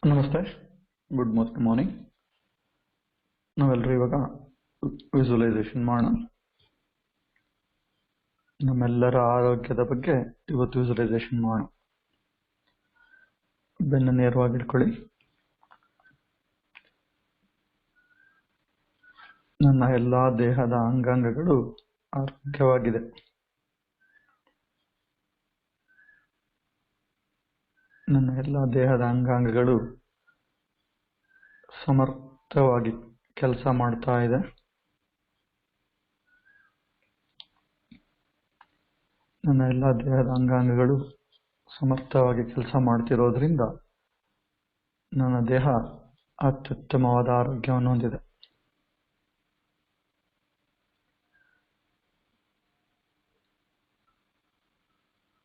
ನಮಸ್ತೆ, good morning. ನಾವೆಲ್ಲರೂ ಇವಾಗ ವಿಜುವಲೈಸೇಷನ್ ಮಾಡೋಣ. ನಮ್ಮೆಲ್ಲರ ಆರೋಗ್ಯದ ಬಗ್ಗೆ ಇವತ್ತು ವಿಜುವಲೈಸೇಷನ್ ಮಾಡೋಣ. ಬೆನ್ನು ನೇರವಾಗಿಟ್ಕೊಳ್ಳಿ. ನನ್ನ ಎಲ್ಲಾ ದೇಹದ ಅಂಗಾಂಗಗಳು ಆರೋಗ್ಯವಾಗಿದೆ. ನನ್ನ ಎಲ್ಲ ದೇಹದ ಅಂಗಾಂಗಗಳು ಸಮರ್ಥವಾಗಿ ಕೆಲಸ ಮಾಡ್ತಾ ಇದೆ. ನನ್ನ ಎಲ್ಲ ದೇಹದ ಅಂಗಾಂಗಗಳು ಸಮರ್ಥವಾಗಿ ಕೆಲಸ ಮಾಡ್ತಿರೋದ್ರಿಂದ ನನ್ನ ದೇಹ ಅತ್ಯುತ್ತಮವಾದ ಆರೋಗ್ಯವನ್ನು ಹೊಂದಿದೆ.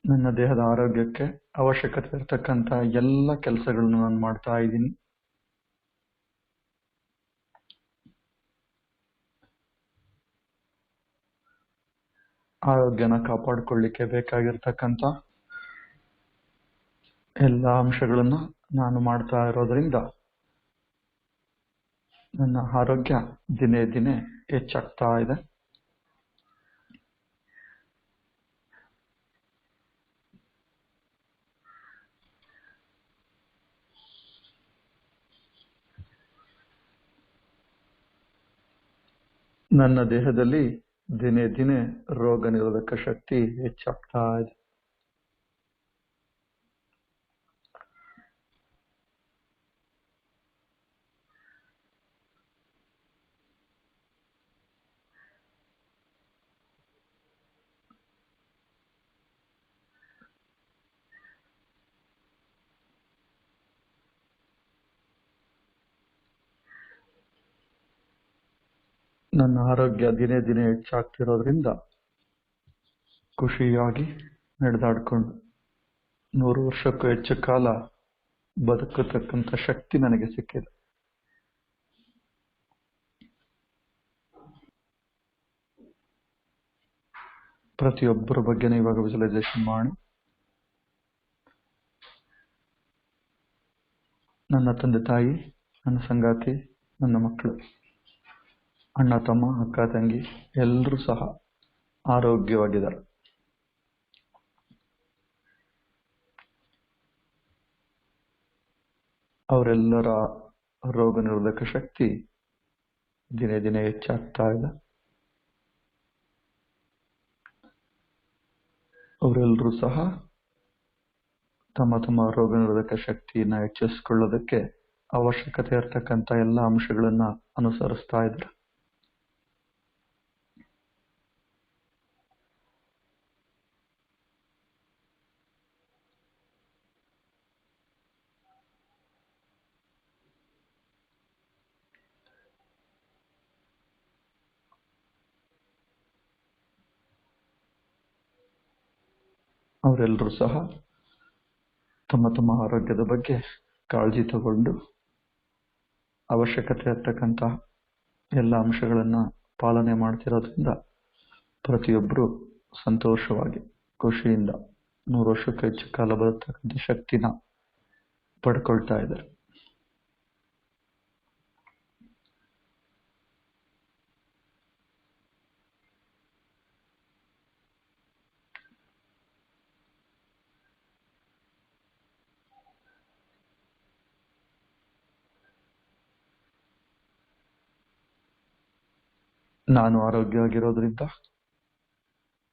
ನನ್ನ ದೇಹದ ಆರೋಗ್ಯಕ್ಕೆ ಅವಶ್ಯಕತೆ ಇರತಕ್ಕಂಥ ಎಲ್ಲ ಕೆಲಸಗಳನ್ನು ನಾನು ಮಾಡ್ತಾ ಇದ್ದೀನಿ. ಆರೋಗ್ಯನ ಕಾಪಾಡಿಕೊಳ್ಳಿಕ್ಕೆ ಬೇಕಾಗಿರ್ತಕ್ಕಂಥ ಎಲ್ಲ ಅಂಶಗಳನ್ನು ನಾನು ಮಾಡ್ತಾ ಇರೋದ್ರಿಂದ ನನ್ನ ಆರೋಗ್ಯ ದಿನೇ ದಿನೇ ಹೆಚ್ಚಾಗ್ತಾ ಇದೆ. ನನ್ನ ದೇಹದಲ್ಲಿ ದಿನೇ ದಿನೇ ರೋಗ ನಿರೋಧಕ ಶಕ್ತಿ ಹೆಚ್ಚಾಗ್ತಾ ಇದೆ. ನನ್ನ ಆರೋಗ್ಯ ದಿನೇ ದಿನೇ ಹೆಚ್ಚಾಗ್ತಿರೋದ್ರಿಂದ ಖುಷಿಯಾಗಿ ನಡೆದಾಡ್ಕೊಂಡು 100 ವರ್ಷಕ್ಕೂ ಹೆಚ್ಚು ಕಾಲ ಬದುಕತಕ್ಕಂಥ ಶಕ್ತಿ ನನಗೆ ಸಿಕ್ಕಿದೆ. ಪ್ರತಿಯೊಬ್ಬರ ಬಗ್ಗೆನೂ ಇವಾಗ ವಿಜುವಲೈಸೇಷನ್ ಮಾಡಿ ನನ್ನ ತಂದೆ ತಾಯಿ, ನನ್ನ ಸಂಗಾತಿ, ನನ್ನ ಮಕ್ಕಳು, ಅಣ್ಣ ತಮ್ಮ, ಅಕ್ಕ ತಂಗಿ ಎಲ್ಲರೂ ಸಹ ಆರೋಗ್ಯವಾಗಿದ್ದಾರೆ. ಅವರೆಲ್ಲರ ರೋಗ ನಿರೋಧಕ ಶಕ್ತಿ ದಿನೇ ದಿನೇ ಹೆಚ್ಚಾಗ್ತಾ ಇದೆ. ಅವರೆಲ್ಲರೂ ಸಹ ತಮ್ಮ ತಮ್ಮ ರೋಗ ನಿರೋಧಕ ಶಕ್ತಿಯನ್ನ ಹೆಚ್ಚಿಸಿಕೊಳ್ಳೋದಕ್ಕೆ ಅವಶ್ಯಕತೆ ಇರತಕ್ಕಂಥ ಎಲ್ಲ ಅಂಶಗಳನ್ನ ಅನುಸರಿಸ್ತಾ ಇದ್ದಾರೆ. ಅವರೆಲ್ಲರೂ ಸಹ ತಮ್ಮ ತಮ್ಮ ಆರೋಗ್ಯದ ಬಗ್ಗೆ ಕಾಳಜಿ ತಗೊಂಡು ಅವಶ್ಯಕತೆ ಇರತಕ್ಕಂಥ ಎಲ್ಲ ಅಂಶಗಳನ್ನ ಪಾಲನೆ ಮಾಡ್ತಿರೋದ್ರಿಂದ ಪ್ರತಿಯೊಬ್ಬರು ಸಂತೋಷವಾಗಿ ಖುಷಿಯಿಂದ 100 ವರ್ಷಕ್ಕೂ ಹೆಚ್ಚು ಕಾಲ ಬದುಕತಕ್ಕಂಥ ಶಕ್ತಿನ ಪಡ್ಕೊಳ್ತಾ ಇದ್ದಾರೆ. ನಾನು ಆರೋಗ್ಯವಾಗಿರೋದ್ರಿಂದ,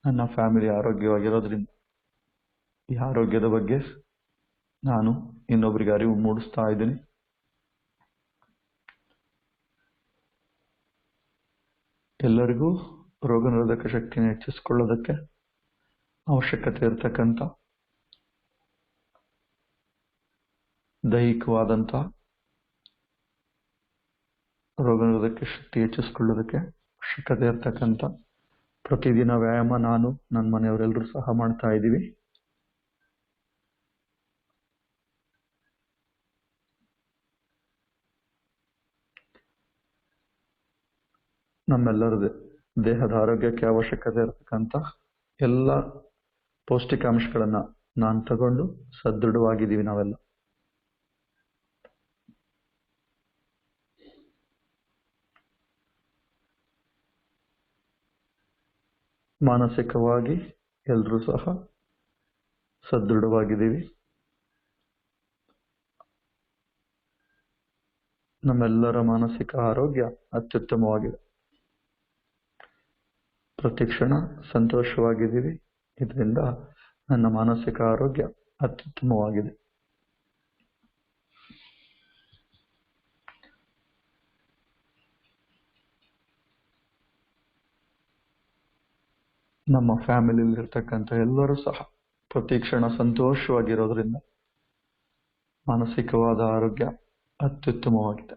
ನನ್ನ ಫ್ಯಾಮಿಲಿ ಆರೋಗ್ಯವಾಗಿರೋದ್ರಿಂದ ಈ ಆರೋಗ್ಯದ ಬಗ್ಗೆ ನಾನು ಇನ್ನೊಬ್ಬರಿಗೆ ಅರಿವು ಮೂಡಿಸ್ತಾ ಇದ್ದೀನಿ. ಎಲ್ಲರಿಗೂ ರೋಗ ನಿರೋಧಕ ಶಕ್ತಿನ ಹೆಚ್ಚಿಸಿಕೊಳ್ಳೋದಕ್ಕೆ ಅವಶ್ಯಕತೆ ಇರತಕ್ಕಂಥ ದೈಹಿಕವಾದಂಥ ರೋಗ ನಿರೋಧಕ ಶಕ್ತಿ ಹೆಚ್ಚಿಸಿಕೊಳ್ಳೋದಕ್ಕೆ ಅವಶ್ಯಕತೆ ಇರತಕ್ಕಂಥ ಪ್ರತಿದಿನ ವ್ಯಾಯಾಮ ನಾನು, ನನ್ನ ಮನೆಯವರೆಲ್ಲರೂ ಸಹ ಮಾಡ್ತಾ ಇದ್ದೀವಿ. ನಮ್ಮೆಲ್ಲರ ದೇಹದ ಆರೋಗ್ಯಕ್ಕೆ ಅವಶ್ಯಕತೆ ಇರತಕ್ಕಂಥ ಎಲ್ಲ ಪೌಷ್ಟಿಕಾಂಶಗಳನ್ನ ನಾನು ತಗೊಂಡು ಸದೃಢವಾಗಿದ್ದೀವಿ ನಾವೆಲ್ಲ. ಮಾನಸಿಕವಾಗಿ ಎಲ್ಲರೂ ಸಹ ಸದೃಢವಾಗಿದ್ದೀವಿ. ನಮ್ಮೆಲ್ಲರ ಮಾನಸಿಕ ಆರೋಗ್ಯ ಅತ್ಯುತ್ತಮವಾಗಿದೆ. ಪ್ರತಿ ಕ್ಷಣ ಸಂತೋಷವಾಗಿದ್ದೀವಿ. ಇದರಿಂದ ನನ್ನ ಮಾನಸಿಕ ಆರೋಗ್ಯ ಅತ್ಯುತ್ತಮವಾಗಿದೆ. ನಮ್ಮ ಫ್ಯಾಮಿಲಿಯಲ್ಲಿರ್ತಕ್ಕಂಥ ಎಲ್ಲರೂ ಸಹ ಪ್ರತಿ ಕ್ಷಣ ಸಂತೋಷವಾಗಿರೋದ್ರಿಂದ ಮಾನಸಿಕವಾದ ಆರೋಗ್ಯ ಅತ್ಯುತ್ತಮವಾಗಿದೆ.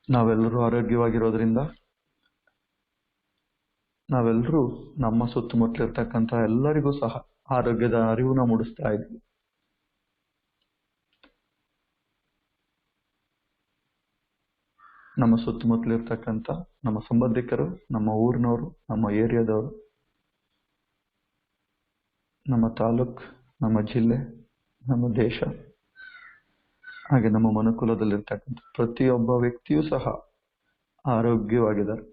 ನಾವೆಲ್ಲರೂ ಆರೋಗ್ಯವಾಗಿರೋದ್ರಿಂದ ನಾವೆಲ್ಲರೂ ನಮ್ಮ ಸುತ್ತಮುತ್ತಲಿರ್ತಕ್ಕಂಥ ಎಲ್ಲರಿಗೂ ಸಹ ಆರೋಗ್ಯದ ಅರಿವನ್ನ ಮೂಡಿಸ್ತಾ ಇದ್ವಿ. ನಮ್ಮ ಸುತ್ತಮುತ್ತಲಿರ್ತಕ್ಕಂಥ ನಮ್ಮ ಸಂಬಂಧಿಕರು, ನಮ್ಮ ಊರಿನವರು, ನಮ್ಮ ಏರಿಯಾದವರು, ನಮ್ಮ ತಾಲೂಕ್, ನಮ್ಮ ಜಿಲ್ಲೆ, ನಮ್ಮ ದೇಶ, ಹಾಗೆ ನಮ್ಮ ಮನುಕುಲದಲ್ಲಿರ್ತಕ್ಕಂಥ ಪ್ರತಿಯೊಬ್ಬ ವ್ಯಕ್ತಿಯೂ ಸಹ ಆರೋಗ್ಯವಾಗಿದ್ದಾರೆ.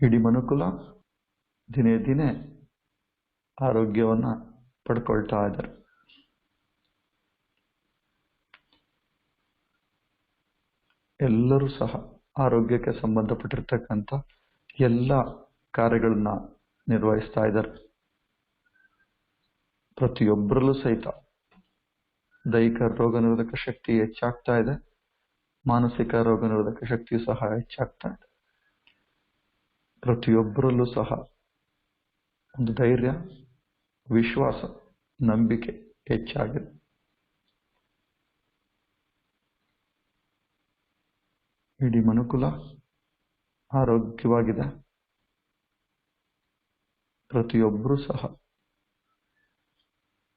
ಇಡೀ ಮನುಕುಲ ದಿನೇ ದಿನೇ ಆರೋಗ್ಯವನ್ನ ಪಡ್ಕೊಳ್ತಾ ಇದ್ದಾರೆ. ಎಲ್ಲರೂ ಸಹ ಆರೋಗ್ಯಕ್ಕೆ ಸಂಬಂಧಪಟ್ಟಿರ್ತಕ್ಕಂಥ ಎಲ್ಲ ಕಾರ್ಯಗಳನ್ನ ನಿರ್ವಹಿಸ್ತಾ ಇದ್ದಾರೆ. ಪ್ರತಿಯೊಬ್ಬರಲ್ಲೂ ಸಹಿತ ದೈಹಿಕ ರೋಗ ನಿರೋಧಕ ಶಕ್ತಿ ಹೆಚ್ಚಾಗ್ತಾ ಇದೆ, ಮಾನಸಿಕ ರೋಗ ನಿರೋಧಕ ಶಕ್ತಿಯು ಸಹ ಹೆಚ್ಚಾಗ್ತಾ ಇದೆ. ಪ್ರತಿಯೊಬ್ಬರಲ್ಲೂ ಸಹ ಒಂದು ಧೈರ್ಯ, ವಿಶ್ವಾಸ, ನಂಬಿಕೆ ಹೆಚ್ಚಾಗಿದೆ. ಇಡೀ ಮನುಕುಲ ಆರೋಗ್ಯವಾಗಿದೆ. ಪ್ರತಿಯೊಬ್ಬರೂ ಸಹ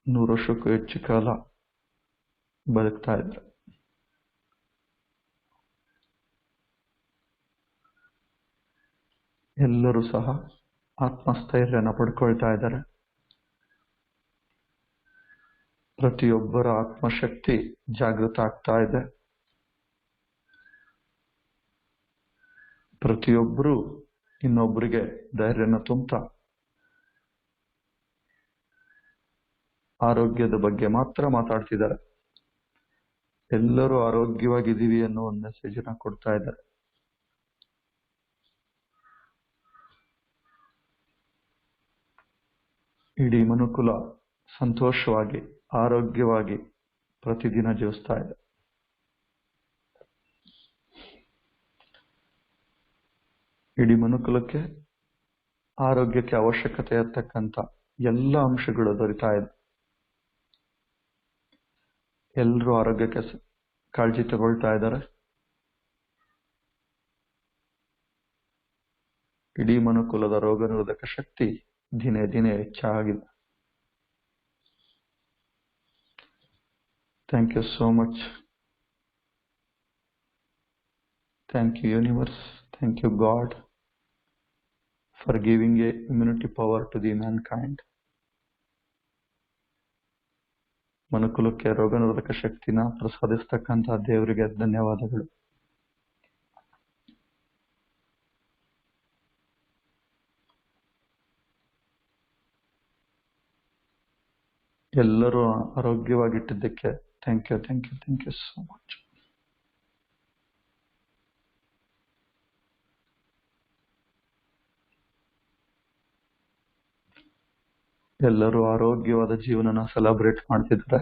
100 ವರ್ಷಕ್ಕೂ ಹೆಚ್ಚು ಕಾಲ ಬದುಕ್ತಾ ಇದ್ದಾರೆ. ಎಲ್ಲರೂ ಸಹ ಆತ್ಮಸ್ಥೈರ್ಯನ ಪಡ್ಕೊಳ್ತಾ ಇದ್ದಾರೆ. ಪ್ರತಿಯೊಬ್ಬರ ಆತ್ಮಶಕ್ತಿ ಜಾಗೃತ ಆಗ್ತಾ ಇದೆ. ಪ್ರತಿಯೊಬ್ಬರು ಇನ್ನೊಬ್ಬರಿಗೆ ಧೈರ್ಯನ ತುಂಬುತ್ತಾ ಆರೋಗ್ಯದ ಬಗ್ಗೆ ಮಾತ್ರ ಮಾತಾಡ್ತಿದ್ದಾರೆ. ಎಲ್ಲರೂ ಆರೋಗ್ಯವಾಗಿದ್ದೀವಿ ಅನ್ನೋ ಒಂದು ಮೆಸೇಜನ್ನ ಕೊಡ್ತಾ ಇದ್ದಾರೆ. ಇಡೀ ಮನುಕುಲ ಸಂತೋಷವಾಗಿ, ಆರೋಗ್ಯವಾಗಿ ಪ್ರತಿದಿನ ಜೀವಿಸ್ತಾ ಇದೆ. ಇಡೀ ಮನುಕುಲಕ್ಕೆ ಆರೋಗ್ಯಕ್ಕೆ ಅವಶ್ಯಕತೆ ಇರತಕ್ಕಂಥ ಎಲ್ಲ ಅಂಶಗಳು ದೊರೀತಾ ಇದೆ. ಎಲ್ಲರೂ ಆರೋಗ್ಯಕ್ಕೆ ಕಾಳಜಿ ತಗೊಳ್ತಾ ಇದ್ದಾರೆ. ಇಡೀ ಮನುಕುಲದ ರೋಗ ನಿರೋಧಕ ಶಕ್ತಿ ದಿನೇ ದಿನೇ ಹೆಚ್ಚಾಗಿದೆ. Thank you so much. Thank you universe. Thank you God for giving a immunity power to the mankind. ಮನುಕುಲಕ್ಕೆ ರೋಗ ನಿರೋಧಕ ಶಕ್ತಿನ ಪ್ರಸಾದಿಸ್ತಕ್ಕಂಥ ದೇವರಿಗೆ ಧನ್ಯವಾದಗಳು. ಎಲ್ಲರೂ ಆರೋಗ್ಯವಾಗಿಟ್ಟಿದ್ದಕ್ಕೆ thank you, thank you, thank you so much. ಎಲ್ಲರೂ ಆರೋಗ್ಯವಾದ ಜೀವನನ ಸೆಲೆಬ್ರೇಟ್ ಮಾಡ್ತಿದ್ದಾರೆ.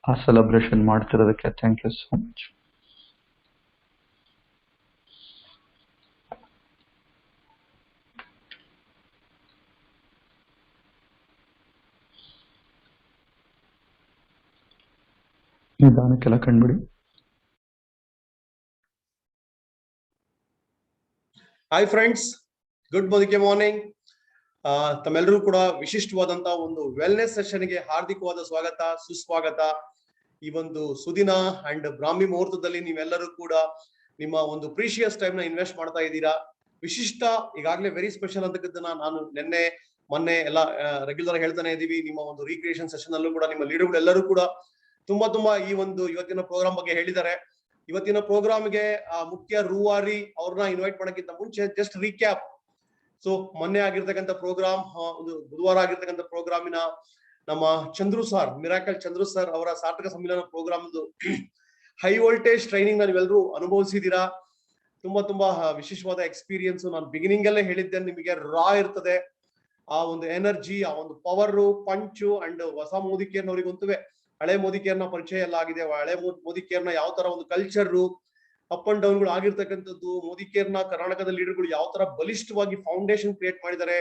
ಆ ಸೆಲೆಬ್ರೇಷನ್ ಮಾಡ್ತಿರೋದಕ್ಕೆ ಥ್ಯಾಂಕ್ ಯು ಸೋ ಮಚ್. ನಿಧಾನಕ್ಕೆಲ್ಲ ಕಂಡುಬಿಡಿ. Hi friends, good morning. ತಮ್ಮೆಲ್ಲರೂ ಕೂಡ ವಿಶಿಷ್ಟವಾದಂತಹ ಒಂದು ವೆಲ್ನೆಸ್ ಸೆಷನ್ಗೆ ಹಾರ್ದಿಕವಾದ ಸ್ವಾಗತ, ಸುಸ್ವಾಗತ. ಈ ಒಂದು ಸುದಿನ ಅಂಡ್ ಬ್ರಾಹ್ಮಿ ಮುಹೂರ್ತದಲ್ಲಿ ನೀವೆಲ್ಲರೂ ಕೂಡ ನಿಮ್ಮ ಒಂದು ಪ್ರೀಶಿಯಸ್ ಟೈಮ್ ನ ಇನ್ವೆಸ್ಟ್ ಮಾಡ್ತಾ ಇದ್ದೀರಾ. ವಿಶಿಷ್ಟ ಈಗಾಗಲೇ ವೆರಿ ಸ್ಪೆಷಲ್ ಅಂತಕ್ಕದ್ದನ್ನ ನಾನು ಮೊನ್ನೆ ಎಲ್ಲ ರೆಗ್ಯುಲರ್ ಹೇಳ್ತಾನೆ ಇದೀವಿ. ನಿಮ್ಮ ಒಂದು ರೀಕ್ರಿಯೇಷನ್ ಸೆಷನ್ ಅಲ್ಲೂ ಕೂಡ ನಿಮ್ಮ ಲೀಡರ್ಗಳು ಎಲ್ಲರೂ ಕೂಡ ತುಂಬಾ ಈ ಒಂದು ಇವತ್ತಿನ ಪ್ರೋಗ್ರಾಮ್ ಬಗ್ಗೆ ಹೇಳಿದ್ದಾರೆ. ಇವತ್ತಿನ ಪ್ರೋಗ್ರಾಮ್ಗೆ ಮುಖ್ಯ ರೂವಾರಿ ಅವ್ರನ್ನ ಇನ್ವೈಟ್ ಮಾಡೋಕ್ಕಿಂತ ಮುಂಚೆ ಜಸ್ಟ್ ರೀಕ್ಯಾಪ್. ಸೊ ಮೊನ್ನೆ ಆಗಿರ್ತಕ್ಕಂಥ ಪ್ರೋಗ್ರಾಮ್, ಒಂದು ಬುಧವಾರ ಆಗಿರ್ತಕ್ಕಂಥ ಪ್ರೋಗ್ರಾಮಿನ ನಮ್ಮ Chandru sir, miracle Chandru sir ಅವರ ಸಾರ್ಥಕ ಸಮ್ಮಿಲನ ಪ್ರೋಗ್ರಾಮ್ ಹೈ ವೋಲ್ಟೇಜ್ ಟ್ರೈನಿಂಗ್ ನೀವೆಲ್ಲರೂ ಅನುಭವಿಸಿದೀರಾ. ತುಂಬಾ ವಿಶೇಷವಾದ ಎಕ್ಸ್ಪೀರಿಯನ್ಸ್. ನಾನು ಬಿಗಿನಿಂಗ್ ಅಲ್ಲೇ ಹೇಳಿದ್ದೆ, ನಿಮಗೆ ರಾ ಇರ್ತದೆ ಆ ಒಂದು ಎನರ್ಜಿ, ಆ ಒಂದು ಪವರ್, ಪಂಚು. ಅಂಡ್ ಹೊಸ ಮೋದಿಕೇರ್ನವರಿಗಂತೂ ಹಳೆ ಮೋದಿಕೇರ್ನ ಪರಿಚಯ ಎಲ್ಲ ಆಗಿದೆ. ಹಳೆ ಮೋದಿಕೇರ್ನ ಯಾವ ತರ ಒಂದು ಕಲ್ಚರ್ ಅಪ್ ಅಂಡ್ ಡೌನ್ ಗಳು ಆಗಿರ್ತಕ್ಕಂಥದ್ದು, ಮೋದಿಕೇರ್ನ ಕರ್ನಾಟಕದ ಲೀಡರ್ಗಳು ಯಾವ ತರ ಬಲಿಷ್ಠವಾಗಿ ಫೌಂಡೇಶನ್ ಕ್ರಿಯೇಟ್ ಮಾಡಿದ್ದಾರೆ,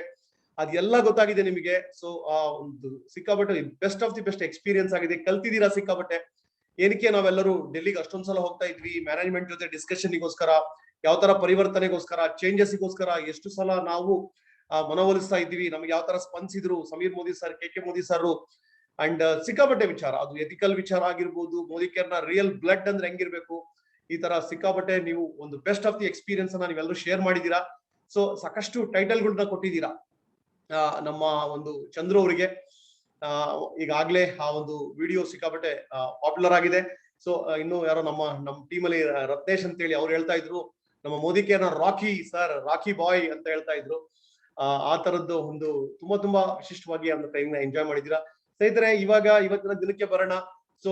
ಅದೆಲ್ಲ ಗೊತ್ತಾಗಿದೆ ನಿಮಗೆ. ಸೊ ಆ ಒಂದು ಸಿಕ್ಕಾಪಟ್ಟೆ best of the best experience ಆಗಿದೆ. ಕಲ್ತಿದ್ದೀರಾ ಸಿಕ್ಕಾಪಟ್ಟೆ. ಏನಕ್ಕೆ ನಾವೆಲ್ಲರೂ ಡೆಲ್ಲಿಗೆ ಅಷ್ಟೊಂದ್ಸಲ ಹೋಗ್ತಾ ಇದ್ವಿ, ಮ್ಯಾನೇಜ್ಮೆಂಟ್ ಜೊತೆ ಡಿಸ್ಕಷನ್ಗೋಸ್ಕರ, ಯಾವ ತರ ಪರಿವರ್ತನೆಗೋಸ್ಕರ, ಚೇಂಜಸ್ಗೋಸ್ಕರ ಎಷ್ಟು ಸಲ ನಾವು ಮನವೊಲಿಸ್ತಾ ಇದ್ವಿ. ನಮ್ಗೆ ಯಾವ ತರ ಸ್ಪಂದಿಸಿದ್ರು Sameer Modi sir, K Modi sir. And ಸಿಕ್ಕಾಪಟ್ಟೆ ವಿಚಾರ, ಅದು ಎಥಿಕಲ್ ವಿಚಾರ ಆಗಿರ್ಬೋದು, ಮೋದಿಕೇರ್ನ ರಿಯಲ್ ಬ್ಲಡ್ ಅಂದ್ರೆ ಹೆಂಗಿರ್ಬೇಕು, ಈ ತರ ಸಿಕ್ಕಾಪಟ್ಟೆ ನೀವು ಒಂದು ಬೆಸ್ಟ್ ಆಫ್ ದಿ ಎಕ್ಸ್ಪೀರಿಯನ್ಸ್ ಅನ್ನ ನೀವೆಲ್ಲರೂ ಶೇರ್ ಮಾಡಿದೀರಾ. ಸೊ ಸಾಕಷ್ಟು ಟೈಟಲ್ಗಳನ್ನ ಕೊಟ್ಟಿದ್ದೀರಾ ನಮ್ಮ ಒಂದು ಚಂದ್ರು ಅವರಿಗೆ. ಈಗಾಗ್ಲೇ ಆ ಒಂದು ವಿಡಿಯೋ ಸಿಕ್ಕಾಪಟ್ಟೆ ಪಾಪ್ಯುಲರ್ ಆಗಿದೆ. ಸೊ ಇನ್ನು ಯಾರೋ ನಮ್ಮ ಟೀಮ್ ಅಲ್ಲಿ ರತ್ನೇಶ್ ಅಂತ ಹೇಳಿ ಅವ್ರು ಹೇಳ್ತಾ ಇದ್ರು, ನಮ್ಮ ಮೋದಿ ಕೇರ್ನ ರಾಕಿ ಸರ್, ರಾಕಿ ಬಾಯ್ ಅಂತ ಹೇಳ್ತಾ ಇದ್ರು. ಆ ತರದ್ದು ಒಂದು ತುಂಬಾ ವಿಶಿಷ್ಟವಾಗಿ ಒಂದು ಟೈಮ್ ನ ಎಂಜಾಯ್ ಮಾಡಿದೀರಾ ಸ್ನೇಹಿತರೆ. ಇವತ್ತಿನ ದಿನಕ್ಕೆ ಬರೋಣ. ಸೊ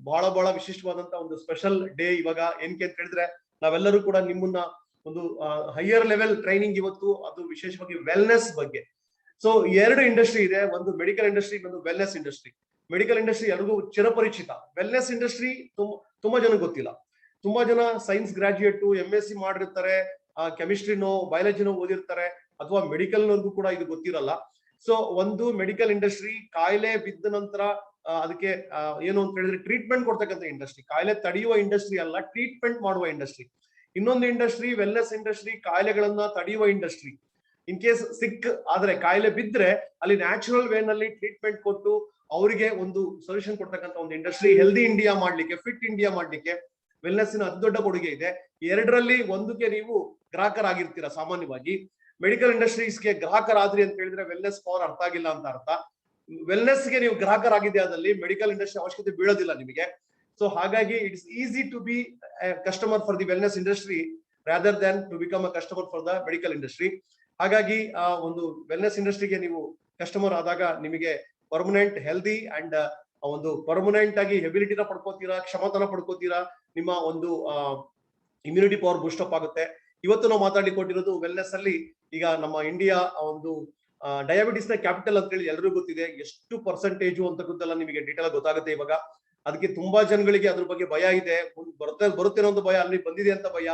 ಬಹಳ ವಿಶಿಷ್ಟವಾದಂತ ಒಂದು ಸ್ಪೆಷಲ್ ಡೇ ಇವಾಗ. ಏನಕ್ಕೆ ಅಂತ ಹೇಳಿದ್ರೆ, ನಾವೆಲ್ಲರೂ ಕೂಡ ನಿಮ್ಮನ್ನ ಒಂದು ಹೈಯರ್ ಲೆವೆಲ್ ಟ್ರೈನಿಂಗ್ ಇವತ್ತು, ಅದು ವಿಶೇಷವಾಗಿ ವೆಲ್ನೆಸ್ ಬಗ್ಗೆ. ಸೊ 2 ಇಂಡಸ್ಟ್ರಿ ಇದೆ, ಒಂದು ಮೆಡಿಕಲ್ ಇಂಡಸ್ಟ್ರಿ, ಇನ್ನೊಂದು ವೆಲ್ನೆಸ್ ಇಂಡಸ್ಟ್ರಿ. ಮೆಡಿಕಲ್ ಇಂಡಸ್ಟ್ರಿ ಎಲ್ರಿಗೂ ಚಿರಪರಿಚಿತ. ವೆಲ್ನೆಸ್ ಇಂಡಸ್ಟ್ರಿ ತುಂಬಾ ಜನ ಗೊತ್ತಿಲ್ಲ. ತುಂಬಾ ಜನ ಸೈನ್ಸ್ ಗ್ರಾಜುಯೇಟ್, MSc ಮಾಡಿರ್ತಾರೆ, ಕೆಮಿಸ್ಟ್ರಿನೋ ಬಯಾಲಜಿನೋ ಓದಿರ್ತಾರೆ, ಅಥವಾ ಮೆಡಿಕಲ್ ನವರಿಗೂ ಕೂಡ ಇದು ಗೊತ್ತಿರಲ್ಲ. ಸೊ ಒಂದು ಮೆಡಿಕಲ್ ಇಂಡಸ್ಟ್ರಿ ಕಾಯಿಲೆ ಬಿದ್ದ ನಂತರ ಅದಕ್ಕೆ ಏನು ಅಂತ ಹೇಳಿದ್ರೆ ಟ್ರೀಟ್ಮೆಂಟ್ ಕೊಡ್ತಕ್ಕಂಥ ಇಂಡಸ್ಟ್ರಿ. ಕಾಯಿಲೆ ತಡೆಯುವ ಇಂಡಸ್ಟ್ರಿ ಅಲ್ಲ, ಟ್ರೀಟ್ಮೆಂಟ್ ಮಾಡುವ ಇಂಡಸ್ಟ್ರಿ. ಇನ್ನೊಂದು ಇಂಡಸ್ಟ್ರಿ ವೆಲ್ನೆಸ್ ಇಂಡಸ್ಟ್ರಿ, ಕಾಯಿಲೆಗಳನ್ನ ತಡೆಯುವ ಇಂಡಸ್ಟ್ರಿ. ಇನ್ ಕೇಸ್ ಸಿಕ್ ಆದ್ರೆ, ಕಾಯಿಲೆ ಬಿದ್ರೆ ಅಲ್ಲಿ ನ್ಯಾಚುರಲ್ ವೇ ನಲ್ಲಿ ಟ್ರೀಟ್ಮೆಂಟ್ ಕೊಟ್ಟು ಅವರಿಗೆ ಒಂದು ಸೊಲ್ಯೂಷನ್ ಕೊಡ್ತಕ್ಕಂಥ ಒಂದು ಇಂಡಸ್ಟ್ರಿ. ಹೆಲ್ದಿ ಇಂಡಿಯಾ ಮಾಡ್ಲಿಕ್ಕೆ, ಫಿಟ್ ಇಂಡಿಯಾ ಮಾಡ್ಲಿಕ್ಕೆ ವೆಲ್ನೆಸ್ಸಿನ ಅತಿ ದೊಡ್ಡ ಕೊಡುಗೆ ಇದೆ. 2ರಲ್ಲಿ ಒಂದಕ್ಕೆ ನೀವು ಗ್ರಾಹಕರಾಗಿರ್ತೀರಾ ಸಾಮಾನ್ಯವಾಗಿ. ಮೆಡಿಕಲ್ ಇಂಡಸ್ಟ್ರೀಸ್ಗೆ ಗ್ರಾಹಕರಾದ್ರಿ ಅಂತ ಹೇಳಿದ್ರೆ ವೆಲ್ನೆಸ್ ಪವರ್ ಅರ್ಥ ಆಗಿಲ್ಲ ಅಂತ ಅರ್ಥ. ವೆಲ್ನೆಸ್ಗೆ ನೀವು ಗ್ರಾಹಕರಾಗಿದ್ದೆ ಆದಲ್ಲಿ ಮೆಡಿಕಲ್ ಇಂಡಸ್ಟ್ರಿ ಅವಶ್ಯಕತೆ ಬೀಳೋದಿಲ್ಲ ನಿಮಗೆ. ಸೊ ಹಾಗಾಗಿ it's easy to be customer for the wellness industry rather than to become a customer for the medical industry. ಹಾಗಾಗಿ ಒಂದು ವೆಲ್ನೆಸ್ ಇಂಡಸ್ಟ್ರಿಗೆ ನೀವು ಕಸ್ಟಮರ್ ಆದಾಗ ನಿಮಗೆ ಪರ್ಮನೆಂಟ್ ಹೆಲ್ದಿ ಅಂಡ್ ಒಂದು ಪರ್ಮನೆಂಟ್ ಆಗಿ ಎಬಿಲಿಟಿನ ಪಡ್ಕೋತೀರಾ, ಕ್ಷಮತನ ಪಡ್ಕೋತೀರಾ, ನಿಮ್ಮ ಒಂದು ಇಮ್ಯುನಿಟಿ ಪವರ್ ಬೂಸ್ಟ್ ಅಪ್ ಆಗುತ್ತೆ. ಇವತ್ತು ನಾವು ಮಾತಾಡ್ಲಿಕ್ಕೆ ಕೊಟ್ಟಿರೋದು ವೆಲ್ನೆಸ್ ಅಲ್ಲಿ. ಈಗ ನಮ್ಮ ಇಂಡಿಯಾ ಒಂದು ಡಯಾಬಿಟಿಸ್ ನ ಕ್ಯಾಪಿಟಲ್ ಅಂತ ಹೇಳಿ ಎಲ್ರಿಗೂ ಗೊತ್ತಿದೆ. ಎಷ್ಟು ಪರ್ಸೆಂಟೇಜು ಅಂತಕ್ಕಂತೆಲ್ಲ ನಿಮಗೆ ಡೀಟೇಲ್ ಗೊತ್ತಾಗುತ್ತೆ ಇವಾಗ. ಅದಕ್ಕೆ ತುಂಬಾ ಜನಗಳಿಗೆ ಅದ್ರ ಬಗ್ಗೆ ಭಯ ಇದೆ, ಬರುತ್ತೇನೋ ಒಂದು ಭಯ, ಅಲ್ಲಿ ಬಂದಿದೆ ಅಂತ ಭಯ.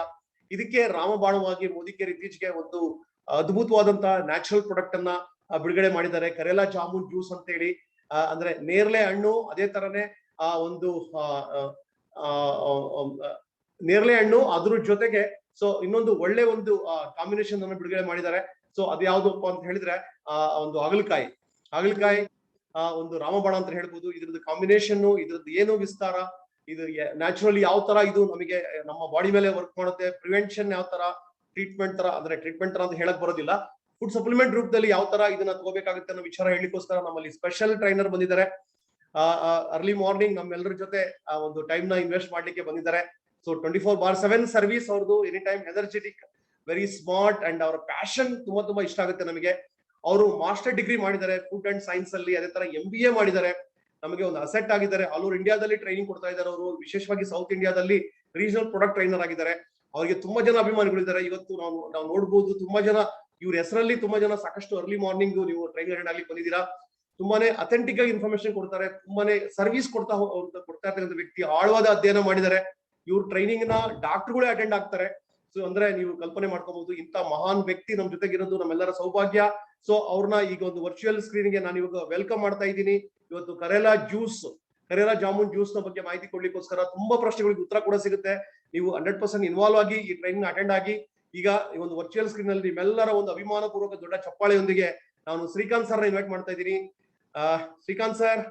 ಇದಕ್ಕೆ ರಾಮಬಾಣವಾಗಿ ಮೋದಿ ಕೇರ್ ಇತ್ತೀಚೆಗೆ ಒಂದು ಅದ್ಭುತವಾದಂತಹ ನ್ಯಾಚುರಲ್ ಪ್ರಾಡಕ್ಟ್ ಅನ್ನ ಬಿಡುಗಡೆ ಮಾಡಿದ್ದಾರೆ. ಕರೇಲಾ ಜಾಮೂನ್ ಜ್ಯೂಸ್ ಅಂತ ಹೇಳಿ. ಅಂದ್ರೆ ನೇರಳೆ ಹಣ್ಣು, ಅದೇ ತರನೇ ಒಂದು ನೇರಳೆ ಹಣ್ಣು, ಅದ್ರ ಜೊತೆಗೆ ಸೊ ಇನ್ನೊಂದು ಒಳ್ಳೆ ಒಂದು ಕಾಂಬಿನೇಷನ್ ಅನ್ನು ಬಿಡುಗಡೆ ಮಾಡಿದ್ದಾರೆ. ಸೊ ಅದು ಯಾವ್ದಪ್ಪ ಅಂತ ಹೇಳಿದ್ರೆ ಒಂದು ಹಾಗಲಕಾಯಿ ಒಂದು ರಾಮಬಾಣ ಅಂತ ಹೇಳ್ಬೋದು. ಇದ್ರದ್ದು ಕಾಂಬಿನೇಷನ್, ಇದ್ರದ್ದು ಏನು ವಿಸ್ತಾರ, ಇದು ನ್ಯಾಚುರಲಿ ಯಾವ ತರ ಇದು ನಮಗೆ ನಮ್ಮ ಬಾಡಿ ಮೇಲೆ ವರ್ಕ್ ಮಾಡುತ್ತೆ, ಪ್ರಿವೆನ್ಷನ್ ಯಾವ ತರ, ಟ್ರೀಟ್ಮೆಂಟ್ ತರ, ಅಂದ್ರೆ ಟ್ರೀಟ್ಮೆಂಟ್ ತರ ಅಂತ ಹೇಳಕ್ ಬರೋದಿಲ್ಲ, ಫುಡ್ ಸಪ್ಲಿಮೆಂಟ್ ರೂಪದಲ್ಲಿ ಯಾವ ತರ ಇದನ್ನ ತಗೋಬೇಕಾಗುತ್ತೆ ಅನ್ನೋ ವಿಚಾರ ಹೇಳಿಕೋಸ್ಕರ ನಮ್ಮಲ್ಲಿ ಸ್ಪೆಷಲ್ ಟ್ರೈನರ್ ಬಂದಿದ್ದಾರೆ. ಅರ್ಲಿ ಮಾರ್ನಿಂಗ್ ನಮ್ಮೆಲ್ಲರ ಜೊತೆ ಒಂದು ಟೈಮ್ ನ ಇನ್ವೆಸ್ಟ್ ಮಾಡ್ಲಿಕ್ಕೆ ಬಂದಿದ್ದಾರೆ. ಸೊ 24/7 ಸರ್ವಿಸ್ ಅವ್ರದ್ದು. Any time energetic, very smart and ಅವರ ಪ್ಯಾಷನ್ ತುಂಬಾ ಇಷ್ಟ ಆಗುತ್ತೆ ನಮಗೆ. ಅವರು ಮಾಸ್ಟರ್ ಡಿಗ್ರಿ ಮಾಡಿದ್ದಾರೆ ಫುಡ್ ಅಂಡ್ ಸೈನ್ಸ್ ಅಲ್ಲಿ, ಅದೇ ತರ MBA ಮಾಡಿದ್ದಾರೆ. ನಮಗೆ ಒಂದು ಅಸೆಟ್ ಆಗಿದ್ದಾರೆ. ಆಲ್ ಓವರ್ ಇಂಡಿಯಾದಲ್ಲಿ ಟ್ರೈನಿಂಗ್ ಕೊಡ್ತಾ ಇದ್ದಾರೆ ಅವರು. ವಿಶೇಷವಾಗಿ ಸೌತ್ ಇಂಡಿಯಾದಲ್ಲಿ ರೀಜನಲ್ ಪ್ರಾಡಕ್ಟ್ ಟ್ರೈನರ್ ಆಗಿದ್ದಾರೆ. ಅವರಿಗೆ ತುಂಬಾ ಜನ ಅಭಿಮಾನಿಗಳಿದ್ದಾರೆ. ಇವತ್ತು ನಾವು ನೋಡ್ಬೋದು, ತುಂಬಾ ಜನ ಇವ್ರ ಹೆಸರಲ್ಲಿ ತುಂಬಾ ಜನ ಸಾಕಷ್ಟು ಅರ್ಲಿ ಮಾರ್ನಿಂಗ್ ನೀವು ಟ್ರೈನರ್ ಆಗ್ಲಿಕ್ಕೆ ಬಂದಿದ್ದೀರಾ. ತುಂಬಾನೇ ಅಥೆಂಟಿಕ್ ಆಗಿ ಇನ್ಫಾರ್ಮೇಶನ್ ಕೊಡ್ತಾರೆ, ತುಂಬಾನೇ ಸರ್ವಿಸ್ ಕೊಡ್ತಾ ಇರ್ತಕ್ಕಂಥ ವ್ಯಕ್ತಿ. ಆಳವಾದ ಅಧ್ಯಯನ ಮಾಡಿದ್ದಾರೆ. ಇವ್ರ ಟ್ರೈನಿಂಗ್ ನ ಡಾಕ್ಟರ್ಗಳೇ ಅಟೆಂಡ್ ಆಗ್ತಾರೆ. ಸೊ ಅಂದ್ರೆ ನೀವು ಕಲ್ಪನೆ ಮಾಡ್ಕೋಬಹುದು, ಇಂತ ಮಹಾನ್ ವ್ಯಕ್ತಿ ನಮ್ ಜೊತೆಗಿರೋದು ನಮ್ಮೆಲ್ಲರ ಸೌಭಾಗ್ಯ. ಸೊ ಅವ್ರನ್ನ ಈಗ ಒಂದು ವರ್ಚುವಲ್ ಸ್ಕ್ರೀನ್ ಗೆ ನಾನು ಇವಾಗ ವೆಲ್ಕಮ್ ಮಾಡ್ತಾ ಇದ್ದೀನಿ. ಇವತ್ತು ಕರೇಲಾ ಜಾಮೂನ್ ಜ್ಯೂಸ್ ನ ಬಗ್ಗೆ ಮಾಹಿತಿ ಕೊಡ್ಲಿಕ್ಕೋಸ್ಕರ ತುಂಬಾ ಪ್ರಶ್ನೆಗಳಿಗೆ ಉತ್ತರ ಕೂಡ ಸಿಗುತ್ತೆ. ನೀವು 100% ಇನ್ವಾಲ್ವ್ ಆಗಿ ಈ ಟ್ರೈನಿಂಗ್ ಅಟೆಂಡ್ ಆಗಿ, ಈಗ ಈ ಒಂದು ವರ್ಚುವಲ್ ಸ್ಕ್ರೀನ್ ಅಲ್ಲಿ ನಿಮ್ಮೆಲ್ಲರ ಒಂದು ಅಭಿಮಾನ ಪೂರ್ವಕ ದೊಡ್ಡ ಚಪ್ಪಾಳೆಯೊಂದಿಗೆ ನಾನು ಶ್ರೀಕಾಂತ್ ಸರ್ ಇನ್ವೈಟ್ ಮಾಡ್ತಾ ಇದ್ದೀನಿ. ಶ್ರೀಕಾಂತ್ ಸರ್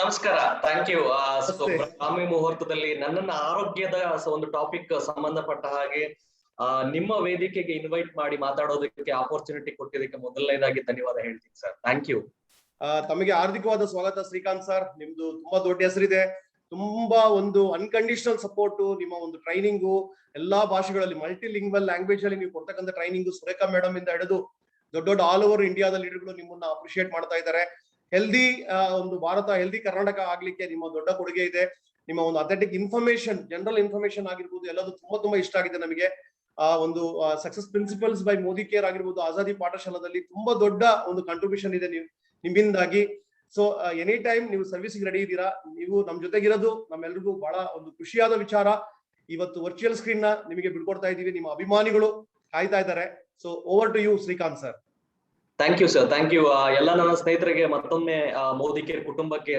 ನಮಸ್ಕಾರ. Thank you. ಬ್ರಾಹ್ಮಿ ಮುಹೂರ್ತದಲ್ಲಿ ನನ್ನನ್ನ ಆರೋಗ್ಯದ ಒಂದು ಟಾಪಿಕ್ ಸಂಬಂಧಪಟ್ಟ ಹಾಗೆ ನಿಮ್ಮ ವೇದಿಕೆಗೆ ಇನ್ವೈಟ್ ಮಾಡಿ ಮಾತಾಡೋದಕ್ಕೆ ಆಪರ್ಚುನಿಟಿ ಕೊಟ್ಟಿದ್ದಕ್ಕೆ ಮೊದಲನೇದಾಗಿ ಧನ್ಯವಾದ ಹೇಳ್ತೀನಿ ಸರ್. Thank you. ತಮಗೆ ಹಾರ್ದಿಕವಾದ ಸ್ವಾಗತ ಶ್ರೀಕಾಂತ್ ಸರ್. ನಿಮ್ದು ತುಂಬಾ ದೊಡ್ಡ ಹೆಸರಿದೆ. ತುಂಬಾ ಒಂದು ಅನ್ಕಂಡೀಷನಲ್ ಸಪೋರ್ಟ್, ನಿಮ್ಮ ಒಂದು ಟ್ರೈನಿಂಗು ಎಲ್ಲಾ ಭಾಷೆಗಳಲ್ಲಿ ಮಲ್ಟಿ ಲಿಂಗ್ವಲ್ ಲ್ಯಾಂಗ್ವೇಜ್ ಅಲ್ಲಿ ನೀವು ಕೊಡ್ತಕ್ಕಂಥ ಟ್ರೈನಿಂಗ್, ಸುರೇಖಾ ಮೇಡಮ್ ಇಂದ ಹಿಡಿದು ದೊಡ್ಡ ಆಲ್ ಓವರ್ ಇಂಡಿಯಾದ ಲೀಡರ್ಗಳು ನಿಮ್ಮನ್ನ ಅಪ್ರಿಶಿಯೇಟ್ ಮಾಡ್ತಾ ಇದ್ದಾರೆ. ಹೆಲ್ದಿ ಒಂದು ಭಾರತ, ಹೆಲ್ದಿ ಕರ್ನಾಟಕ ಆಗ್ಲಿಕ್ಕೆ ನಿಮ್ಮ ದೊಡ್ಡ ಕೊಡುಗೆ ಇದೆ. ನಿಮ್ಮ ಒಂದು ಅಥೆಂಟಿಕ್ ಇನ್ಫಾರ್ಮೇಶನ್, ಜನರಲ್ ಇನ್ಫಾರ್ಮೇಶನ್ ಆಗಿರ್ಬೋದು, ಎಲ್ಲದೂ ತುಂಬಾ ಇಷ್ಟ ಆಗಿದೆ ನಮಗೆ. ಒಂದು success principles by Modi care ಆಗಿರ್ಬೋದು, ಆಜಾದಿ ಪಾಠಶಾಲದಲ್ಲಿ ತುಂಬಾ ದೊಡ್ಡ ಒಂದು ಕಾಂಟ್ರಿಬ್ಯೂಷನ್ ಇದೆ ನಿಮ್ಮಿಂದಾಗಿ. ಸೊ ಎನಿ ಟೈಮ್ ನೀವು ಸರ್ವಿಸ್ಗೆ ರೆಡಿ ಇದ್ದೀರಾ. ನೀವು ನಮ್ ಜೊತೆಗಿರೋದು ನಮ್ಮೆಲ್ರಿಗೂ ಬಹಳ ಒಂದು ಖುಷಿಯಾದ ವಿಚಾರ. ಇವತ್ತು ವರ್ಚುವಲ್ ಸ್ಕ್ರೀನ್ ನ ನಿಮಗೆ ಬಿಡ್ಕೊಡ್ತಾ ಇದ್ದೀವಿ. ನಿಮ್ಮ ಅಭಿಮಾನಿಗಳು ಕಾಯ್ತಾ ಇದ್ದಾರೆ. So over to you Srikanth sir. Thank you sir. Thank you. ಎಲ್ಲ ನನ್ನ ಸ್ನೇಹಿತರಿಗೆ ಮತ್ತೊಮ್ಮೆ ಮೋದಿ ಕೇರ್ ಕುಟುಂಬಕ್ಕೆ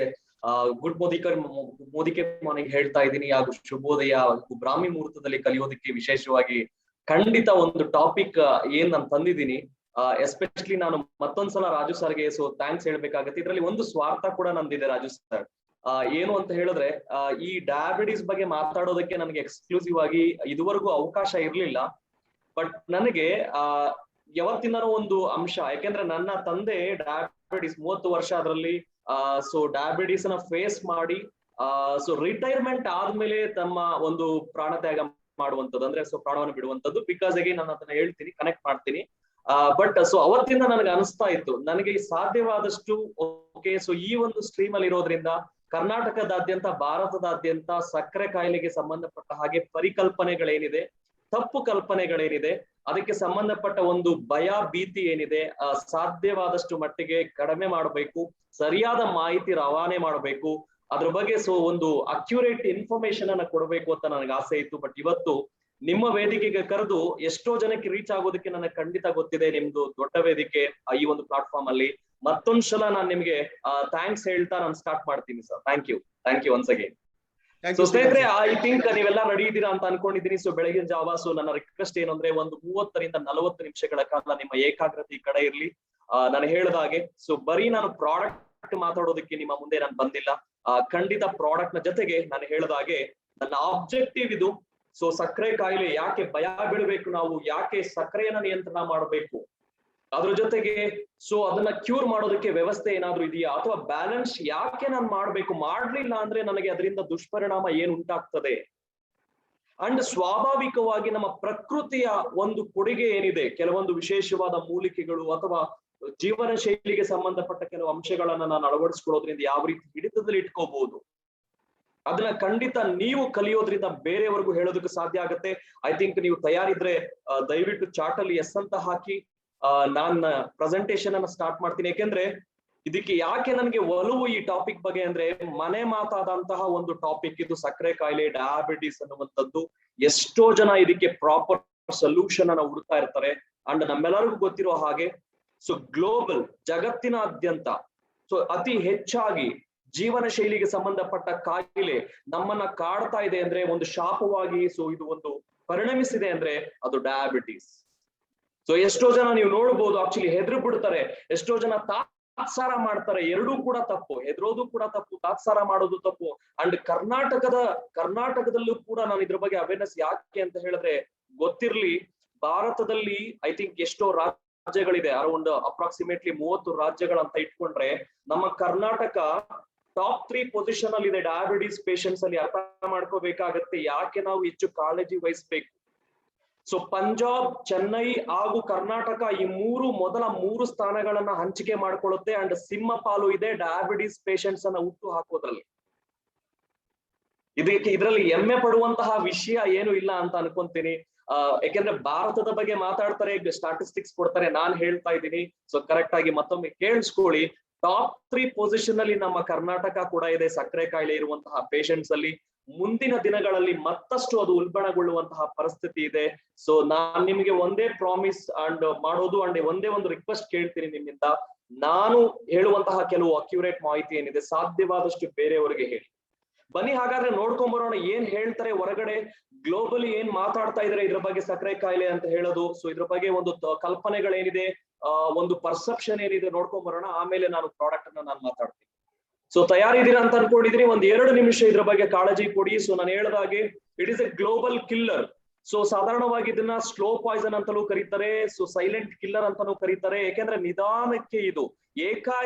ಗುಡ್ ಮೋದಿ ಕೇರ್ ಮಾರ್ನಿಂಗ್ ಹೇಳ್ತಾ ಇದ್ದೀನಿ. ಹಾಗೂ ಶುಭೋದಯ. ಬ್ರಾಹ್ಮಿ ಮುಹೂರ್ತದಲ್ಲಿ ಕಲಿಯೋದಕ್ಕೆ ವಿಶೇಷವಾಗಿ ಖಂಡಿತ ಒಂದು ಟಾಪಿಕ್ ಏನ್ ನಾನು ತಂದಿದ್ದೀನಿ. ಎಸ್ಪೆಷಲಿ ನಾನು ಮತ್ತೊಂದ್ಸಲ ರಾಜು ಸರ್ಗೆ ಥ್ಯಾಂಕ್ಸ್ ಹೇಳ್ಬೇಕಾಗತ್ತೆ. ಇದ್ರಲ್ಲಿ ಒಂದು ಸ್ವಾರ್ಥ ಕೂಡ ನಂದಿದೆ ರಾಜು ಸರ್. ಏನು ಅಂತ ಹೇಳಿದ್ರೆ, ಈ ಡಯಾಬಿಟಿಸ್ ಬಗ್ಗೆ ಮಾತಾಡೋದಕ್ಕೆ ನನಗೆ ಎಕ್ಸ್ಕ್ಲೂಸಿವ್ ಆಗಿ ಇದುವರೆಗೂ ಅವಕಾಶ ಇರ್ಲಿಲ್ಲ. ಬಟ್ ನನಗೆ ಯಾವತ್ತಿಂದನೂ ಒಂದು ಅಂಶ, ಯಾಕೆಂದ್ರೆ ನನ್ನ ತಂದೆ ಡಯಾಬಿಟಿಸ್ 30 ವರ್ಷ ಅದರಲ್ಲಿ ಡಯಾಬಿಟಿಸ್ ನ ಫೇಸ್ ಮಾಡಿ ರಿಟೈರ್ಮೆಂಟ್ ಆದ್ಮೇಲೆ ತಮ್ಮ ಒಂದು ಪ್ರಾಣತ್ಯಾಗ ಮಾಡುವಂಥದ್ದು, ಅಂದ್ರೆ ಸೊ ಪ್ರಾಣವನ್ನು ಬಿಡುವಂಥದ್ದು. ಬಿಕಾಸ್ ಆಗಿ ನಾನು ಅದನ್ನ ಹೇಳ್ತೀನಿ, ಕನೆಕ್ಟ್ ಮಾಡ್ತೀನಿ. ಬಟ್ ಸೊ ಅವತ್ತಿಂದ ನನಗೆ ಅನಿಸ್ತಾ ಇತ್ತು, ನನಗೆ ಸಾಧ್ಯವಾದಷ್ಟು ಓಕೆ, ಸೊ ಈ ಒಂದು ಸ್ಟ್ರೀಮ್ ಅಲ್ಲಿ ಇರೋದ್ರಿಂದ ಕರ್ನಾಟಕದಾದ್ಯಂತ, ಭಾರತದಾದ್ಯಂತ ಸಕ್ಕರೆ ಕಾಯಿಲೆಗೆ ಸಂಬಂಧಪಟ್ಟ ಹಾಗೆ ಪರಿಕಲ್ಪನೆಗಳೇನಿದೆ, ತಪ್ಪು ಕಲ್ಪನೆಗಳೇನಿದೆ, ಅದಕ್ಕೆ ಸಂಬಂಧಪಟ್ಟ ಒಂದು ಭಯ ಭೀತಿ ಏನಿದೆ, ಸಾಧ್ಯವಾದಷ್ಟು ಮಟ್ಟಿಗೆ ಕಡಿಮೆ ಮಾಡಬೇಕು, ಸರಿಯಾದ ಮಾಹಿತಿ ರವಾನೆ ಮಾಡಬೇಕು, ಅದ್ರ ಬಗ್ಗೆ ಸೊ ಒಂದು ಅಕ್ಯುರೇಟ್ ಇನ್ಫಾರ್ಮೇಶನ್ ಅನ್ನ ಕೊಡಬೇಕು ಅಂತ ನನಗೆ ಆಸೆ ಇತ್ತು. ಬಟ್ ಇವತ್ತು ನಿಮ್ಮ ವೇದಿಕೆಗೆ ಕರೆದು ಎಷ್ಟೋ ಜನಕ್ಕೆ ರೀಚ್ ಆಗೋದಕ್ಕೆ ನನಗೆ ಖಂಡಿತ ಗೊತ್ತಿದೆ. ನಿಮ್ದು ದೊಡ್ಡ ವೇದಿಕೆ ಈ ಒಂದು ಪ್ಲಾಟ್ಫಾರ್ಮ್ ಅಲ್ಲಿ. ಮತ್ತೊಂದ್ಸಲ ನಾನು ನಿಮ್ಗೆ ಥ್ಯಾಂಕ್ಸ್ ಹೇಳ್ತಾ ನಾನು ಸ್ಟಾರ್ಟ್ ಮಾಡ್ತೀನಿ sir. Thank you once again. So ಸ್ನೇಹಿತರೆ, ಐ ಥಿಂಕ್ ನೀವೆಲ್ಲ ರೆಡಿ ಇದ್ದೀರಾ ಅಂತ ಅನ್ಕೊಂಡಿದ್ದೀನಿ. ಸೊ ಬೆಳಗಿನ ಜಾವ, ಸೊ ನನ್ನ ರಿಕ್ವೆಸ್ಟ್ ಏನಂದ್ರೆ ಒಂದು 30ರಿಂದ 40 ನಿಮಿಷಗಳ ಕಾಲ ನಿಮ್ಮ ಏಕಾಗ್ರತೆ ಈ ಕಡೆ ಇರ್ಲಿ. ನಾನು ಹೇಳಿದ ಹಾಗೆ ಸೊ ಬರೀ ನಾನು ಪ್ರಾಡಕ್ಟ್ ಮಾತಾಡೋದಕ್ಕೆ ನಿಮ್ಮ ಮುಂದೆ ನಾನು ಬಂದಿಲ್ಲ. ಖಂಡಿತ ಪ್ರಾಡಕ್ಟ್ ನ ಜೊತೆಗೆ ನಾನು ಹೇಳಿದ ಹಾಗೆ ನನ್ನ ಆಬ್ಜೆಕ್ಟಿವ್ ಇದು. ಸೊ ಸಕ್ಕರೆ ಕಾಯಿಲೆ ಯಾಕೆ ಭಯ ಬೀಳಬೇಕು, ನಾವು ಯಾಕೆ ಸಕ್ಕರೆಯನ್ನ ನಿಯಂತ್ರಣ ಮಾಡಬೇಕು, ಅದ್ರ ಜೊತೆಗೆ ಸೊ ಅದನ್ನ ಕ್ಯೂರ್ ಮಾಡೋದಕ್ಕೆ ವ್ಯವಸ್ಥೆ ಏನಾದ್ರೂ ಇದೆಯಾ, ಅಥವಾ ಬ್ಯಾಲೆನ್ಸ್ ಯಾಕೆ ನಾನು ಮಾಡ್ಬೇಕು, ಮಾಡ್ಲಿಲ್ಲ ಅಂದ್ರೆ ನನಗೆ ಅದರಿಂದ ದುಷ್ಪರಿಣಾಮ ಏನ್ ಉಂಟಾಗ್ತದೆ. ಅಂಡ್ ಸ್ವಾಭಾವಿಕವಾಗಿ ನಮ್ಮ ಪ್ರಕೃತಿಯ ಒಂದು ಕೊಡುಗೆ ಏನಿದೆ, ಕೆಲವೊಂದು ವಿಶೇಷವಾದ ಮೂಲಿಕೆಗಳು ಅಥವಾ ಜೀವನ ಶೈಲಿಗೆ ಸಂಬಂಧಪಟ್ಟ ಕೆಲವು ಅಂಶಗಳನ್ನ ನಾನು ಅಳವಡಿಸ್ಕೊಳ್ಳೋದ್ರಿಂದ ಯಾವ ರೀತಿ ಹಿಡಿತದಲ್ಲಿ ಇಟ್ಕೋಬಹುದು, ಅದನ್ನ ಖಂಡಿತ ನೀವು ಕಲಿಯೋದ್ರಿಂದ ಬೇರೆಯವರೆಗೂ ಹೇಳೋದಕ್ಕೆ ಸಾಧ್ಯ ಆಗುತ್ತೆ. ಐ ಥಿಂಕ್ ನೀವು ತಯಾರಿದ್ರೆ ದಯವಿಟ್ಟು ಚಾರ್ಟ್ ಅಲ್ಲಿ ಎಸ್ ಅಂತ ಹಾಕಿ ನಾನು ಪ್ರೆಸೆಂಟೇಶನ್ ಅನ್ನ ಸ್ಟಾರ್ಟ್ ಮಾಡ್ತೀನಿ. ಯಾಕೆಂದ್ರೆ ಇದಕ್ಕೆ ಯಾಕೆ ನನಗೆ ಒಲವು ಈ ಟಾಪಿಕ್ ಬಗ್ಗೆ ಅಂದ್ರೆ, ಮನೆ ಮಾತಾದಂತಹ ಒಂದು ಟಾಪಿಕ್ ಇದು, ಸಕ್ಕರೆ ಕಾಯಿಲೆ, ಡಯಾಬಿಟಿಸ್ ಅನ್ನುವಂಥದ್ದು. ಎಷ್ಟೋ ಜನ ಇದಕ್ಕೆ ಪ್ರಾಪರ್ ಸೊಲ್ಯೂಷನ್ ಅನ್ನ ಹುಡುಕ್ತಾ ಇರ್ತಾರೆ. ಅಂಡ್ ನಮ್ಮೆಲ್ಲರಿಗೂ ಗೊತ್ತಿರೋ ಹಾಗೆ ಸೊ ಗ್ಲೋಬಲ್, ಜಗತ್ತಿನಾದ್ಯಂತ ಸೊ ಅತಿ ಹೆಚ್ಚಾಗಿ ಜೀವನ ಶೈಲಿಗೆ ಸಂಬಂಧಪಟ್ಟ ಕಾಯಿಲೆ ನಮ್ಮನ್ನ ಕಾಡ್ತಾ ಇದೆ ಅಂದ್ರೆ, ಒಂದು ಶಾಪವಾಗಿ ಸೊ ಇದು ಒಂದು ಪರಿಣಮಿಸಿದೆ ಅಂದ್ರೆ ಅದು ಡಯಾಬಿಟಿಸ್. ಸೊ ಎಷ್ಟೋ ಜನ ನೀವು ನೋಡ್ಬೋದು ಆಕ್ಚುಲಿ ಹೆದ್ರು ಬಿಡ್ತಾರೆ, ಎಷ್ಟೋ ಜನ ತಾತ್ಸಾರ ಮಾಡ್ತಾರೆ. ಎರಡೂ ಕೂಡ ತಪ್ಪು, ಹೆದರೋದು ಕೂಡ ತಪ್ಪು, ತಾತ್ಸಾರ ಮಾಡೋದು ತಪ್ಪು. ಅಂಡ್ ಕರ್ನಾಟಕದಲ್ಲೂ ಕೂಡ ನಾನು ಇದ್ರ ಬಗ್ಗೆ ಅವೇರ್ನೆಸ್ ಯಾಕೆ ಅಂತ ಹೇಳಿದ್ರೆ ಗೊತ್ತಿರ್ಲಿ, ಭಾರತದಲ್ಲಿ ಐ ಥಿಂಕ್ ಎಷ್ಟೋ ರಾಜ್ಯಗಳಿದೆ, ಅರೌಂಡ್ ಅಪ್ರಾಕ್ಸಿಮೇಟ್ಲಿ 30 ರಾಜ್ಯಗಳಂತ ಇಟ್ಕೊಂಡ್ರೆ ನಮ್ಮ ಕರ್ನಾಟಕ ಟಾಪ್ 3 ಪೊಸಿಷನ್ ಅಲ್ಲಿ ಇದೆ ಡಯಾಬಿಟಿಸ್ ಪೇಷಂಟ್ಸ್ ಅಲ್ಲಿ. ಅರ್ಥ ಮಾಡ್ಕೋಬೇಕಾಗತ್ತೆ ಯಾಕೆ ನಾವು ಹೆಚ್ಚು ಕಾಳಜಿ ವಹಿಸ್ಬೇಕು. ಸೊ ಪಂಜಾಬ್, ಚೆನ್ನೈ ಹಾಗೂ ಕರ್ನಾಟಕ ಈ ಮೊದಲ 3 ಸ್ಥಾನಗಳನ್ನ ಹಂಚಿಕೆ ಮಾಡ್ಕೊಳ್ಳುತ್ತೆ. ಅಂಡ್ ಸಿಂಹ ಪಾಲು ಇದೆ ಡಯಾಬಿಟಿಸ್ ಪೇಷಂಟ್ಸ್ ಅನ್ನ ಹುಟ್ಟು ಹಾಕೋದ್ರಲ್ಲಿ. ಇದರಲ್ಲಿ ಹೆಮ್ಮೆ ಪಡುವಂತಹ ವಿಷಯ ಏನು ಇಲ್ಲ ಅಂತ ಅನ್ಕೊಂತೀನಿ. ಯಾಕೆಂದ್ರೆ ಭಾರತದ ಬಗ್ಗೆ ಮಾತಾಡ್ತಾರೆ, ಸ್ಟಾಟಿಸ್ಟಿಕ್ಸ್ ಕೊಡ್ತಾರೆ, ನಾನ್ ಹೇಳ್ತಾ ಇದ್ದೀನಿ. ಸೊ ಕರೆಕ್ಟ್ ಆಗಿ ಮತ್ತೊಮ್ಮೆ ಕೇಳಿಸ್ಕೊಳ್ಳಿ. ಟಾಪ್ 3 ಪೊಸಿಷನ್ ಅಲ್ಲಿ ನಮ್ಮ ಕರ್ನಾಟಕ ಕೂಡ ಇದೆ ಸಕ್ಕರೆ ಕಾಯಿಲೆ ಇರುವಂತಹ ಪೇಷಂಟ್ಸ್ ಅಲ್ಲಿ. ಮುಂದಿನ ದಿನಗಳಲ್ಲಿ ಮತ್ತಷ್ಟು ಅದು ಉಲ್ಬಣಗೊಳ್ಳುವಂತಹ ಪರಿಸ್ಥಿತಿ ಇದೆ. ಸೊ ನಾನ್ ನಿಮಗೆ ಒಂದೇ ಪ್ರಾಮಿಸ್ ಅಂಡ್ ಮಾಡೋದು, ಅಂಡ್ ಒಂದೇ ಒಂದು ರಿಕ್ವೆಸ್ಟ್ ಕೇಳ್ತೀನಿ ನಿಮ್ಮಿಂದ, ನಾನು ಹೇಳುವಂತಹ ಕೆಲವು ಅಕ್ಯುರೇಟ್ ಮಾಹಿತಿ ಏನಿದೆ ಸಾಧ್ಯವಾದಷ್ಟು ಬೇರೆಯವರಿಗೆ ಹೇಳಿ. ಬನ್ನಿ ಹಾಗಾದ್ರೆ ನೋಡ್ಕೊಂಡ್ ಬರೋಣ ಏನ್ ಹೇಳ್ತಾರೆ ಹೊರಗಡೆ, ಗ್ಲೋಬಲಿ ಏನ್ ಮಾತಾಡ್ತಾ ಇದಾರೆ ಇದ್ರ ಬಗ್ಗೆ ಸಕ್ಕರೆ ಕಾಯಿಲೆ ಅಂತ ಹೇಳೋದು. ಸೊ ಇದ್ರ ಬಗ್ಗೆ ಒಂದು ಕಲ್ಪನೆಗಳೇನಿದೆ, ಒಂದು ಪರ್ಸೆಪ್ಷನ್ ಏನಿದೆ ನೋಡ್ಕೊಂಡ್ ಬರೋಣ. ಆಮೇಲೆ ನಾನು ಪ್ರಾಡಕ್ಟ್ ಅನ್ನ ನಾನು ಮಾತಾಡ್ತೀನಿ. ಸೊ ತಯಾರಿದ್ದೀರಾ ಅಂತ ಅನ್ಕೊಂಡಿದೀನಿ. 1-2 ನಿಮಿಷ ಇದ್ರ ಬಗ್ಗೆ ಕಾಳಜಿ ಕೊಡಿ. ಸೊ ನಾನು ಹೇಳಿದಾಗೆ it is A global killer. So ಸಾಧಾರಣವಾಗಿ ಇದನ್ನ ಸ್ಲೋ ಪಾಯ್ಸನ್ ಅಂತಲೂ ಕರೀತಾರೆ, ಸೊ ಸೈಲೆಂಟ್ ಕಿಲ್ಲರ್ ಅಂತಾನೂ ಕರೀತಾರೆ. ಯಾಕೆಂದ್ರೆ ನಿಧಾನಕ್ಕೆ ಇದು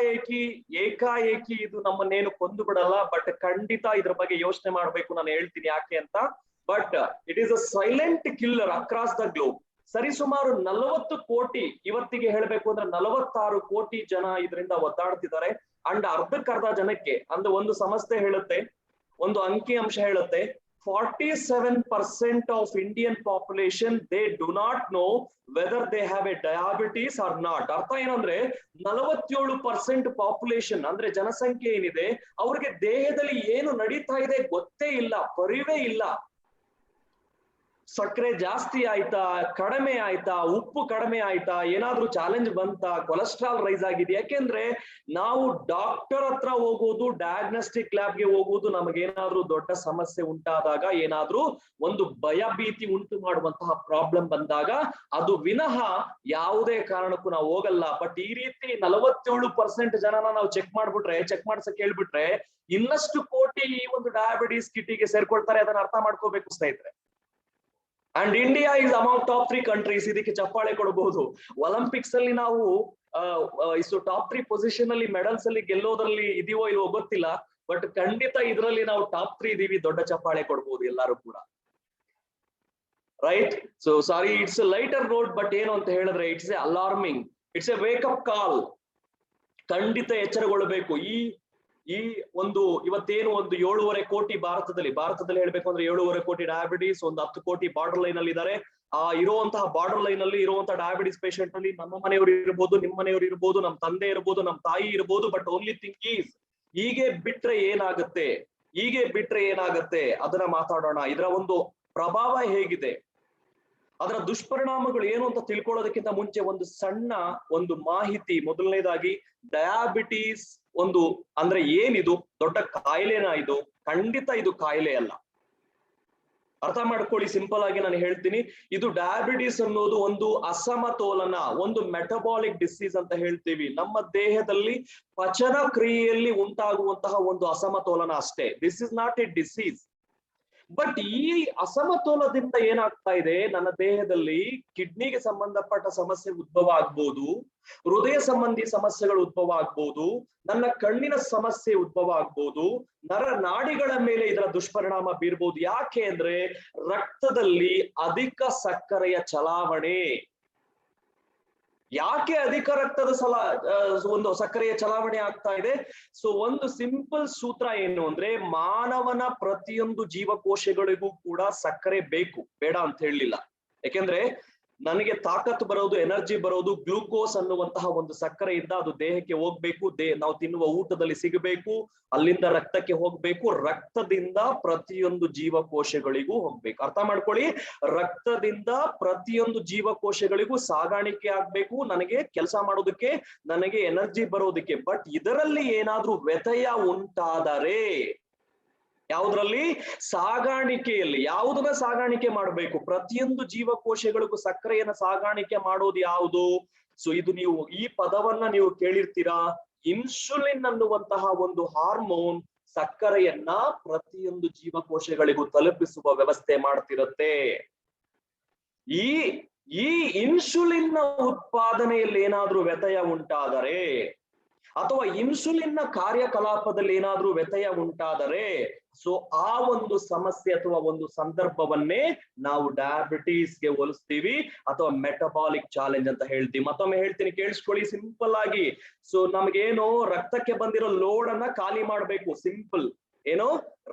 ಏಕಾಏಕಿ ಇದು ನಮ್ಮನ್ನೇನು ಕೊಂದು ಬಿಡಲ್ಲ. ಬಟ್ ಖಂಡಿತ ಇದ್ರ ಬಗ್ಗೆ ಯೋಚನೆ ಮಾಡ್ಬೇಕು, ನಾನು ಹೇಳ್ತೀನಿ ಯಾಕೆ ಅಂತ. But it is a silent killer across the globe. ಸರಿಸುಮಾರು 40 ಕೋಟಿ, ಇವತ್ತಿಗೆ ಹೇಳ್ಬೇಕು ಅಂದ್ರೆ 46 ಕೋಟಿ ಜನ ಇದರಿಂದ ಒದ್ದಾಡ್ತಿದ್ದಾರೆ. ಅಂಡ್ ಅರ್ಧಕ್ಕರ್ಧ ಜನಕ್ಕೆ ಅಂದ್ರೆ ಒಂದು ಸಂಸ್ಥೆ ಹೇಳುತ್ತೆ, ಒಂದು ಅಂಕಿ ಅಂಶ ಹೇಳುತ್ತೆ, 47% of Indian population they do not know whether they have a diabetes or not. ಅರ್ಥ ಏನಂದ್ರೆ 47% ಪಾಪ್ಯುಲೇಷನ್ ಅಂದ್ರೆ ಜನಸಂಖ್ಯೆ ಏನಿದೆ ಅವ್ರಿಗೆ ದೇಹದಲ್ಲಿ ಏನು ನಡೀತಾ ಇದೆ ಗೊತ್ತೇ ಇಲ್ಲ, ಪರಿವೇ ಇಲ್ಲ. ಸಕ್ಕರೆ ಜಾಸ್ತಿ ಆಯ್ತಾ, ಕಡಿಮೆ ಆಯ್ತಾ, ಉಪ್ಪು ಕಡಿಮೆ ಆಯ್ತಾ, ಏನಾದ್ರೂ ಚಾಲೆಂಜ್ ಬಂತ, ಕೊಲೆಸ್ಟ್ರಾಲ್ ರೈಸ್ ಆಗಿದೆ. ಯಾಕೆಂದ್ರೆ ನಾವು ಡಾಕ್ಟರ್ ಹತ್ರ ಹೋಗೋದು, ಡಯಾಗ್ನೋಸ್ಟಿಕ್ ಲ್ಯಾಬ್ಗೆ ಹೋಗೋದು ನಮಗೇನಾದ್ರೂ ದೊಡ್ಡ ಸಮಸ್ಯೆ ಉಂಟಾದಾಗ, ಏನಾದ್ರೂ ಒಂದು ಭಯ ಭೀತಿ ಉಂಟು ಮಾಡುವಂತಹ ಪ್ರಾಬ್ಲಮ್ ಬಂದಾಗ ಅದು ವಿನಃ ಯಾವುದೇ ಕಾರಣಕ್ಕೂ ನಾವು ಹೋಗಲ್ಲ. ಬಟ್ ಈ ರೀತಿ 47% ಜನನ ನಾವು ಚೆಕ್ ಮಾಡ್ಸಕ್ ಹೇಳ್ಬಿಟ್ರೆ ಇನ್ನಷ್ಟು ಕೋಟಿ ಈ ಒಂದು ಡಯಾಬಿಟಿಸ್ ಕಿಟಿಗೆ ಸೇರ್ಕೊಳ್ತಾರೆ. ಅದನ್ನ ಅರ್ಥ ಮಾಡ್ಕೋಬೇಕು ಸ್ನೇಹಿತರೆ. And India is among top 3 countries. ಇದಕ್ಕೆ ಚಪ್ಪಾಳೆ ಕೊಡಬಹುದು. ಒಲಿಂಪಿಕ್ಸ್ ಅಲ್ಲಿ ನಾವು ಟಾಪ್ 3 ಪೊಸಿಷನ್ ಅಲ್ಲಿ ಮೆಡಲ್ಸ್ ಅಲ್ಲಿ ಗೆಲ್ಲೋದ್ರಲ್ಲಿ ಇದೀವೋ ಇಲ್ವೋ ಗೊತ್ತಿಲ್ಲ, ಬಟ್ ಖಂಡಿತ ಇದರಲ್ಲಿ ನಾವು ಟಾಪ್ 3 ಇದೀವಿ. ದೊಡ್ಡ ಚಪ್ಪಾಳೆ ಕೊಡ್ಬೋದು ಎಲ್ಲರೂ ಕೂಡ. Right. So sorry, it's a lighter note, but ಏನು ಅಂತ ಹೇಳಿದ್ರೆ it's a alarming, it's a wake up call. ಖಂಡಿತ ಎಚ್ಚರಗೊಳ್ಳಬೇಕು. ಈ ಒಂದು ಇವತ್ತೇನು ಒಂದು 7.5 ಕೋಟಿ ಭಾರತದಲ್ಲಿ ಹೇಳ್ಬೇಕು ಅಂದ್ರೆ 7.5 ಕೋಟಿ ಡಯಾಬಿಟಿಸ್, ಒಂದು 10 ಕೋಟಿ ಬಾರ್ಡರ್ ಲೈನ್ ಅಲ್ಲಿ ಇದ್ದಾರೆ. ಆ ಇರುವಂತಹ ಬಾರ್ಡರ್ ಲೈನ್ ಅಲ್ಲಿ ಇರುವಂತಹ ಡಯಾಬಿಟಿಸ್ ಪೇಷಂಟ್ ಅಲ್ಲಿ ನಮ್ಮ ಮನೆಯವರು ಇರ್ಬೋದು, ನಿಮ್ಮ ಮನೆಯವರು ಇರ್ಬೋದು, ನಮ್ಮ ತಂದೆ ಇರ್ಬೋದು, ನಮ್ಮ ತಾಯಿ ಇರ್ಬೋದು. ಬಟ್ ಓನ್ಲಿ ಥಿಂಗ್ ಈಸ್, ಹೀಗೆ ಬಿಟ್ರೆ ಏನಾಗುತ್ತೆ ಅದನ್ನ ಮಾತಾಡೋಣ. ಇದರ ಒಂದು ಪ್ರಭಾವ ಹೇಗಿದೆ, ಅದರ ದುಷ್ಪರಿಣಾಮಗಳು ಏನು ಅಂತ ತಿಳ್ಕೊಳ್ಳೋದಕ್ಕಿಂತ ಮುಂಚೆ ಒಂದು ಸಣ್ಣ ಒಂದು ಮಾಹಿತಿ. ಮೊದಲನೇದಾಗಿ, ಡಯಾಬಿಟೀಸ್ ಒಂದು ಅಂದ್ರೆ ಏನಿದು? ದೊಡ್ಡ ಕಾಯಿಲೆನಾ ಇದು? ಖಂಡಿತ ಇದು ಕಾಯಿಲೆ ಅಲ್ಲ. ಅರ್ಥ ಮಾಡ್ಕೊಳ್ಳಿ, ಸಿಂಪಲ್ ಆಗಿ ನಾನು ಹೇಳ್ತೀನಿ. ಇದು ಡಯಾಬಿಟಿಸ್ ಅನ್ನೋದು ಒಂದು ಅಸಮತೋಲನ, ಒಂದು ಮೆಟಬಾಲಿಕ್ ಡಿಸೀಸ್ ಅಂತ ಹೇಳ್ತೀವಿ. ನಮ್ಮ ದೇಹದಲ್ಲಿ ಪಚನ ಕ್ರಿಯೆಯಲ್ಲಿ ಉಂಟಾಗುವಂತಹ ಒಂದು ಅಸಮತೋಲನ ಅಷ್ಟೇ. This is not A disease. But ಈ ಅಸಮತೋಲನದಿಂದ ಏನಾಗ್ತಾ ಇದೆ, ನನ್ನ ದೇಹದಲ್ಲಿ ಕಿಡ್ನಿಗೆ ಸಂಬಂಧಪಟ್ಟ ಸಮಸ್ಯೆ ಉದ್ಭವ ಆಗ್ಬೋದು, ಹೃದಯ ಸಂಬಂಧಿ ಸಮಸ್ಯೆಗಳು ಉದ್ಭವ ಆಗ್ಬೋದು, ನನ್ನ ಕಣ್ಣಿನ ಸಮಸ್ಯೆ ಉದ್ಭವ ಆಗ್ಬೋದು, ನರನಾಡಿಗಳ ಮೇಲೆ ಇದರ ದುಷ್ಪರಿಣಾಮ ಬೀರ್ಬೋದು. ಯಾಕೆ ಅಂದ್ರೆ ರಕ್ತದಲ್ಲಿ ಅಧಿಕ ಸಕ್ಕರೆಯ ಚಲಾವಣೆ. ಯಾಕೆ ಅಧಿಕ ರಕ್ತದ ಒಂದು ಸಕ್ಕರೆಯ ಚಲಾವಣೆ ಆಗ್ತಾ ಇದೆ? ಸೊ ಒಂದು ಸಿಂಪಲ್ ಸೂತ್ರ ಏನು ಅಂದ್ರೆ, ಮಾನವನ ಪ್ರತಿಯೊಂದು ಜೀವಕೋಶಗಳಿಗೂ ಕೂಡ ಸಕ್ಕರೆ ಬೇಕು, ಬೇಡ ಅಂತ ಹೇಳಲಿಲ್ಲ. ಯಾಕೆಂದ್ರೆ ನನಗೆ ತಾಕತ್ತು ಬರೋದು, ಎನರ್ಜಿ ಬರೋದು ಗ್ಲೂಕೋಸ್ ಅನ್ನುವಂತಹ ಒಂದು ಸಕ್ಕರೆಯಿಂದ ಅದು ದೇಹಕ್ಕೆ ಹೋಗ್ಬೇಕು. ನಾವು ತಿನ್ನುವ ಊಟದಲ್ಲಿ ಸಿಗಬೇಕು, ಅಲ್ಲಿಂದ ರಕ್ತಕ್ಕೆ ಹೋಗ್ಬೇಕು, ರಕ್ತದಿಂದ ಪ್ರತಿಯೊಂದು ಜೀವಕೋಶಗಳಿಗೂ ಹೋಗ್ಬೇಕು. ಅರ್ಥ ಮಾಡ್ಕೊಳ್ಳಿ, ರಕ್ತದಿಂದ ಪ್ರತಿಯೊಂದು ಜೀವಕೋಶಗಳಿಗೂ ಸಾಗಾಣಿಕೆ ಆಗ್ಬೇಕು, ನನಗೆ ಕೆಲಸ ಮಾಡೋದಕ್ಕೆ, ನನಗೆ ಎನರ್ಜಿ ಬರೋದಕ್ಕೆ. ಬಟ್ ಇದರಲ್ಲಿ ಏನಾದ್ರೂ ವ್ಯತ್ಯಯ ಉಂಟಾದರೆ, ಯಾವುದ್ರಲ್ಲಿ? ಸಾಗಾಣಿಕೆಯಲ್ಲಿ. ಯಾವುದನ್ನ ಸಾಗಾಣಿಕೆ ಮಾಡಬೇಕು? ಪ್ರತಿಯೊಂದು ಜೀವಕೋಶಗಳಿಗೂ ಸಕ್ಕರೆಯನ್ನ ಸಾಗಾಣಿಕೆ ಮಾಡೋದು ಯಾವುದು? ಸೊ ಇದು ನೀವು ಈ ಪದವನ್ನ ನೀವು ಕೇಳಿರ್ತೀರಾ. ಇನ್ಸುಲಿನ್ ಅನ್ನುವಂತಹ ಒಂದು ಹಾರ್ಮೋನ್ ಸಕ್ಕರೆಯನ್ನ ಪ್ರತಿಯೊಂದು ಜೀವಕೋಶಗಳಿಗೂ ತಲುಪಿಸುವ ವ್ಯವಸ್ಥೆ ಮಾಡ್ತಿರುತ್ತೆ. ಈ ಇನ್ಸುಲಿನ್ ನ ಉತ್ಪಾದನೆಯಲ್ಲಿ ಏನಾದ್ರೂ ವ್ಯತ್ಯಯ ಉಂಟಾದರೆ, ಅಥವಾ ಇನ್ಸುಲಿನ್ ನ ಕಾರ್ಯಕಲಾಪದಲ್ಲಿ ಏನಾದ್ರೂ ವ್ಯತ್ಯಯ ಉಂಟಾದರೆ, ಸೊ ಆ ಒಂದು ಸಮಸ್ಯೆ ಅಥವಾ ಒಂದು ಸಂದರ್ಭವನ್ನೇ ನಾವು ಡಯಾಬಿಟೀಸ್ಗೆ ಹೋಲಿಸ್ತೀವಿ, ಅಥವಾ ಮೆಟಬಾಲಿಕ್ ಚಾಲೆಂಜ್ ಅಂತ ಹೇಳ್ತೀವಿ. ಮತ್ತೊಮ್ಮೆ ಹೇಳ್ತೀನಿ, ಕೇಳಿಸ್ಕೊಳ್ಳಿ ಸಿಂಪಲ್ ಆಗಿ. ಸೊ ನಮ್ಗೇನು ರಕ್ತಕ್ಕೆ ಬಂದಿರೋ ಲೋಡ್ ಅನ್ನ ಖಾಲಿ ಮಾಡ್ಬೇಕು. ಸಿಂಪಲ್ ಏನೋ,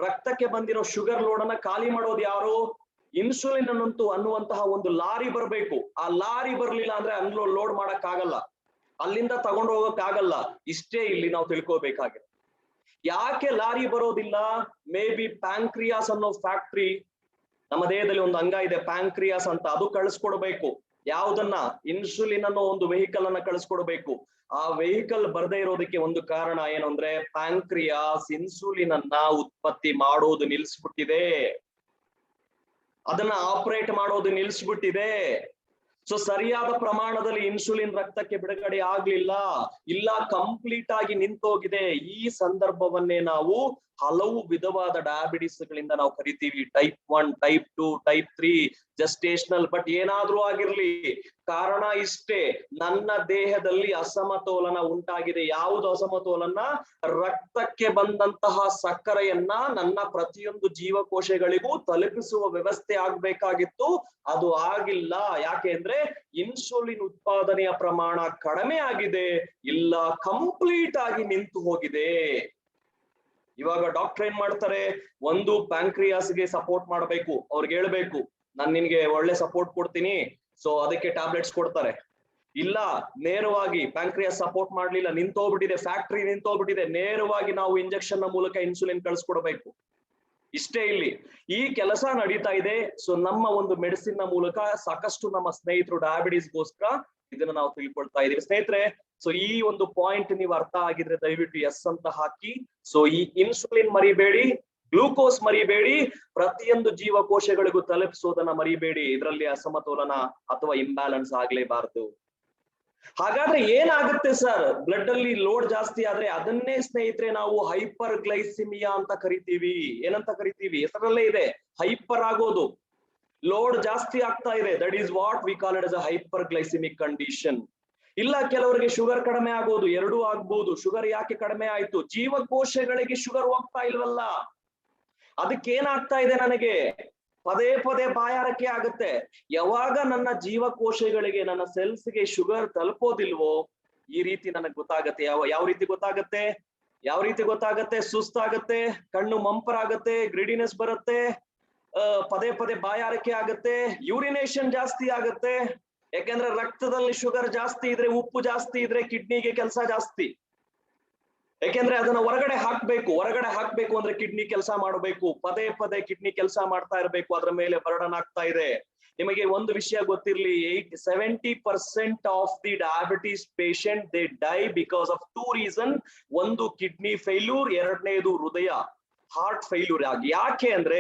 ರಕ್ತಕ್ಕೆ ಬಂದಿರೋ ಶುಗರ್ ಲೋಡ್ ಅನ್ನ ಖಾಲಿ ಮಾಡೋದು ಯಾರು? ಇನ್ಸುಲಿನ್ ಅನ್ನುವಂತಹ ಒಂದು ಲಾರಿ ಬರ್ಬೇಕು. ಆ ಲಾರಿ ಬರ್ಲಿಲ್ಲ ಅಂದ್ರೆ ಲೋಡ್ ಮಾಡಕ್ ಆಗಲ್ಲ, ಅಲ್ಲಿಂದ ತಗೊಂಡು ಹೋಗಕ್ ಆಗಲ್ಲ. ಇಷ್ಟೇ ಇಲ್ಲಿ ನಾವು ತಿಳ್ಕೋಬೇಕಾಗಿದೆ. ಯಾಕೆ ಲಾರಿ ಬರೋದಿಲ್ಲ? ಮೇ ಬಿ ಪ್ಯಾಂಕ್ರಿಯಾಸ್ ಅನ್ನೋ ಫ್ಯಾಕ್ಟ್ರಿ, ನಮ್ಮ ದೇಹದಲ್ಲಿ ಒಂದು ಅಂಗ ಇದೆ ಪ್ಯಾಂಕ್ರಿಯಾಸ್ ಅಂತ, ಅದು ಕಳಿಸ್ಕೊಡ್ಬೇಕು. ಯಾವುದನ್ನ? ಇನ್ಸುಲಿನ್ ಅನ್ನೋ ಒಂದು ವೆಹಿಕಲ್ ಅನ್ನ ಕಳಿಸ್ಕೊಡ್ಬೇಕು. ಆ ವೆಹಿಕಲ್ ಬರ್ದೇ ಇರೋದಕ್ಕೆ ಒಂದು ಕಾರಣ ಏನು ಅಂದ್ರೆ, ಪ್ಯಾಂಕ್ರಿಯಾಸ್ ಇನ್ಸುಲಿನ್ ಅನ್ನ ಉತ್ಪತ್ತಿ ಮಾಡೋದು ನಿಲ್ಸ್ಬಿಟ್ಟಿದೆ, ಅದನ್ನ ಆಪರೇಟ್ ಮಾಡೋದು ನಿಲ್ಸ್ಬಿಟ್ಟಿದೆ. ಸೊ ಸರಿಯಾದ ಪ್ರಮಾಣದಲ್ಲಿ ಇನ್ಸುಲಿನ್ ರಕ್ತಕ್ಕೆ ಬಿಡುಗಡೆ ಆಗ್ಲಿಲ್ಲ, ಇಲ್ಲ ಕಂಪ್ಲೀಟ್ ಆಗಿ ನಿಂತೋಗಿದೆ. ಈ ಸಂದರ್ಭವನ್ನೇ ನಾವು ಹಲವು ವಿಧವಾದ ಡಯಾಬಿಟಿಸ್ ಗಳಿಂದ ನಾವು ಕರಿತೀವಿ. Type 1, type 2, type 3, gestational. But ಏನಾದ್ರೂ ಆಗಿರ್ಲಿ, ಕಾರಣ ಇಷ್ಟೇ, ನನ್ನ ದೇಹದಲ್ಲಿ ಅಸಮತೋಲನ ಉಂಟಾಗಿದೆ. ಯಾವುದು ಅಸಮತೋಲನ? ರಕ್ತಕ್ಕೆ ಬಂದಂತಹ ಸಕ್ಕರೆಯನ್ನ ನನ್ನ ಪ್ರತಿಯೊಂದು ಜೀವಕೋಶಗಳಿಗೂ ತಲುಪಿಸುವ ವ್ಯವಸ್ಥೆ ಆಗ್ಬೇಕಾಗಿತ್ತು, ಅದು ಆಗಿಲ್ಲ. ಯಾಕೆ ಅಂದ್ರೆ ಇನ್ಸುಲಿನ್ ಉತ್ಪಾದನೆಯ ಪ್ರಮಾಣ ಕಡಿಮೆ ಆಗಿದೆ, ಇಲ್ಲ ಕಂಪ್ಲೀಟ್ ಆಗಿ ನಿಂತು ಹೋಗಿದೆ. ಇವಾಗ ಡಾಕ್ಟರ್ ಏನ್ ಮಾಡ್ತಾರೆ? ಒಂದು ಪ್ಯಾಂಕ್ರಿಯಾಸ್ಗೆ ಸಪೋರ್ಟ್ ಮಾಡ್ಬೇಕು, ಅವ್ರಿಗೆ ಹೇಳ್ಬೇಕು ನಾನ್ ನಿನ್ಗೆ ಒಳ್ಳೆ ಸಪೋರ್ಟ್ ಕೊಡ್ತೀನಿ, ಸೊ ಅದಕ್ಕೆ ಟ್ಯಾಬ್ಲೆಟ್ಸ್ ಕೊಡ್ತಾರೆ. ಇಲ್ಲ, ನೇರವಾಗಿ ಪ್ಯಾಂಕ್ರಿಯಾಸ್ ಸಪೋರ್ಟ್ ಮಾಡ್ಲಿಲ್ಲ, ನಿಂತೋಗ್ಬಿಟ್ಟಿದೆ, ಫ್ಯಾಕ್ಟ್ರಿ ನಿಂತೋಗ್ಬಿಟ್ಟಿದೆ, ನೇರವಾಗಿ ನಾವು ಇಂಜೆಕ್ಷನ್ ನ ಮೂಲಕ ಇನ್ಸುಲಿನ್ ಕಳಿಸ್ಕೊಡ್ಬೇಕು. ಇಷ್ಟೇ ಇಲ್ಲಿ ಈ ಕೆಲಸ ನಡೀತಾ ಇದೆ. ಸೊ ನಮ್ಮ ಒಂದು ಮೆಡಿಸಿನ್ ನ ಮೂಲಕ ಸಾಕಷ್ಟು ನಮ್ಮ ಸ್ನೇಹಿತರು ಡಯಾಬಿಟಿಸ್ಗೋಸ್ಕರ ಇದನ್ನ ನಾವು ತಿಳ್ಕೊಳ್ತಾ ಇದೀವಿ ಸ್ನೇಹಿತರೆ. ಸೊ ಈ ಒಂದು ಪಾಯಿಂಟ್ ನೀವು ಅರ್ಥ ಆಗಿದ್ರೆ ದಯವಿಟ್ಟು ಎಸ್ ಅಂತ ಹಾಕಿ. ಸೊ ಈ ಇನ್ಸುಲಿನ್ ಮರಿಬೇಡಿ, ಗ್ಲೂಕೋಸ್ ಮರಿಬೇಡಿ, ಪ್ರತಿಯೊಂದು ಜೀವಕೋಶಗಳಿಗೂ ತಲುಪಿಸೋದನ್ನ ಮರಿಬೇಡಿ. ಇದರಲ್ಲಿ ಅಸಮತೋಲನ ಅಥವಾ ಇಂಬ್ಯಾಲೆನ್ಸ್ ಆಗ್ಲೇಬಾರದು. ಹಾಗಾದ್ರೆ ಏನಾಗುತ್ತೆ ಸರ್? ಬ್ಲಡ್ ಅಲ್ಲಿ ಲೋಡ್ ಜಾಸ್ತಿ ಆದ್ರೆ ಅದನ್ನೇ ಸ್ನೇಹಿತರೆ ನಾವು ಹೈಪರ್ ಗ್ಲೈಸಿಮಿಯಾ ಅಂತ ಕರಿತೀವಿ. ಏನಂತ ಕರಿತೀವಿ? ಹೆಸರಲ್ಲೇ ಇದೆ, ಹೈಪರ್ ಆಗೋದು. ಲೋಡ್ ಜಾಸ್ತಿ ಆಗ್ತಾ ಇದೆ, that is what we call it as a hyperglycemic condition. ಇಲ್ಲ, ಕೆಲವರಿಗೆ ಶುಗರ್ ಕಡಿಮೆ ಆಗೋದು, ಎರಡೂ ಆಗ್ಬಹುದು. ಶುಗರ್ ಯಾಕೆ ಕಡಿಮೆ ಆಯ್ತು? ಜೀವಕೋಶಗಳಿಗೆ ಶುಗರ್ ಹೋಗ್ತಾ ಇಲ್ವಲ್ಲ, ಅದಕ್ಕೇನಾಗ್ತಾ ಇದೆ? ನನಗೆ ಪದೇ ಪದೇ ಬಾಯಾರಿಕೆ ಆಗುತ್ತೆ. ಯಾವಾಗ ನನ್ನ ಜೀವಕೋಶಗಳಿಗೆ, ನನ್ನ ಸೆಲ್ಸ್ಗೆ ಶುಗರ್ ತಲುಪೋದಿಲ್ವೋ ಈ ರೀತಿ ನನಗೆ ಗೊತ್ತಾಗತ್ತೆ. ಯಾವ ರೀತಿ ಗೊತ್ತಾಗತ್ತೆ? ಸುಸ್ತಾಗತ್ತೆ, ಕಣ್ಣು ಮಂಪರಾಗತ್ತೆ, ಗ್ರಿಡಿನೆಸ್ ಬರುತ್ತೆ, ಪದೇ ಪದೇ ಬಾಯಾರಿಕೆ ಆಗತ್ತೆ, ಯೂರಿನೇಷನ್ ಜಾಸ್ತಿ ಆಗತ್ತೆ. ಯಾಕೆಂದ್ರೆ ರಕ್ತದಲ್ಲಿ ಶುಗರ್ ಜಾಸ್ತಿ ಇದ್ರೆ, ಉಪ್ಪು ಜಾಸ್ತಿ ಇದ್ರೆ ಕಿಡ್ನಿಗೆ ಕೆಲಸ ಜಾಸ್ತಿ. ಯಾಕೆಂದ್ರೆ ಅದನ್ನ ಹೊರಗಡೆ ಹಾಕ್ಬೇಕು ಅಂದ್ರೆ ಕಿಡ್ನಿ ಕೆಲಸ ಮಾಡಬೇಕು. ಪದೇ ಪದೇ ಕಿಡ್ನಿ ಕೆಲಸ ಮಾಡ್ತಾ ಇರ್ಬೇಕು, ಅದ್ರ ಮೇಲೆ ಬರ್ಡನ್ ಆಗ್ತಾ ಇದೆ. ನಿಮಗೆ ಒಂದು ವಿಷಯ ಗೊತ್ತಿರ್ಲಿ, 70% of the diabetes patient they dye because of 2 reason. ಒಂದು ಕಿಡ್ನಿ ಫೇಲ್ಯೂರ್, ಎರಡನೇದು ಹೃದಯ ಹಾರ್ಟ್ ಫೇಲ್ಯೂರ್ ಆಗಿ. ಯಾಕೆ ಅಂದ್ರೆ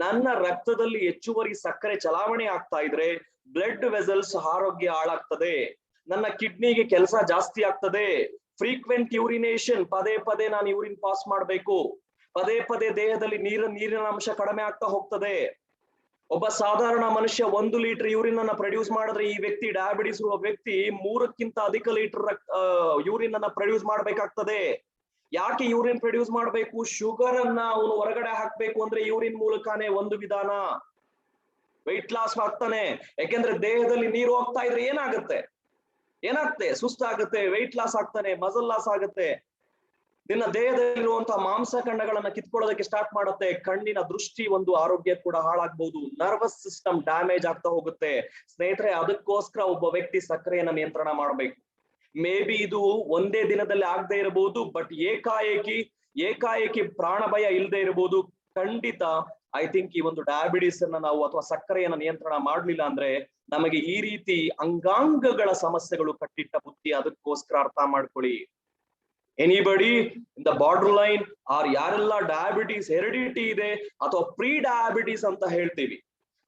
ನನ್ನ ರಕ್ತದಲ್ಲಿ ಹೆಚ್ಚುವರಿ ಸಕ್ಕರೆ ಚಲಾವಣೆ ಆಗ್ತಾ ಇದ್ರೆ ಬ್ಲಡ್ ವೆಸಲ್ಸ್ ಆರೋಗ್ಯ ಹಾಳಾಗ್ತದೆ, ನನ್ನ ಕಿಡ್ನಿಗೆ ಕೆಲಸ ಜಾಸ್ತಿ ಆಗ್ತದೆ. ಫ್ರೀಕ್ವೆಂಟ್ ಯೂರಿನೇಷನ್, ಪದೇ ಪದೇ ನಾನು ಯೂರಿನ್ ಪಾಸ್ ಮಾಡ್ಬೇಕು, ಪದೇ ಪದೇ ದೇಹದಲ್ಲಿ ನೀರಿನ ಅಂಶ ಕಡಿಮೆ ಆಗ್ತಾ ಹೋಗ್ತದೆ. ಒಬ್ಬ ಸಾಧಾರಣ ಮನುಷ್ಯ 1 ಲೀಟರ್ ಯೂರಿನ್ ಅನ್ನ ಪ್ರೊಡ್ಯೂಸ್ ಮಾಡಿದ್ರೆ, ಈ ವ್ಯಕ್ತಿ ಡಯಾಬಿಟಿಸ್ ಇರುವ ವ್ಯಕ್ತಿ 3ಕ್ಕಿಂತ ಅಧಿಕ ಲೀಟರ್ ಯೂರಿನ್ ಅನ್ನ ಪ್ರೊಡ್ಯೂಸ್ ಮಾಡ್ಬೇಕಾಗ್ತದೆ. ಯಾಕೆ ಯೂರಿನ್ ಪ್ರೊಡ್ಯೂಸ್ ಮಾಡ್ಬೇಕು? ಶುಗರ್ ಅನ್ನ ಅವನು ಹೊರಗಡೆ ಹಾಕ್ಬೇಕು ಅಂದ್ರೆ ಯೂರಿನ್ ಮೂಲಕನೇ ಒಂದು ವಿಧಾನ. ವೆಯ್ಟ್ ಲಾಸ್ ಆಗ್ತಾನೆ, ಯಾಕೆಂದ್ರೆ ದೇಹದಲ್ಲಿ ನೀರು ಹೋಗ್ತಾ ಇದ್ರೆ ಏನಾಗುತ್ತೆ? ಸುಸ್ತಾಗುತ್ತೆ, ವೆಯ್ಟ್ ಲಾಸ್ ಆಗ್ತಾನೆ, ಮಸಲ್ ಲಾಸ್ ಆಗುತ್ತೆ, ನಿನ್ನ ದೇಹದಲ್ಲಿರುವಂತಹ ಮಾಂಸಖಂಡಗಳನ್ನ ಕಿತ್ಕೊಳ್ಳೋದಕ್ಕೆ ಸ್ಟಾರ್ಟ್ ಮಾಡುತ್ತೆ. ಕಣ್ಣಿನ ದೃಷ್ಟಿ ಒಂದು ಆರೋಗ್ಯ ಕೂಡ ಹಾಳಾಗಬಹುದು, ನರ್ವಸ್ ಸಿಸ್ಟಮ್ ಡ್ಯಾಮೇಜ್ ಆಗ್ತಾ ಹೋಗುತ್ತೆ. ಸ್ನೇಹಿತರೆ, ಅದಕ್ಕೋಸ್ಕರ ಒಬ್ಬ ವ್ಯಕ್ತಿ ಸಕ್ಕರೆಯನ್ನ ನಿಯಂತ್ರಣ ಮಾಡಬೇಕು. ಮೇ ಬಿ ಇದು ಒಂದೇ ದಿನದಲ್ಲಿ ಆಗದೆ ಇರಬಹುದು, ಬಟ್ ಏಕಾಏಕಿ ಪ್ರಾಣ ಭಯ ಇಲ್ಲದೆ ಇರಬಹುದು. ಖಂಡಿತ ಐ ಥಿಂಕ್ ಈ ಒಂದು ಡಯಾಬಿಟಿಸ್ ಅನ್ನ ನಾವು ಅಥವಾ ಸಕ್ಕರೆಯನ್ನ ನಿಯಂತ್ರಣ ಮಾಡ್ಲಿಲ್ಲ ಅಂದ್ರೆ ನಮಗೆ ಈ ರೀತಿ ಅಂಗಾಂಗಗಳ ಸಮಸ್ಯೆಗಳು ಕಟ್ಟಿಟ್ಟ ಬುತ್ತಿ. ಅದಕ್ಕೋಸ್ಕರ ಅರ್ಥ ಮಾಡ್ಕೊಳ್ಳಿ, anybody in the border line or ಯಾರೆಲ್ಲ ಡಯಾಬಿಟಿಸ್ ಹೆರಿಡಿಟಿ ಇದೆ ಅಥವಾ ಪ್ರೀ ಡಯಾಬಿಟಿಸ್ ಅಂತ ಹೇಳ್ತೀವಿ.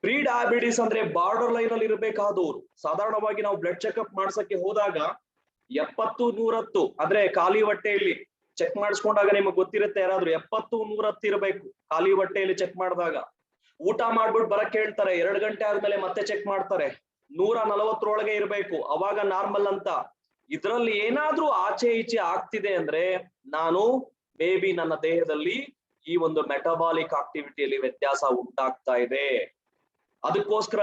ಪ್ರೀ ಡಯಾಬಿಟಿಸ್ ಅಂದ್ರೆ ಬಾರ್ಡರ್ ಲೈನ್ ಅಲ್ಲಿ ಇರಬೇಕಾದವರು. ಸಾಧಾರಣವಾಗಿ ನಾವು ಬ್ಲಡ್ ಚೆಕ್ಅಪ್ ಮಾಡ್ಸಕ್ಕೆ ಹೋದಾಗ 70-110 ಅಂದ್ರೆ ಖಾಲಿ ಹೊಟ್ಟೆಯಲ್ಲಿ ಚೆಕ್ ಮಾಡಿಸ್ಕೊಂಡಾಗ ನಿಮಗೆ ಗೊತ್ತಿರುತ್ತೆ, ಯಾರಾದ್ರೂ 70-110 ಇರಬೇಕು ಖಾಲಿ ಹೊಟ್ಟೆಯಲ್ಲಿ ಚೆಕ್ ಮಾಡಿದಾಗ. ಊಟ ಮಾಡ್ಬಿಟ್ಟು ಬರಕ್ ಹೇಳ್ತಾರೆ, 2 ಗಂಟೆ ಆದ್ಮೇಲೆ ಮತ್ತೆ ಚೆಕ್ ಮಾಡ್ತಾರೆ, 140 ಇರ್ಬೇಕು, ಅವಾಗ ನಾರ್ಮಲ್ ಅಂತ. ಇದ್ರಲ್ಲಿ ಏನಾದ್ರೂ ಆಚೆ ಈಚೆ ಆಗ್ತಿದೆ ಅಂದ್ರೆ ನಾನು ಮೇ ಬಿ ನನ್ನ ದೇಹದಲ್ಲಿ ಈ ಒಂದು ಮೆಟಬಾಲಿಕ್ ಆಕ್ಟಿವಿಟಿಯಲ್ಲಿ ವ್ಯತ್ಯಾಸ ಉಂಟಾಗ್ತಾ ಇದೆ. ಅದಕ್ಕೋಸ್ಕರ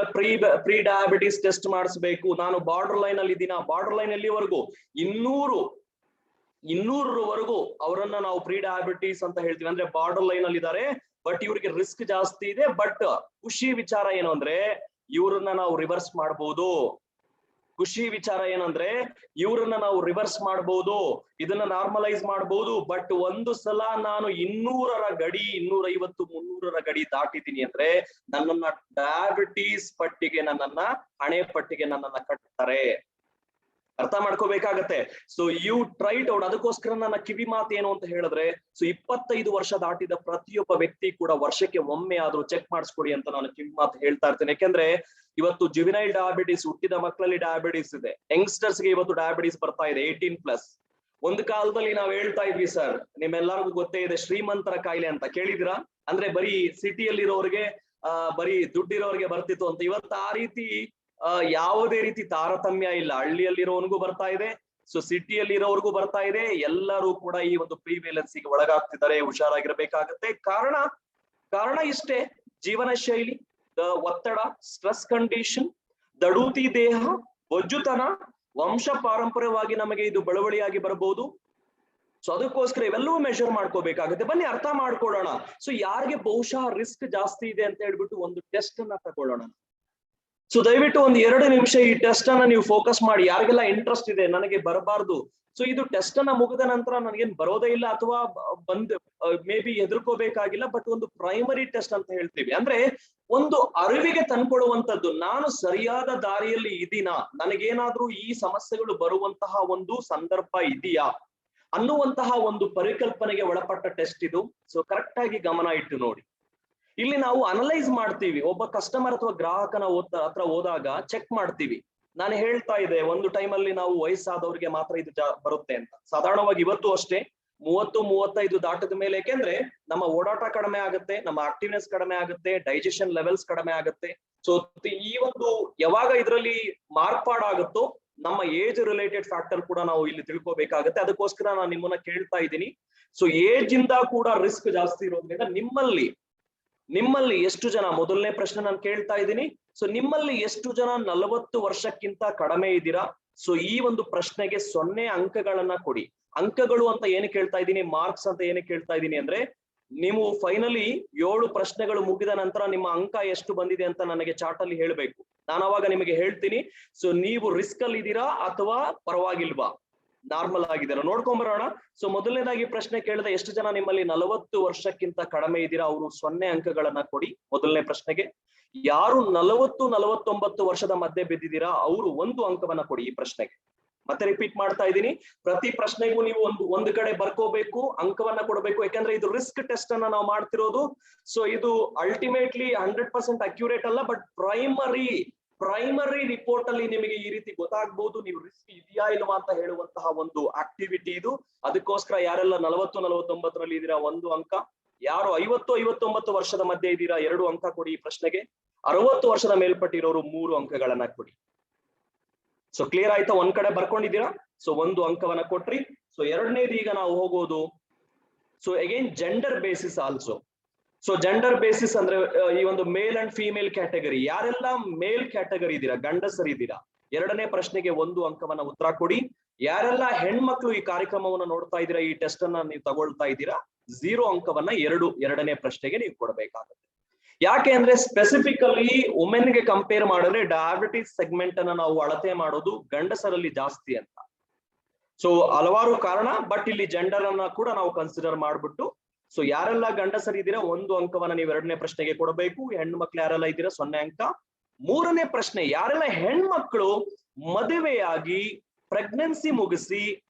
ಪ್ರೀ ಡಯಾಬಿಟಿಸ್ ಟೆಸ್ಟ್ ಮಾಡಿಸ್ಬೇಕು. ನಾನು ಬಾರ್ಡರ್ ಲೈನ್ ಅಲ್ಲಿ ಇದ್ದೀನ, ಬಾರ್ಡರ್ ಲೈನ್ ಎಲ್ಲಿವರೆಗೂ 200ರವರೆಗೂ ಅವರನ್ನ ನಾವು ಪ್ರೀ ಡಯಾಬಿಟಿಸ್ ಅಂತ ಹೇಳ್ತೀವಿ. ಅಂದ್ರೆ ಬಾರ್ಡರ್ ಲೈನ್ ಅಲ್ಲಿ ಇದ್ದಾರೆ, ಬಟ್ ಇವ್ರಿಗೆ ರಿಸ್ಕ್ ಜಾಸ್ತಿ ಇದೆ. ಬಟ್ ಖುಷಿ ವಿಚಾರ ಏನು ಅಂದ್ರೆ ಇವ್ರನ್ನ ನಾವು ರಿವರ್ಸ್ ಮಾಡಬಹುದು. ಇದನ್ನ ನಾರ್ಮಲೈಸ್ ಮಾಡಬಹುದು. ಬಟ್ ಒಂದು ಸಲ ನಾನು 200ರ ಗಡಿ, 250-300ರ ಗಡಿ ದಾಟಿದ್ದೀನಿ ಅಂದ್ರೆ ನನ್ನನ್ನ ಡಯಾಬಿಟೀಸ್ ಪಟ್ಟಿಗೆ, ಹಣೆ ಪಟ್ಟಿಗೆ ನನ್ನನ್ನ ಕಟ್ತಾರೆ. ಅರ್ಥ ಮಾಡ್ಕೋಬೇಕಾಗತ್ತೆ. So you try it out. ಅದಕ್ಕೋಸ್ಕರ ನನ್ನ ಕಿವಿ ಮಾತು ಏನು ಅಂತ ಹೇಳಿದ್ರೆ, ಸೊ 25 ವರ್ಷ ದಾಟಿದ ಪ್ರತಿಯೊಬ್ಬ ವ್ಯಕ್ತಿ ಕೂಡ ವರ್ಷಕ್ಕೆ ಒಮ್ಮೆ ಆದ್ರೂ ಚೆಕ್ ಮಾಡಿಸ್ಕೊಡಿ ಅಂತ ನಾನು ಕಿವಿ ಮಾತು ಹೇಳ್ತಾ ಇರ್ತೇನೆ. ಯಾಕೆಂದ್ರೆ ಇವತ್ತು ಜುವಿನೈಲ್ ಡಯಾಬಿಟಿಸ್, ಹುಟ್ಟಿದ ಮಕ್ಕಳಲ್ಲಿ ಡಯಾಬಿಟಿಸ್ ಇದೆ. ಯಂಗ್ಸ್ಟರ್ಸ್ ಗೆ ಇವತ್ತು ಡಯಾಬಿಟಿಸ್ ಬರ್ತಾ ಇದೆ 18+. ಒಂದು ಕಾಲದಲ್ಲಿ ನಾವು ಹೇಳ್ತಾ ಇದ್ವಿ ಸರ್, ನಿಮ್ಮೆಲ್ಲರಿಗೂ ಗೊತ್ತೇ ಇದೆ, ಶ್ರೀಮಂತರ ಕಾಯಿಲೆ ಅಂತ ಕೇಳಿದಿರಾ? ಅಂದ್ರೆ ಬರೀ ಸಿಟಿಯಲ್ಲಿ ಇರೋರಿಗೆ, ಬರೀ ದುಡ್ಡಿರೋರಿಗೆ ಬರ್ತಿತ್ತು ಅಂತ. ಇವತ್ತು ಆ ರೀತಿ ಯಾವುದೇ ರೀತಿ ತಾರತಮ್ಯ ಇಲ್ಲ. ಹಳ್ಳಿಯಲ್ಲಿರೋವನಿಗೂ ಬರ್ತಾ ಇದೆ, ಸೊ ಸಿಟಿಯಲ್ಲಿ ಇರೋವರೆಗೂ ಬರ್ತಾ ಇದೆ. ಎಲ್ಲರೂ ಕೂಡ ಈ ಒಂದು ಪ್ರಿವೇಲೆನ್ಸಿಗೆ ಒಳಗಾಗ್ತಿದ್ದಾರೆ. ಹುಷಾರಾಗಿರ್ಬೇಕಾಗತ್ತೆ. ಕಾರಣ ಇಷ್ಟೇ, ಜೀವನ ಶೈಲಿ, ಒತ್ತಡ, ಸ್ಟ್ರೆಸ್ ಕಂಡೀಷನ್, ದಡುತಿ ದೇಹ, ಬೊಜ್ಜುತನ, ವಂಶ ಪಾರಂಪರ್ಯವಾಗಿ ನಮಗೆ ಇದು ಬಳವಳಿಯಾಗಿ ಬರಬಹುದು. ಸೊ ಅದಕ್ಕೋಸ್ಕರ ಇವೆಲ್ಲವೂ ಮೆಷರ್ ಮಾಡ್ಕೋಬೇಕಾಗುತ್ತೆ. ಬನ್ನಿ ಅರ್ಥ ಮಾಡ್ಕೊಳ್ಳೋಣ. ಸೊ ಯಾರಿಗೆ ಬಹುಶಃ ರಿಸ್ಕ್ ಜಾಸ್ತಿ ಇದೆ ಅಂತ ಹೇಳ್ಬಿಟ್ಟು ಒಂದು ಟೆಸ್ಟ್ ಅನ್ನ ತಗೊಳ್ಳೋಣ. ಸೊ ದಯವಿಟ್ಟು ಒಂದು 2 ನಿಮಿಷ ಈ ಟೆಸ್ಟ್ ಅನ್ನ ನೀವು ಫೋಕಸ್ ಮಾಡಿ. ಯಾರಿಗೆಲ್ಲ ಇಂಟ್ರೆಸ್ಟ್ ಇದೆ, ನನಗೆ ಬರಬಾರ್ದು, ಸೊ ಇದು ಟೆಸ್ಟ್ ಅನ್ನ ಮುಗಿದ ನಂತರ ನನಗೇನ್ ಬರೋದೇ ಇಲ್ಲ ಅಥವಾ ಮೇ ಬಿ ಹೆದರ್ಕೋಬೇಕಾಗಿಲ್ಲ, ಬಟ್ ಒಂದು ಪ್ರೈಮರಿ ಟೆಸ್ಟ್ ಅಂತ ಹೇಳ್ತೀವಿ. ಅಂದ್ರೆ ಒಂದು ಅರಿವಿಗೆ ತಂದ್ಕೊಡುವಂತದ್ದು, ನಾನು ಸರಿಯಾದ ದಾರಿಯಲ್ಲಿ ಇದೀನಾ, ನನಗೇನಾದ್ರೂ ಈ ಸಮಸ್ಯೆಗಳು ಬರುವಂತಹ ಒಂದು ಸಂದರ್ಭ ಇದೆಯಾ ಅನ್ನುವಂತಹ ಒಂದು ಪರಿಕಲ್ಪನೆಗೆ ಒಳಪಟ್ಟ ಟೆಸ್ಟ್ ಇದು. ಸೊ ಕರೆಕ್ಟ್ ಆಗಿ ಗಮನ ಇಟ್ಟು ನೋಡಿ. ಇಲ್ಲಿ ನಾವು ಅನಲೈಸ್ ಮಾಡ್ತೀವಿ. ಒಬ್ಬ ಕಸ್ಟಮರ್ ಅಥವಾ ಗ್ರಾಹಕನ ಹತ್ರ ಹೋದಾಗ ಚೆಕ್ ಮಾಡ್ತೀವಿ. ನಾನು ಹೇಳ್ತಾ ಇದ್ದೆ, ಒಂದು ಟೈಮಲ್ಲಿ ನಾವು ವಯಸ್ಸಾದವ್ರಿಗೆ ಮಾತ್ರ ಇದು ಬರುತ್ತೆ ಅಂತ. ಸಾಧಾರಣವಾಗಿ ಇವತ್ತು ಅಷ್ಟೇ 30-35 ದಾಟದ ಮೇಲೆ, ಯಾಕೆಂದ್ರೆ ನಮ್ಮ ಓಡಾಟ ಕಡಿಮೆ ಆಗುತ್ತೆ, ನಮ್ಮ ಆಕ್ಟಿವ್ನೆಸ್ ಕಡಿಮೆ ಆಗುತ್ತೆ, ಡೈಜೆಷನ್ ಲೆವೆಲ್ಸ್ ಕಡಿಮೆ ಆಗುತ್ತೆ. ಸೊ ಈ ಒಂದು ಯಾವಾಗ ಇದರಲ್ಲಿ ಮಾರ್ಪಾಡಾಗುತ್ತೋ ನಮ್ಮ ಏಜ್ ರಿಲೇಟೆಡ್ ಫ್ಯಾಕ್ಟರ್ ಕೂಡ ನಾವು ಇಲ್ಲಿ ತಿಳ್ಕೊಬೇಕಾಗತ್ತೆ. ಅದಕ್ಕೋಸ್ಕರ ನಾನು ನಿಮ್ಮನ್ನ ಕೇಳ್ತಾ ಇದ್ದೀನಿ. ಸೊ ಏಜ್ ಇಂದ ಕೂಡ ರಿಸ್ಕ್ ಜಾಸ್ತಿ ಇರೋದ್ರಿಂದ ನಿಮ್ಮಲ್ಲಿ ನಿಮ್ಮಲ್ಲಿ ಎಷ್ಟು ಜನ, ಮೊದಲನೇ ಪ್ರಶ್ನೆ ನಾನು ಕೇಳ್ತಾ ಇದ್ದೀನಿ, ಸೊ ನಿಮ್ಮಲ್ಲಿ ಎಷ್ಟು ಜನ 40 ವರ್ಷಕ್ಕಿಂತ ಕಡಿಮೆ ಇದ್ದೀರಾ? ಸೊ ಈ ಒಂದು ಪ್ರಶ್ನೆಗೆ 0 ಅಂಕಗಳನ್ನ ಕೊಡಿ. ಅಂಕಗಳು ಅಂತ ಏನು ಕೇಳ್ತಾ ಇದ್ದೀನಿ, ಮಾರ್ಕ್ಸ್ ಅಂತ ಏನು ಕೇಳ್ತಾ ಇದ್ದೀನಿ ಅಂದ್ರೆ, ನೀವು ಫೈನಲಿ 7 ಪ್ರಶ್ನೆಗಳು ಮುಗಿದ ನಂತರ ನಿಮ್ಮ ಅಂಕ ಎಷ್ಟು ಬಂದಿದೆ ಅಂತ ನನಗೆ ಚಾರ್ಟ್ ಅಲ್ಲಿ ಹೇಳ್ಬೇಕು. ನಾನು ಅವಾಗ ನಿಮಗೆ ಹೇಳ್ತೀನಿ, ಸೊ ನೀವು ರಿಸ್ಕ್ ಅಲ್ಲಿ ಇದ್ದೀರಾ ಅಥವಾ ಪರವಾಗಿಲ್ವಾ, ನಾರ್ಮಲ್ ಆಗಿದ್ದೀರಾ, ನೋಡ್ಕೊಂಡ್ ಬರೋಣ. ಸೊ ಮೊದಲನೇದಾಗಿ ಪ್ರಶ್ನೆ ಕೇಳಿದ, ಎಷ್ಟು ಜನ ನಿಮ್ಮಲ್ಲಿ 40 ವರ್ಷಕ್ಕಿಂತ ಕಡಿಮೆ ಇದ್ದೀರಾ? ಅವರು 0 ಅಂಕಗಳನ್ನ ಕೊಡಿ ಮೊದಲನೇ ಪ್ರಶ್ನೆಗೆ. ಯಾರು 40-49 ವರ್ಷದ ಮಧ್ಯೆ ಬಿದ್ದಿದ್ದೀರಾ ಅವರು 1 ಅಂಕವನ್ನ ಕೊಡಿ ಈ ಪ್ರಶ್ನೆಗೆ. ಮತ್ತೆ ರಿಪೀಟ್ ಮಾಡ್ತಾ ಇದ್ದೀನಿ, ಪ್ರತಿ ಪ್ರಶ್ನೆಗೂ ನೀವು ಒಂದು ಕಡೆ ಬರ್ಕೋಬೇಕು, ಅಂಕವನ್ನ ಕೊಡಬೇಕು. ಯಾಕಂದ್ರೆ ಇದು ರಿಸ್ಕ್ ಟೆಸ್ಟ್ ಅನ್ನ ನಾವು ಮಾಡ್ತಿರೋದು. ಸೊ ಇದು ಅಲ್ಟಿಮೇಟ್ಲಿ 100% ಅಕ್ಯುರೇಟ್ ಅಲ್ಲ, ಬಟ್ ಪ್ರೈಮರಿ ರಿಪೋರ್ಟ್ ಅಲ್ಲಿ ನಿಮಗೆ ಈ ರೀತಿ ಗೊತ್ತಾಗಬಹುದು ನೀವು ರಿಸ್ಕ್ ಇದೆಯಾ ಇಲ್ವಾ ಅಂತ ಹೇಳುವಂತಹ ಒಂದು ಆಕ್ಟಿವಿಟಿ ಇದು. ಅದಕ್ಕೋಸ್ಕರ ಯಾರೆಲ್ಲ 40-49ರಲ್ಲಿ ಇದ್ದೀರಾ 1 ಅಂಕ, ಯಾರು 50-59 ವರ್ಷದ ಮಧ್ಯೆ ಇದ್ದೀರಾ 2 ಅಂಕ ಕೊಡಿ ಈ ಪ್ರಶ್ನೆಗೆ, 60 ವರ್ಷದ ಮೇಲ್ಪಟ್ಟಿರೋರು 3 ಅಂಕಗಳನ್ನ ಕೊಡಿ. ಸೊ ಕ್ಲಿಯರ್ ಆಯ್ತಾ? ಒಂದ್ ಕಡೆ ಬರ್ಕೊಂಡಿದ್ದೀರಾ, ಸೊ 1 ಅಂಕವನ್ನ ಕೊಟ್ರಿ. ಸೊ ಎರಡನೇದು ಈಗ ನಾವು ಹೋಗೋದು, so again gender basis also. So gender basis ಅಂದ್ರೆ ಈ ಒಂದು ಮೇಲ್ ಅಂಡ್ ಫಿಮೇಲ್ ಕ್ಯಾಟಗರಿ, ಯಾರೆಲ್ಲ ಮೇಲ್ ಕ್ಯಾಟಗರಿ ಇದ್ದೀರಾ, ಗಂಡಸರಿದ್ದೀರಾ, ಎರಡನೇ ಪ್ರಶ್ನೆಗೆ 1 ಅಂಕವನ್ನ ಉತ್ತರ ಕೊಡಿ. ಯಾರೆಲ್ಲ ಹೆಣ್ಮಕ್ಳು ಈ ಕಾರ್ಯಕ್ರಮವನ್ನ ನೋಡ್ತಾ ಇದ್ದೀರಾ, ಈ ಟೆಸ್ಟ್ ಅನ್ನ ನೀವು ತಗೊಳ್ತಾ ಇದ್ದೀರಾ, 0 ಅಂಕವನ್ನ ಎರಡನೇ ಪ್ರಶ್ನೆಗೆ ನೀವು ಕೊಡಬೇಕಾಗುತ್ತೆ. ಯಾಕೆ ಅಂದ್ರೆ ಸ್ಪೆಸಿಫಿಕಲಿ ವುಮೆನ್ ಗೆ ಕಂಪೇರ್ ಮಾಡಿದ್ರೆ ಡಯಾಬಿಟಿಸ್ ಸೆಗ್ಮೆಂಟ್ ಅನ್ನ ನಾವು ಅಳತೆ ಮಾಡೋದು ಗಂಡಸರಲ್ಲಿ ಜಾಸ್ತಿ ಅಂತ. ಸೊ ಹಲವಾರು ಕಾರಣ, ಬಟ್ ಇಲ್ಲಿ ಜೆಂಡರ್ ಅನ್ನ ಕೂಡ ನಾವು ಕನ್ಸಿಡರ್ ಮಾಡ್ಬಿಟ್ಟು, ಸೊ ಯಾರೆಲ್ಲ ಗಂಡಸರಿದ್ದೀರಾ 1 ಅಂಕವನ್ನ ನೀವು ಎರಡನೇ ಪ್ರಶ್ನೆಗೆ ಕೊಡಬೇಕು. ಹೆಣ್ಣು ಮಕ್ಳು ಯಾರೆಲ್ಲ ಇದ್ದೀರಾ 0 ಅಂಕ. ಮೂರನೇ ಪ್ರಶ್ನೆ, ಯಾರೆಲ್ಲ ಹೆಣ್ಮಕ್ಳು ಮದುವೆಯಾಗಿ ಪ್ರೆಗ್ನೆನ್ಸಿ ಮುಗಿಸಿ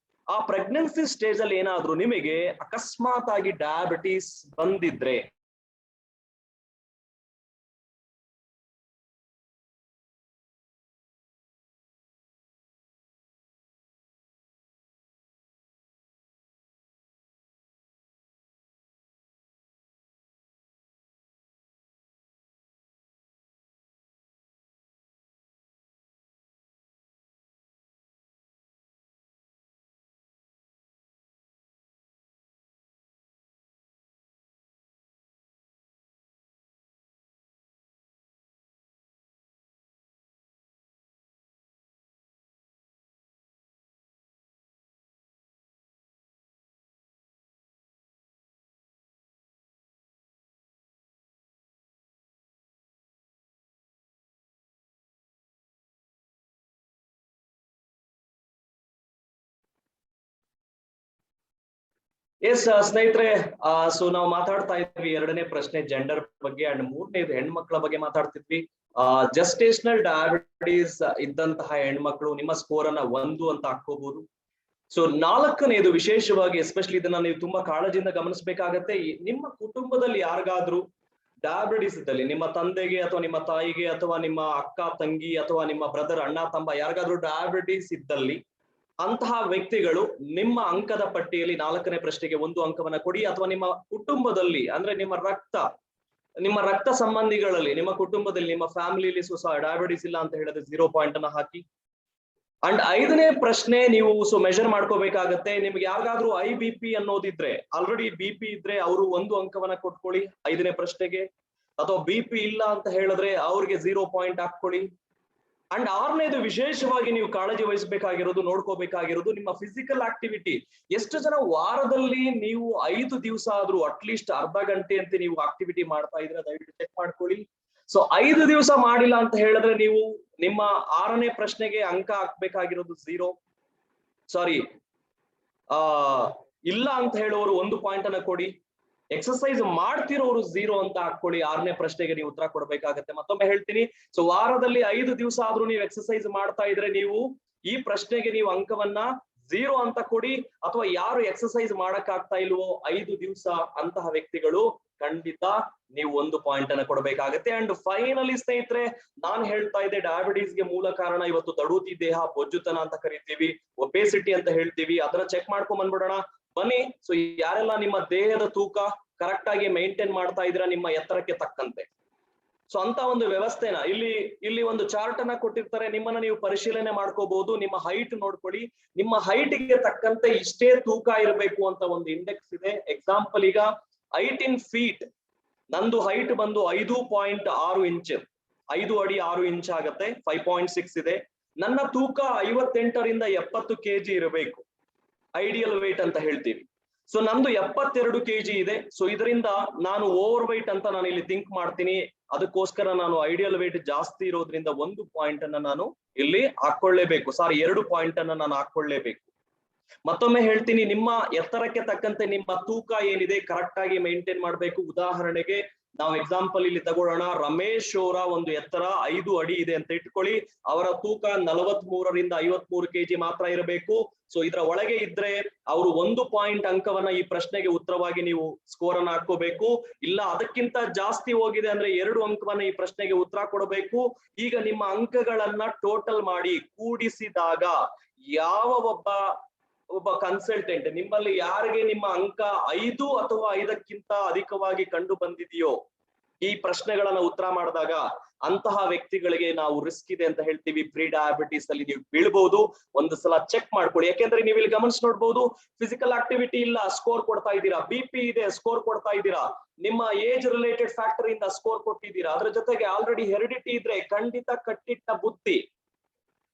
ಆ ಪ್ರೆಗ್ನೆನ್ಸಿ ಸ್ಟೇಜ್ ಅಲ್ಲಿ ಏನಾದ್ರೂ ನಿಮಗೆ ಅಕಸ್ಮಾತ್ ಆಗಿ ಡಯಾಬಿಟಿಸ್ ಬಂದಿದ್ರೆ, ಎಸ್ ಸ್ನೇಹಿತರೆ, ಸೊ ನಾವು ಮಾತಾಡ್ತಾ ಇದ್ವಿ ಎರಡನೇ ಪ್ರಶ್ನೆ ಜೆಂಡರ್ ಬಗ್ಗೆ, ಅಂಡ್ ಮೂರನೇದು ಹೆಣ್ಮಕ್ಳ ಬಗ್ಗೆ ಮಾತಾಡ್ತಿದ್ವಿ. ಜಸ್ಟೇಷನಲ್ ಡಯಾಬಿಟೀಸ್ ಇದ್ದಂತಹ ಹೆಣ್ಮಕ್ಳು ನಿಮ್ಮ ಸ್ಕೋರ್ ಅನ್ನ 1 ಅಂತ ಹಾಕೋಬಹುದು. ಸೊ ನಾಲ್ಕನೇದು ವಿಶೇಷವಾಗಿ ಎಸ್ಪೆಷಲಿ ಇದನ್ನ ನೀವು ತುಂಬಾ ಕಾಳಜಿಯಿಂದ ಗಮನಿಸಬೇಕಾಗತ್ತೆ. ನಿಮ್ಮ ಕುಟುಂಬದಲ್ಲಿ ಯಾರಿಗಾದ್ರೂ ಡಯಾಬಿಟಿಸ್ ಇದ್ದಲ್ಲಿ, ನಿಮ್ಮ ತಂದೆಗೆ ಅಥವಾ ನಿಮ್ಮ ತಾಯಿಗೆ ಅಥವಾ ನಿಮ್ಮ ಅಕ್ಕ ತಂಗಿ ಅಥವಾ ನಿಮ್ಮ ಬ್ರದರ್ ಅಣ್ಣ ತಮ್ಮ ಯಾರಿಗಾದ್ರೂ ಡಯಾಬಿಟಿಸ್ ಇದ್ದಲ್ಲಿ ಅಂತಹ ವ್ಯಕ್ತಿಗಳು ನಿಮ್ಮ ಅಂಕದ ಪಟ್ಟಿಯಲ್ಲಿ 4ನೇ ಪ್ರಶ್ನೆಗೆ 1 ಅಂಕವನ್ನ ಕೊಡಿ. ಅಥವಾ ನಿಮ್ಮ ಕುಟುಂಬದಲ್ಲಿ ಅಂದ್ರೆ ನಿಮ್ಮ ರಕ್ತ ಸಂಬಂಧಿಗಳಲ್ಲಿ, ನಿಮ್ಮ ಕುಟುಂಬದಲ್ಲಿ, ನಿಮ್ಮ ಫ್ಯಾಮಿಲಿಯಲ್ಲಿ ಡಯಾಬಿಟಿಸ್ ಇಲ್ಲ ಅಂತ ಹೇಳಿದ್ರೆ 0 ಪಾಯಿಂಟ್ ಅನ್ನ ಹಾಕಿ. ಅಂಡ್ 5ನೇ ಪ್ರಶ್ನೆ ನೀವು ಮೆಜರ್ ಮಾಡ್ಕೋಬೇಕಾಗತ್ತೆ. ನಿಮ್ಗೆ ಯಾರಿಗಾದ್ರೂ IBP ಅನ್ನೋದಿದ್ರೆ, ಆಲ್ರೆಡಿ BP ಇದ್ರೆ ಅವರು 1 ಅಂಕವನ್ನ ಕೊಟ್ಕೊಳ್ಳಿ 5ನೇ ಪ್ರಶ್ನೆಗೆ. ಅಥವಾ BP ಇಲ್ಲ ಅಂತ ಹೇಳಿದ್ರೆ ಅವ್ರಿಗೆ 0 ಪಾಯಿಂಟ್ ಹಾಕೊಳ್ಳಿ. ಅಂಡ್ 6ನೇದು ವಿಶೇಷವಾಗಿ ನೀವು ಕಾಳಜಿ ವಹಿಸಬೇಕಾಗಿರೋದು, ನೋಡ್ಕೋಬೇಕಾಗಿರೋದು ನಿಮ್ಮ ಫಿಸಿಕಲ್ ಆಕ್ಟಿವಿಟಿ. ಎಷ್ಟು ಜನ ವಾರದಲ್ಲಿ ನೀವು 5 ದಿವಸ ಆದ್ರೂ ಅಟ್ಲೀಸ್ಟ್ ಅರ್ಧ ಗಂಟೆ ಅಂತ ನೀವು ಆಕ್ಟಿವಿಟಿ ಮಾಡ್ತಾ ಇದ್ರೆ ದಯವಿಟ್ಟು ಚೆಕ್ ಮಾಡ್ಕೊಳ್ಳಿ. ಸೊ 5 ದಿವಸ ಮಾಡಿಲ್ಲ ಅಂತ ಹೇಳಿದ್ರೆ ನೀವು ನಿಮ್ಮ 6ನೇ ಪ್ರಶ್ನೆಗೆ ಅಂಕ ಹಾಕ್ಬೇಕಾಗಿರೋದು 0. ಸಾರಿ, ಇಲ್ಲ ಅಂತ ಹೇಳುವವರು 1 ಪಾಯಿಂಟ್ ಅನ್ನ ಕೊಡಿ. ಎಕ್ಸರ್ಸೈಸ್ ಮಾಡ್ತಿರೋರು 0 ಅಂತ ಹಾಕೊಳ್ಳಿ. 6ನೇ ಪ್ರಶ್ನೆಗೆ ನೀವು ಉತ್ತರ ಕೊಡ್ಬೇಕಾಗತ್ತೆ. ಮತ್ತೊಮ್ಮೆ ಹೇಳ್ತೀನಿ, ಸೊ ವಾರದಲ್ಲಿ 5 ದಿವಸ ಆದ್ರೂ ನೀವು ಎಕ್ಸರ್ಸೈಸ್ ಮಾಡ್ತಾ ಇದ್ರೆ ನೀವು ಈ ಪ್ರಶ್ನೆಗೆ ನೀವು ಅಂಕವನ್ನ 0 ಅಂತ ಕೊಡಿ. ಅಥವಾ ಯಾರು ಎಕ್ಸರ್ಸೈಸ್ ಮಾಡಕ್ ಆಗ್ತಾ ಇಲ್ವೋ 5 ದಿವಸ ಅಂತಹ ವ್ಯಕ್ತಿಗಳು ಖಂಡಿತ ನೀವು 1 ಪಾಯಿಂಟ್ ಅನ್ನ ಕೊಡಬೇಕಾಗತ್ತೆ. ಅಂಡ್ ಫೈನಲಿ ಸ್ನೇಹಿತರೆ, ನಾನು ಹೇಳ್ತಾ ಇದ್ದೆ ಡಯಾಬಿಟೀಸ್ಗೆ ಮೂಲ ಕಾರಣ ಇವತ್ತು ದಡುತಿ ದೇಹ, ಬೊಜ್ಜುತನ ಅಂತ ಕರಿತೀವಿ, ಒಬೇಸಿಟಿ ಅಂತ ಹೇಳ್ತೀವಿ. ಅದನ್ನ ಚೆಕ್ ಮಾಡ್ಕೊಂಡ್ ಬಂದ್ಬಿಡೋಣ ಬನ್ನಿ. ಸೊ ಯಾರೆಲ್ಲ ನಿಮ್ಮ ದೇಹದ ತೂಕ ಕರೆಕ್ಟ್ ಆಗಿ ಮೇಂಟೈನ್ ಮಾಡ್ತಾ ಇದ್ರ ನಿಮ್ಮ ಎತ್ತರಕ್ಕೆ ತಕ್ಕಂತೆ, ಸೊ ಅಂತ ಒಂದು ವ್ಯವಸ್ಥೆನ ಇಲ್ಲಿ ಒಂದು ಚಾರ್ಟ್ ಅನ್ನ ಕೊಟ್ಟಿರ್ತಾರೆ, ನಿಮ್ಮನ್ನ ನೀವು ಪರಿಶೀಲನೆ ಮಾಡ್ಕೋಬಹುದು. ನಿಮ್ಮ ಹೈಟ್ ನೋಡ್ಕೊಳ್ಳಿ, ನಿಮ್ಮ ಹೈಟ್ ಗೆ ತಕ್ಕಂತೆ ಇಷ್ಟೇ ತೂಕ ಇರಬೇಕು ಅಂತ ಒಂದು ಇಂಡೆಕ್ಸ್ ಇದೆ. ಎಕ್ಸಾಂಪಲ್ ಈಗ 18 feet ನಂದು ಹೈಟ್ ಬಂದು 5.6 ಇಂಚ್, 5 ಅಡಿ 6 ಇಂಚ್ ಆಗತ್ತೆ, 5.6 ಇದೆ. ನನ್ನ ತೂಕ 58ರಿಂದ 70 kg ಇರಬೇಕು, ಐಡಿಯಲ್ ವೇಟ್ ಅಂತ ಹೇಳ್ತೀವಿ. ಸೊ ನಂದು 72 kg ಇದೆ. ಸೊ ಇದರಿಂದ ನಾನು ಓವರ್ ವೈಟ್ ಅಂತ ನಾನು ಇಲ್ಲಿ ಥಿಂಕ್ ಮಾಡ್ತೀನಿ. ಅದಕ್ಕೋಸ್ಕರ ನಾನು ಐಡಿಯಲ್ ವೇಟ್ ಜಾಸ್ತಿ ಇರೋದ್ರಿಂದ 1 ಪಾಯಿಂಟ್ ಅನ್ನ ನಾನು ಇಲ್ಲಿ ಹಾಕೊಳ್ಳೇಬೇಕು, 2 ಪಾಯಿಂಟ್ ಅನ್ನ ನಾನು ಹಾಕೊಳ್ಳೇಬೇಕು. ಮತ್ತೊಮ್ಮೆ ಹೇಳ್ತೀನಿ, ನಿಮ್ಮ ಎತ್ತರಕ್ಕೆ ತಕ್ಕಂತೆ ನಿಮ್ಮ ತೂಕ ಏನಿದೆ ಕರೆಕ್ಟ್ ಆಗಿ ಮೇಂಟೈನ್ ಮಾಡ್ಬೇಕು. ಉದಾಹರಣೆಗೆ ನಾವು ಎಕ್ಸಾಂಪಲ್ ಇಲ್ಲಿ ತಗೊಳ್ಳೋಣ, ರಮೇಶ್ ಅವರ ಒಂದು ಎತ್ತರ 5 ಅಡಿ ಇದೆ ಅಂತ ಇಟ್ಕೊಳ್ಳಿ. ಅವರ ತೂಕ 43ರಿಂದ 53 kg ಮಾತ್ರ ಇರಬೇಕು. ಸೊ ಇದರ ಒಳಗೆ ಇದ್ರೆ ಅವರು 1 ಪಾಯಿಂಟ್ ಅಂಕವನ್ನ ಈ ಪ್ರಶ್ನೆಗೆ ಉತ್ತರವಾಗಿ ನೀವು ಸ್ಕೋರ್ ಅನ್ನ ಹಾಕೋಬೇಕು. ಇಲ್ಲ ಅದಕ್ಕಿಂತ ಜಾಸ್ತಿ ಹೋಗಿದೆ ಅಂದ್ರೆ 2 ಅಂಕವನ್ನ ಈ ಪ್ರಶ್ನೆಗೆ ಉತ್ತರ ಕೊಡಬೇಕು. ಈಗ ನಿಮ್ಮ ಅಂಕಗಳನ್ನ ಟೋಟಲ್ ಮಾಡಿ ಕೂಡಿಸಿದಾಗ ಯಾವ ಒಬ್ಬ ಕನ್ಸಲ್ಟೆಂಟ್ ನಿಮ್ಮಲ್ಲಿ ಯಾರಿಗೆ ನಿಮ್ಮ ಅಂಕ 5 ಅಥವಾ 5ಕ್ಕಿಂತ ಅಧಿಕವಾಗಿ ಕಂಡು ಬಂದಿದೆಯೋ ಈ ಪ್ರಶ್ನೆಗಳನ್ನ ಉತ್ತರ ಮಾಡಿದಾಗ ಅಂತಹ ವ್ಯಕ್ತಿಗಳಿಗೆ ನಾವು ರಿಸ್ಕ್ ಇದೆ ಅಂತ ಹೇಳ್ತೀವಿ. ಪ್ರೀ ಡಯಾಬಿಟಿಸ್ ಅಲ್ಲಿ ನೀವು ಬೀಳ್ಬಹುದು. ಒಂದು ಸಲ ಚೆಕ್ ಮಾಡ್ಕೊಳ್ಳಿ. ಯಾಕೆಂದ್ರೆ ನೀವು ಇಲ್ಲಿ ಗಮನಿಸಿ ನೋಡ್ಬೋದು, ಫಿಸಿಕಲ್ ಆಕ್ಟಿವಿಟಿ ಇಲ್ಲ, ಸ್ಕೋರ್ ಕೊಡ್ತಾ ಇದ್ದೀರಾ. BP ಇದೆ, ಸ್ಕೋರ್ ಕೊಡ್ತಾ ಇದ್ದೀರಾ. ನಿಮ್ಮ ಏಜ್ ರಿಲೇಟೆಡ್ ಫ್ಯಾಕ್ಟರ್ ಇಂದ ಸ್ಕೋರ್ ಕೊಟ್ಟಿದ್ದೀರಾ. ಅದ್ರ ಜೊತೆಗೆ ಆಲ್ರೆಡಿ ಹೆರಿಡಿಟಿ ಇದ್ರೆ ಖಂಡಿತ ಕಟ್ಟಿಟ್ಟ ಬುದ್ಧಿ.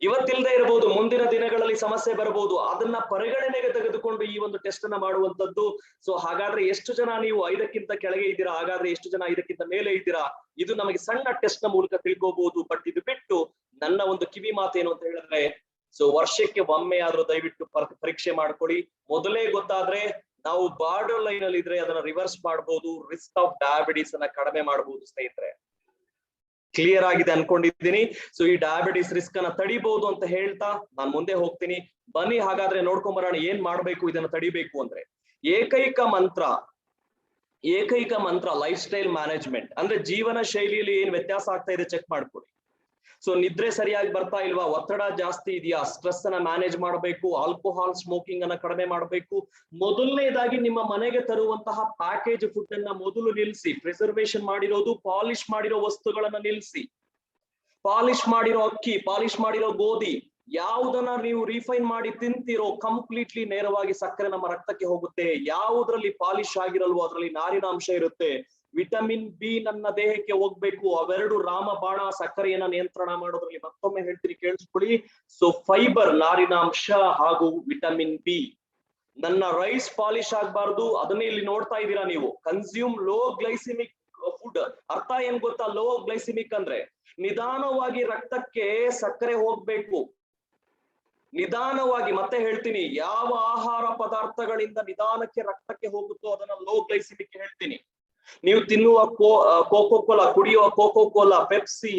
ಇವತ್ತಿಲ್ಲದೆ ಇರಬಹುದು, ಮುಂದಿನ ದಿನಗಳಲ್ಲಿ ಸಮಸ್ಯೆ ಬರಬಹುದು. ಅದನ್ನ ಪರಿಗಣನೆಗೆ ತೆಗೆದುಕೊಂಡು ಈ ಒಂದು ಟೆಸ್ಟ್ ಅನ್ನ ಮಾಡುವಂತದ್ದು. ಸೊ ಹಾಗಾದ್ರೆ ಎಷ್ಟು ಜನ ನೀವು 5ಕ್ಕಿಂತ ಕೆಳಗೆ ಇದ್ದೀರಾ, ಹಾಗಾದ್ರೆ ಎಷ್ಟು ಜನ 5ಕ್ಕಿಂತ ಮೇಲೆ ಇದ್ದೀರಾ, ಇದು ನಮಗೆ ಸಣ್ಣ ಟೆಸ್ಟ್ ನ ಮೂಲಕ ತಿಳ್ಕೋಬಹುದು. ಬಟ್ ಇದು ಬಿಟ್ಟು ನನ್ನ ಒಂದು ಕಿವಿ ಮಾತೇನು ಅಂತ ಹೇಳಿದ್ರೆ, ಸೊ ವರ್ಷಕ್ಕೆ ಒಮ್ಮೆ ಆದ್ರೂ ದಯವಿಟ್ಟು ಪರೀಕ್ಷೆ ಮಾಡ್ಕೊಳ್ಳಿ. ಮೊದಲೇ ಗೊತ್ತಾದ್ರೆ ನಾವು ಬಾರ್ಡರ್ ಲೈನ್ ಅಲ್ಲಿ ಇದ್ರೆ ಅದನ್ನ ರಿವರ್ಸ್ ಮಾಡಬಹುದು, ರಿಸ್ಕ್ ಆಫ್ ಡಯಾಬಿಟಿಸ್ ಅನ್ನ ಕಡಿಮೆ ಮಾಡಬಹುದು. ಸ್ನೇಹಿತರೆ, ಕ್ಲಿಯರ್ ಆಗಿದೆ ಅನ್ಕೊಂಡಿದ್ದೀನಿ. ಸೊ ಈ ಡಯಾಬಿಟಿಸ್ ರಿಸ್ಕ್ ಅನ್ನ ತಡಿಬಹುದು ಅಂತ ಹೇಳ್ತಾ ನಾನು ಮುಂದೆ ಹೋಗ್ತೀನಿ. ಬನ್ನಿ ಹಾಗಾದ್ರೆ ನೋಡ್ಕೊಂಬರೋಣ ಏನ್ ಮಾಡ್ಬೇಕು ಇದನ್ನ ತಡಿಬೇಕು ಅಂದ್ರೆ. ಏಕೈಕ ಮಂತ್ರ ಲೈಫ್ ಸ್ಟೈಲ್ ಮ್ಯಾನೇಜ್ಮೆಂಟ್. ಅಂದ್ರೆ ಜೀವನ ಶೈಲಿಯಲ್ಲಿ ಏನ್ ವ್ಯತ್ಯಾಸ ಆಗ್ತಾ ಇದೆ ಚೆಕ್ ಮಾಡ್ಕೊಳ್ಳಿ. ಸೊ ನಿದ್ರೆ ಸರಿಯಾಗಿ ಬರ್ತಾ ಇಲ್ವಾ, ಒತ್ತಡ ಜಾಸ್ತಿ ಇದೆಯಾ, ಸ್ಟ್ರೆಸ್ ಅನ್ನ ಮ್ಯಾನೇಜ್ ಮಾಡಬೇಕು, ಆಲ್ಕೋಹಾಲ್ ಸ್ಮೋಕಿಂಗ್ ಅನ್ನ ಕಡಿಮೆ ಮಾಡಬೇಕು. ಮೊದಲನೇದಾಗಿ ನಿಮ್ಮ ಮನೆಗೆ ತರುವಂತಹ ಪ್ಯಾಕೇಜ್ ಫುಡ್ ಅನ್ನ ಮೊದಲು ನಿಲ್ಲಿಸಿ. ಪ್ರಿಸರ್ವೇಶನ್ ಮಾಡಿರೋದು, ಪಾಲಿಶ್ ಮಾಡಿರೋ ವಸ್ತುಗಳನ್ನ ನಿಲ್ಲಿಸಿ. ಪಾಲಿಶ್ ಮಾಡಿರೋ ಅಕ್ಕಿ, ಪಾಲಿಶ್ ಮಾಡಿರೋ ಗೋಧಿ, ಯಾವುದನ್ನ ನೀವು ರಿಫೈನ್ ಮಾಡಿ ತಿಂತಿರೋ ಕಂಪ್ಲೀಟ್ಲಿ ನೇರವಾಗಿ ಸಕ್ಕರೆ ನಮ್ಮ ರಕ್ತಕ್ಕೆ ಹೋಗುತ್ತೆ. ಯಾವುದ್ರಲ್ಲಿ ಪಾಲಿಶ್ ಆಗಿರಲ್ವೋ ಅದರಲ್ಲಿ ನಾರಿನಾಂಶ ಇರುತ್ತೆ. ವಿಟಮಿನ್ B ನನ್ನ ದೇಹಕ್ಕೆ ಹೋಗ್ಬೇಕು. ಅವೆರಡು ರಾಮಬಾಣ ಸಕ್ಕರೆಯನ್ನ ನಿಯಂತ್ರಣ ಮಾಡೋದ್ರಲ್ಲಿ. ಮತ್ತೊಮ್ಮೆ ಹೇಳ್ತೀನಿ ಕೇಳಿಸ್ಕೊಳ್ಳಿ. ಸೊ ಫೈಬರ್, ನಾರಿನಾಂಶ ಹಾಗೂ ವಿಟಮಿನ್ B. ನನ್ನ ರೈಸ್ ಪಾಲಿಶ್ ಆಗ್ಬಾರ್ದು. ಅದನ್ನೇ ಇಲ್ಲಿ ನೋಡ್ತಾ ಇದ್ದೀರಾ ನೀವು. Consume low glycemic food. ಅರ್ಥ ಏನ್ ಗೊತ್ತಾ? ಲೋ ಗ್ಲೈಸಿಮಿಕ್ ಅಂದ್ರೆ ನಿಧಾನವಾಗಿ ರಕ್ತಕ್ಕೆ ಸಕ್ಕರೆ ಹೋಗ್ಬೇಕು. ನಿಧಾನವಾಗಿ, ಮತ್ತೆ ಹೇಳ್ತೀನಿ, ಯಾವ ಆಹಾರ ಪದಾರ್ಥಗಳಿಂದ ನಿಧಾನಕ್ಕೆ ರಕ್ತಕ್ಕೆ ಹೋಗುತ್ತೋ ಅದನ್ನ ಲೋ ಗ್ಲೈಸಿಮಿಕ್ ಹೇಳ್ತೀನಿ. ನೀವು ತಿನ್ನುವ ಕೋಕೋ ಕೋಲಾ, ಕುಡಿಯುವ Coca Cola, Pepsi,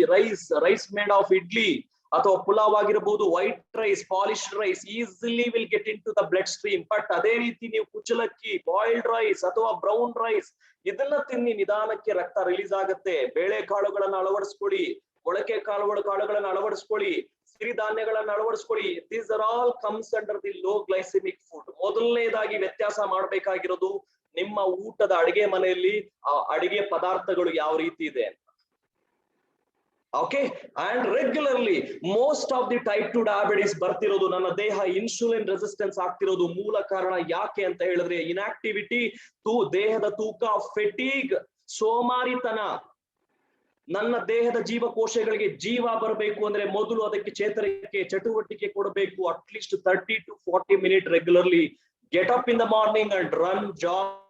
rice made of idli ಅಥವಾ ಪುಲಾವ್ ಆಗಿರಬಹುದು, white rice, polished rice easily will get in to the blood stream. But ಅದೇ ರೀತಿ ನೀವು ಕುಚ್ಚಲಕ್ಕಿ, ಬಾಯ್ಲ್ಡ್ ರೈಸ್ ಅಥವಾ ಬ್ರೌನ್ ರೈಸ್ ಇದನ್ನ ತಿನ್ನಿ, ನಿಧಾನಕ್ಕೆ ರಕ್ತ ರಿಲೀಸ್ ಆಗುತ್ತೆ. ಬೇಳೆ ಕಾಳುಗಳನ್ನ ಅಳವಡಿಸ್ಕೊಳ್ಳಿ, ಮೊಳಕೆ ಕಾಳುಗಳನ್ನ ಅಳವಡಿಸ್ಕೊಳ್ಳಿ, ಸಿರಿಧಾನ್ಯಗಳನ್ನ ಅಳವಡಿಸ್ಕೊಳ್ಳಿ. These are all comes under the low glycemic food. ಮೊದಲನೇದಾಗಿ ವ್ಯತ್ಯಾಸ ಮಾಡ್ಬೇಕಾಗಿರೋದು ನಿಮ್ಮ ಊಟದ ಅಡಿಗೆ ಮನೆಯಲ್ಲಿ ಆ ಅಡಿಗೆ ಪದಾರ್ಥಗಳು ಯಾವ ರೀತಿ ಇದೆ ಅಂತ. Okay, and regularly most of the type 2 diabetes ಬರ್ತಿರೋದು, ನನ್ನ ದೇಹ ಇನ್ಸುಲಿನ್ ರೆಸಿಸ್ಟೆನ್ಸ್ ಆಗ್ತಿರೋದು ಮೂಲ ಕಾರಣ ಯಾಕೆ ಅಂತ ಹೇಳಿದ್ರೆ ಇನ್ಆಕ್ಟಿವಿಟಿ, ದೇಹದ ತೂಕ, ಫೆಟೀಗ್, ಸೋಮಾರಿತನ. ನನ್ನ ದೇಹದ ಜೀವಕೋಶಗಳಿಗೆ ಜೀವ ಬರಬೇಕು ಅಂದ್ರೆ ಮೊದಲು ಅದಕ್ಕೆ ಚಟುವಟಿಕೆ ಕೊಡಬೇಕು. At least 30 to 40 minutes regularly. Get up in the morning and run, jog.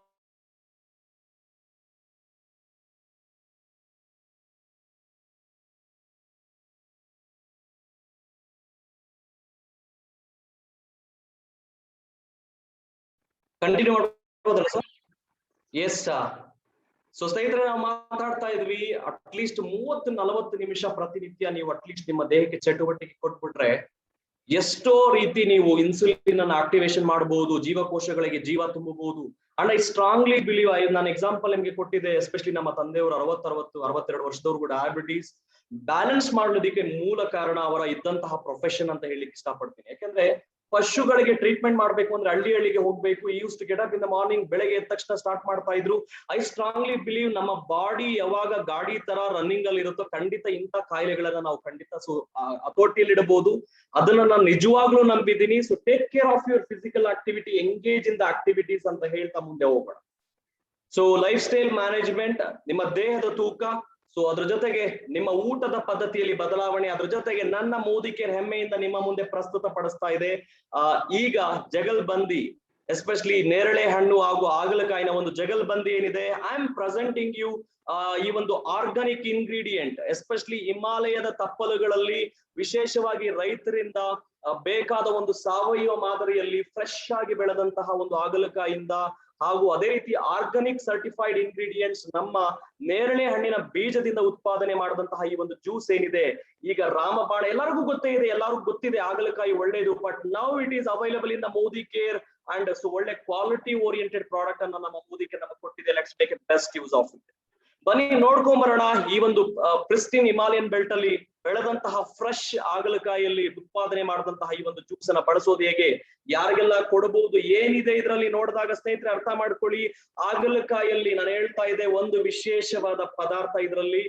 Continue ಮಾಡ್ಬೋದಲ್ಲ ಸರ್? Yes sir. ಸೊ ಸ್ನೇಹಿತರೆ, ನಾವು ಮಾತಾಡ್ತಾ ಇದ್ವಿ ಅಟ್ಲೀಸ್ಟ್ 30-40 ನಿಮಿಷ ಪ್ರತಿನಿತ್ಯ ನೀವು ಅಟ್ಲೀಸ್ಟ್ ನಿಮ್ಮ ದೇಹಕ್ಕೆ ಚಟುವಟಿಕೆ ಕೊಟ್ಬಿಟ್ರೆ ಎಷ್ಟೋ ರೀತಿ ನೀವು ಇನ್ಸುಲಿನ್ ಅನ್ನು ಆಕ್ಟಿವೇಶನ್ ಮಾಡಬಹುದು, ಜೀವಕೋಶಗಳಿಗೆ ಜೀವ ತುಂಬಬಹುದು. ಅಂಡ್ ಐ ಸ್ಟ್ರಾಂಗ್ಲಿ ಬಿಲೀವ್, ನಾನು ಎಕ್ಸಾಂಪಲ್ ನಿಮ್ಗೆ ಕೊಟ್ಟಿದ್ದೆ, ಎಸ್ಪೆಷಲಿ ನಮ್ಮ ತಂದೆಯವರು 62 ವರ್ಷದವ್ರಿಗೂ ಡಯಾಬಿಟಿಸ್ ಬ್ಯಾಲೆನ್ಸ್ ಮಾಡೋದಕ್ಕೆ ಮೂಲ ಕಾರಣ ಅವರ ಇದ್ದಂತಹ ಪ್ರೊಫೆಷನ್ ಅಂತ ಹೇಳಿಕ್ಕೆ ಇಷ್ಟಪಡ್ತೀನಿ. ಯಾಕಂದ್ರೆ ಪಶುಗಳಿಗೆ ಟ್ರೀಟ್ಮೆಂಟ್ ಮಾಡ್ಬೇಕು ಅಂದ್ರೆ ಹಳ್ಳಿಗೆ ಹೋಗ್ಬೇಕು. Use to get up in the morning, ಬೆಳಗ್ಗೆ ಎದ್ದ ತಕ್ಷಣ ಸ್ಟಾರ್ಟ್ ಮಾಡ್ತಾ ಇದ್ರು. ಐ ಸ್ಟ್ರಾಂಗ್ಲಿ ಬಿಲೀವ್ ನಮ್ಮ ಬಾಡಿ ಯಾವಾಗ ಗಾಡಿ ತರ ರನ್ನಿಂಗ್ ಅಲ್ಲಿ ಇರುತ್ತೋ ಖಂಡಿತ ಇಂಥ ಕಾಯಿಲೆಗಳನ್ನ ನಾವು ಖಂಡಿತ ಹತೋಟಿಯಲ್ಲಿ ಇಡಬಹುದು. ಅದನ್ನ ನಾನು ನಿಜವಾಗ್ಲೂ ನಂಬಿದ್ದೀನಿ. So take care of your physical activity, engage in the activities ಅಂತ ಹೇಳ್ತಾ ಮುಂದೆ ಹೋಗೋಣ. ಸೊ ಲೈಫ್ ಸ್ಟೈಲ್ ಮ್ಯಾನೇಜ್ಮೆಂಟ್, ನಿಮ್ಮ ದೇಹದ ತೂಕ, ಸೊ ಅದ್ರ ಜೊತೆಗೆ ನಿಮ್ಮ ಊಟದ ಪದ್ಧತಿಯಲ್ಲಿ ಬದಲಾವಣೆ, ಅದ್ರ ಜೊತೆಗೆ ನನ್ನ ಮೋದಿ ಕೇರ್ ಹೆಮ್ಮೆಯಿಂದ ನಿಮ್ಮ ಮುಂದೆ ಪ್ರಸ್ತುತ ಪಡಿಸ್ತಾ ಇದೆ ಈಗ ಜಗಲ್ಬಂದಿ, ಎಸ್ಪೆಷಲಿ ನೇರಳೆ ಹಣ್ಣು ಹಾಗೂ ಹಾಗಲಕಾಯಿನ ಒಂದು ಜಗಲ್ಬಂದಿ ಏನಿದೆ. ಐ ಆಮ್ ಪ್ರೆಸೆಂಟಿಂಗ್ ಯು ಈ ಒಂದು ಆರ್ಗಾನಿಕ್ ಇಂಗ್ರೀಡಿಯೆಂಟ್, ಎಸ್ಪೆಷಲಿ ಹಿಮಾಲಯದ ತಪ್ಪಲುಗಳಲ್ಲಿ ವಿಶೇಷವಾಗಿ ರೈತರಿಂದ ಬೇಕಾದ ಒಂದು ಸಾವಯವ ಮಾದರಿಯಲ್ಲಿ ಫ್ರೆಶ್ ಆಗಿ ಬೆಳೆದಂತಹ ಒಂದು ಹಾಗಲಕಾಯಿಯಿಂದ, ಹಾಗೂ ಅದೇ ರೀತಿ ಆರ್ಗಾನಿಕ್ ಸರ್ಟಿಫೈಡ್ ಇಂಗ್ರೀಡಿಯೆಂಟ್ಸ್ ನಮ್ಮ ನೇರಳೆ ಹಣ್ಣಿನ ಬೀಜದಿಂದ ಉತ್ಪಾದನೆ ಮಾಡಿದಂತಹ ಈ ಒಂದು ಜ್ಯೂಸ್ ಏನಿದೆ. ಈಗ ರಾಮಬಾಣ ಎಲ್ಲರಿಗೂ ಗೊತ್ತೇ ಇದೆ, ಎಲ್ಲರಿಗೂ ಗೊತ್ತಿದೆ ಹಾಗಲಕಾಯಿ ಒಳ್ಳೇದು, but now it is available in the Modi care and so ಒಳ್ಳೆ ಕ್ವಾಲಿಟಿ ಓರಿಯೆಂಟೆಡ್ ಪ್ರಾಡಕ್ಟ್ ಅನ್ನ ನಮ್ಮ ಮೋದಿ ಕೇರ್ ನಮಗೆ ಕೊಟ್ಟಿದೆ. Let's take it best use of it. ಬನ್ನಿ ನೋಡ್ಕೊಂಡ್ ಬರೋಣ ಈ ಒಂದು ಪ್ರಿಸ್ಟಿನ್ ಹಿಮಾಲಯನ್ ಬೆಲ್ಟ್ ಅಲ್ಲಿ ಬೆಳೆದಂತಹ ಫ್ರೆಶ್ ಹಾಗಲಕಾಯಿಯಲ್ಲಿ ಉತ್ಪಾದನೆ ಮಾಡಿದಂತಹ ಈ ಒಂದು ಜ್ಯೂಸ್ ಅನ್ನ ಬಳಸೋದು ಹೇಗೆ, ಯಾರಿಗೆಲ್ಲ ಕೊಡಬಹುದು, ಏನಿದೆ ಇದರಲ್ಲಿ ನೋಡಿದಾಗ ಸ್ನೇಹಿತರೆ ಅರ್ಥ ಮಾಡ್ಕೊಳ್ಳಿ. ಹಾಗಲಕಾಯಿಯಲ್ಲಿ ನಾನು ಹೇಳ್ತಾ ಇದ್ದೆ ಒಂದು ವಿಶೇಷವಾದ ಪದಾರ್ಥ, ಇದರಲ್ಲಿ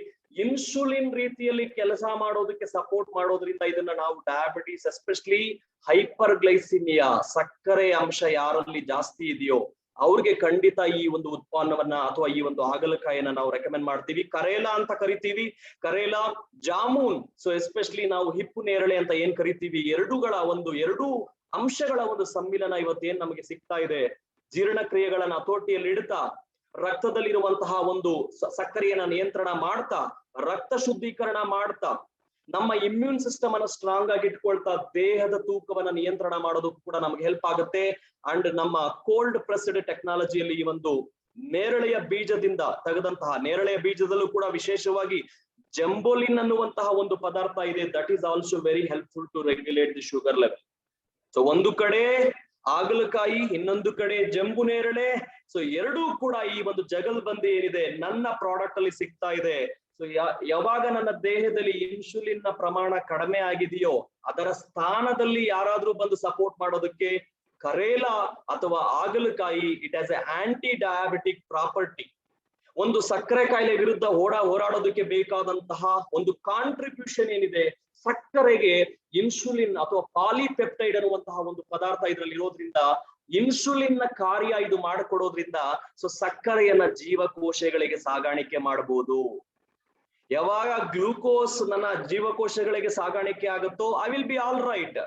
ಇನ್ಸುಲಿನ್ ರೀತಿಯಲ್ಲಿ ಕೆಲಸ ಮಾಡೋದಕ್ಕೆ ಸಪೋರ್ಟ್ ಮಾಡೋದ್ರಿಂದ ಇದನ್ನ ನಾವು ಡಯಾಬಿಟಿಸ್, ಎಸ್ಪೆಷಲಿ ಹೈಪರ್ ಗ್ಲೈಸಿಮಿಯಾ, ಸಕ್ಕರೆ ಅಂಶ ಯಾರಲ್ಲಿ ಜಾಸ್ತಿ ಇದೆಯೋ ಅವ್ರಿಗೆ ಖಂಡಿತ ಈ ಒಂದು ಉತ್ಪನ್ನವನ್ನ ಅಥವಾ ಈ ಒಂದು ಹಾಗಲಕಾಯಿಯನ್ನ ನಾವು ರೆಕಮೆಂಡ್ ಮಾಡ್ತೀವಿ. ಕರೇಲಾ ಅಂತ ಕರಿತೀವಿ, ಕರೇಲಾ, ಜಾಮೂನ್, ಸೊ ಎಸ್ಪೆಷಲಿ ನಾವು ಹಿಪ್ಪು ನೇರಳೆ ಅಂತ ಏನ್ ಕರಿತೀವಿ, ಎರಡು ಅಂಶಗಳ ಒಂದು ಸಮ್ಮಿಲನ ಇವತ್ತೇನ್ ನಮಗೆ ಸಿಗ್ತಾ ಇದೆ. ಜೀರ್ಣಕ್ರಿಯೆಗಳನ್ನ ಹತೋಟಿಯಲ್ಲಿ ಇಡ್ತಾ, ರಕ್ತದಲ್ಲಿರುವಂತಹ ಒಂದು ಸಕ್ಕರೆಯನ್ನ ನಿಯಂತ್ರಣ ಮಾಡ್ತಾ, ರಕ್ತ ಶುದ್ಧೀಕರಣ ಮಾಡ್ತಾ, ನಮ್ಮ ಇಮ್ಯೂನ್ ಸಿಸ್ಟಮ್ ಅನ್ನ ಸ್ಟ್ರಾಂಗ್ ಆಗಿ ಇಟ್ಕೊಳ್ತಾ, ದೇಹದ ತೂಕವನ್ನ ನಿಯಂತ್ರಣ ಮಾಡೋದಕ್ಕೂ ಕೂಡ ನಮ್ಗೆ ಹೆಲ್ಪ್ ಆಗುತ್ತೆ. ಅಂಡ್ ನಮ್ಮ ಕೋಲ್ಡ್ ಪ್ರೆಸ್ಡ್ ಟೆಕ್ನಾಲಜಿಯಲ್ಲಿ ಈ ಒಂದು ನೇರಳೆಯ ಬೀಜದಿಂದ ತೆಗೆದಂತಹ, ನೇರಳೆಯ ಬೀಜದಲ್ಲೂ ಕೂಡ ವಿಶೇಷವಾಗಿ ಜಂಬೋಲಿನ್ ಅನ್ನುವಂತಹ ಒಂದು ಪದಾರ್ಥ ಇದೆ. That is also very helpful to regulate the sugar level. So ಒಂದು ಕಡೆ ಹಾಗಲಕಾಯಿ, ಇನ್ನೊಂದು ಕಡೆ ಜಂಬು ನೇರಳೆ, ಸೊ ಎರಡೂ ಕೂಡ ಈ ಒಂದು ಜಗಲ್ಬಂದಿ ಏನಿದೆ ನನ್ನ ಪ್ರಾಡಕ್ಟ್ ಅಲ್ಲಿ ಸಿಗ್ತಾ ಇದೆ. ಸೊ ಯಾವಾಗ ನನ್ನ ದೇಹದಲ್ಲಿ ಇನ್ಸುಲಿನ್ ನ ಪ್ರಮಾಣ ಕಡಿಮೆ ಆಗಿದೆಯೋ ಅದರ ಸ್ಥಾನದಲ್ಲಿ ಯಾರಾದ್ರೂ ಬಂದು ಸಪೋರ್ಟ್ ಮಾಡೋದಕ್ಕೆ ಕರೇಲಾ ಅಥವಾ ಹಾಗಲಕಾಯಿ it has a anti diabetic property. ಒಂದು ಸಕ್ಕರೆ ಕಾಯಿಲೆ ವಿರುದ್ಧ ಹೋರಾಡೋದಕ್ಕೆ ಬೇಕಾದಂತಹ ಒಂದು ಕಾಂಟ್ರಿಬ್ಯೂಷನ್ ಏನಿದೆ, ಸಕ್ಕರೆಗೆ ಇನ್ಸುಲಿನ್ ಅಥವಾ ಪಾಲಿಪೆಪ್ಟೈಡ್ ಅನ್ನುವಂತಹ ಒಂದು ಪದಾರ್ಥ ಇದರಲ್ಲಿ ಇರೋದ್ರಿಂದ, ಇನ್ಸುಲಿನ್ ನ ಕಾರ್ಯ ಇದು ಮಾಡಿಕೊಡೋದ್ರಿಂದ ಸೊ ಸಕ್ಕರೆಯನ್ನ ಜೀವಕೋಶಗಳಿಗೆ ಸಾಗಾಣಿಕೆ ಮಾಡಬಹುದು. ಯಾವಾಗ ಗ್ಲೂಕೋಸ್ ನನ್ನ ಜೀವಕೋಶಗಳಿಗೆ ಸಾಗಾಣಿಕೆ ಆಗುತ್ತೋ I will be all right,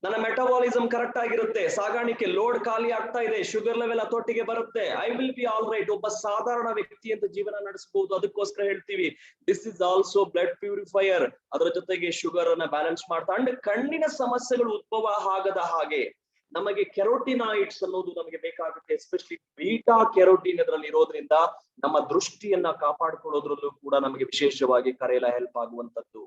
ನನ್ನ ಮೆಟಬಾಲಿಸಮ್ ಕರೆಕ್ಟ್ ಆಗಿರುತ್ತೆ, ಸಾಗಾಣಿಕೆ ಲೋಡ್ ಖಾಲಿ ಆಗ್ತಾ ಇದೆ, ಶುಗರ್ ಲೆವೆಲ್ ಹತೋಟಿಗೆ ಬರುತ್ತೆ, I will be all right. ಒಬ್ಬ ಸಾಧಾರಣ ವ್ಯಕ್ತಿ ಅಂತ ಜೀವನ ನಡೆಸಬಹುದು. ಅದಕ್ಕೋಸ್ಕರ ಹೇಳ್ತೀವಿ this is also blood purifier. ಅದರ ಜೊತೆಗೆ ಶುಗರ್ ಅನ್ನ ಬ್ಯಾಲೆನ್ಸ್ ಮಾಡ್ತಾ, ಅಂಡ್ ಕಣ್ಣಿನ ಸಮಸ್ಯೆಗಳು ಉದ್ಭವ ಆಗದ ಹಾಗೆ ನಮಗೆ ಕೆರೋಟಿನಾಯ್ಡ್ಸ್ ಅನ್ನೋದು ನಮಗೆ ಬೇಕಾಗುತ್ತೆ. ಎಸ್ಪೆಷಲಿ ಬೀಟಾ ಕೆರೋಟಿನ್ ಇದರಲ್ಲಿ ಇರೋದ್ರಿಂದ ನಮ್ಮ ದೃಷ್ಟಿಯನ್ನ ಕಾಪಾಡಿಕೊಳ್ಳೋದ್ರಲ್ಲೂ ಕೂಡ ನಮಗೆ ವಿಶೇಷವಾಗಿ ಕರೇಲಾ ಹೆಲ್ಪ್ ಆಗುವಂತದ್ದು.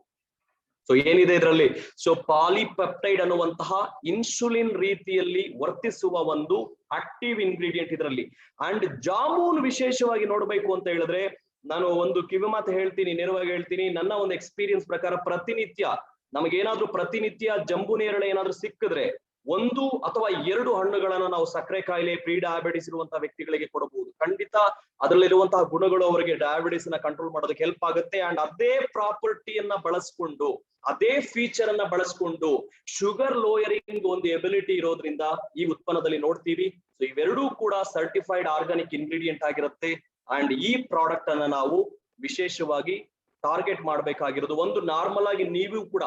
ಸೊ ಏನಿದೆ ಇದರಲ್ಲಿ, ಸೊ ಪಾಲಿಪೆಪ್ಟೈಡ್ ಅನ್ನುವಂತಹ ಇನ್ಸುಲಿನ್ ರೀತಿಯಲ್ಲಿ ವರ್ತಿಸುವ ಒಂದು ಆಕ್ಟಿವ್ ಇಂಗ್ರೀಡಿಯೆಂಟ್ ಇದರಲ್ಲಿ. ಅಂಡ್ ಜಾಮೂನ್ ವಿಶೇಷವಾಗಿ ನೋಡ್ಬೇಕು ಅಂತ ಹೇಳಿದ್ರೆ, ನಾನು ಒಂದು ಕಿವಿ ಮಾತು ಹೇಳ್ತೀನಿ, ನೇರವಾಗಿ ಹೇಳ್ತೀನಿ, ನನ್ನ ಒಂದು ಎಕ್ಸ್ಪೀರಿಯನ್ಸ್ ಪ್ರಕಾರ ಪ್ರತಿನಿತ್ಯ ನಮಗೇನಾದ್ರೂ ಪ್ರತಿನಿತ್ಯ ಜಂಬು ನೇರಳೆ ಏನಾದ್ರೂ ಸಿಕ್ಕಿದ್ರೆ 1 ಅಥವಾ 2 ಹಣ್ಣುಗಳನ್ನ ನಾವು ಸಕ್ಕರೆ ಕಾಯಿಲೆ, ಪ್ರೀ ಡಯಾಬಿಟಿಸ್ ಇರುವಂತಹ ವ್ಯಕ್ತಿಗಳಿಗೆ ಕೊಡಬಹುದು. ಖಂಡಿತ ಅದರಲ್ಲಿರುವಂತಹ ಗುಣಗಳು ಅವರಿಗೆ ಡಯಾಬಿಟಿಸ್ ನ ಕಂಟ್ರೋಲ್ ಮಾಡೋದಕ್ಕೆ ಹೆಲ್ಪ್ ಆಗುತ್ತೆ. ಅಂಡ್ ಅದೇ ಪ್ರಾಪರ್ಟಿಯನ್ನ ಬಳಸ್ಕೊಂಡು, ಅದೇ ಫೀಚರ್ ಅನ್ನ ಬಳಸ್ಕೊಂಡು ಶುಗರ್ ಲೋಯರಿಂಗ್ ಒಂದು ಎಬಿಲಿಟಿ ಇರೋದ್ರಿಂದ ಈ ಉತ್ಪನ್ನದಲ್ಲಿ ನೋಡ್ತೀವಿ. ಸೊ ಇವೆರಡೂ ಕೂಡ ಸರ್ಟಿಫೈಡ್ ಆರ್ಗಾನಿಕ್ ಇಂಗ್ರೀಡಿಯೆಂಟ್ ಆಗಿರುತ್ತೆ. ಅಂಡ್ ಈ ಪ್ರಾಡಕ್ಟ್ ಅನ್ನ ನಾವು ವಿಶೇಷವಾಗಿ ಟಾರ್ಗೆಟ್ ಮಾಡ್ಬೇಕಾಗಿರೋದು, ಒಂದು ನಾರ್ಮಲ್ ಆಗಿ ನೀವು ಕೂಡ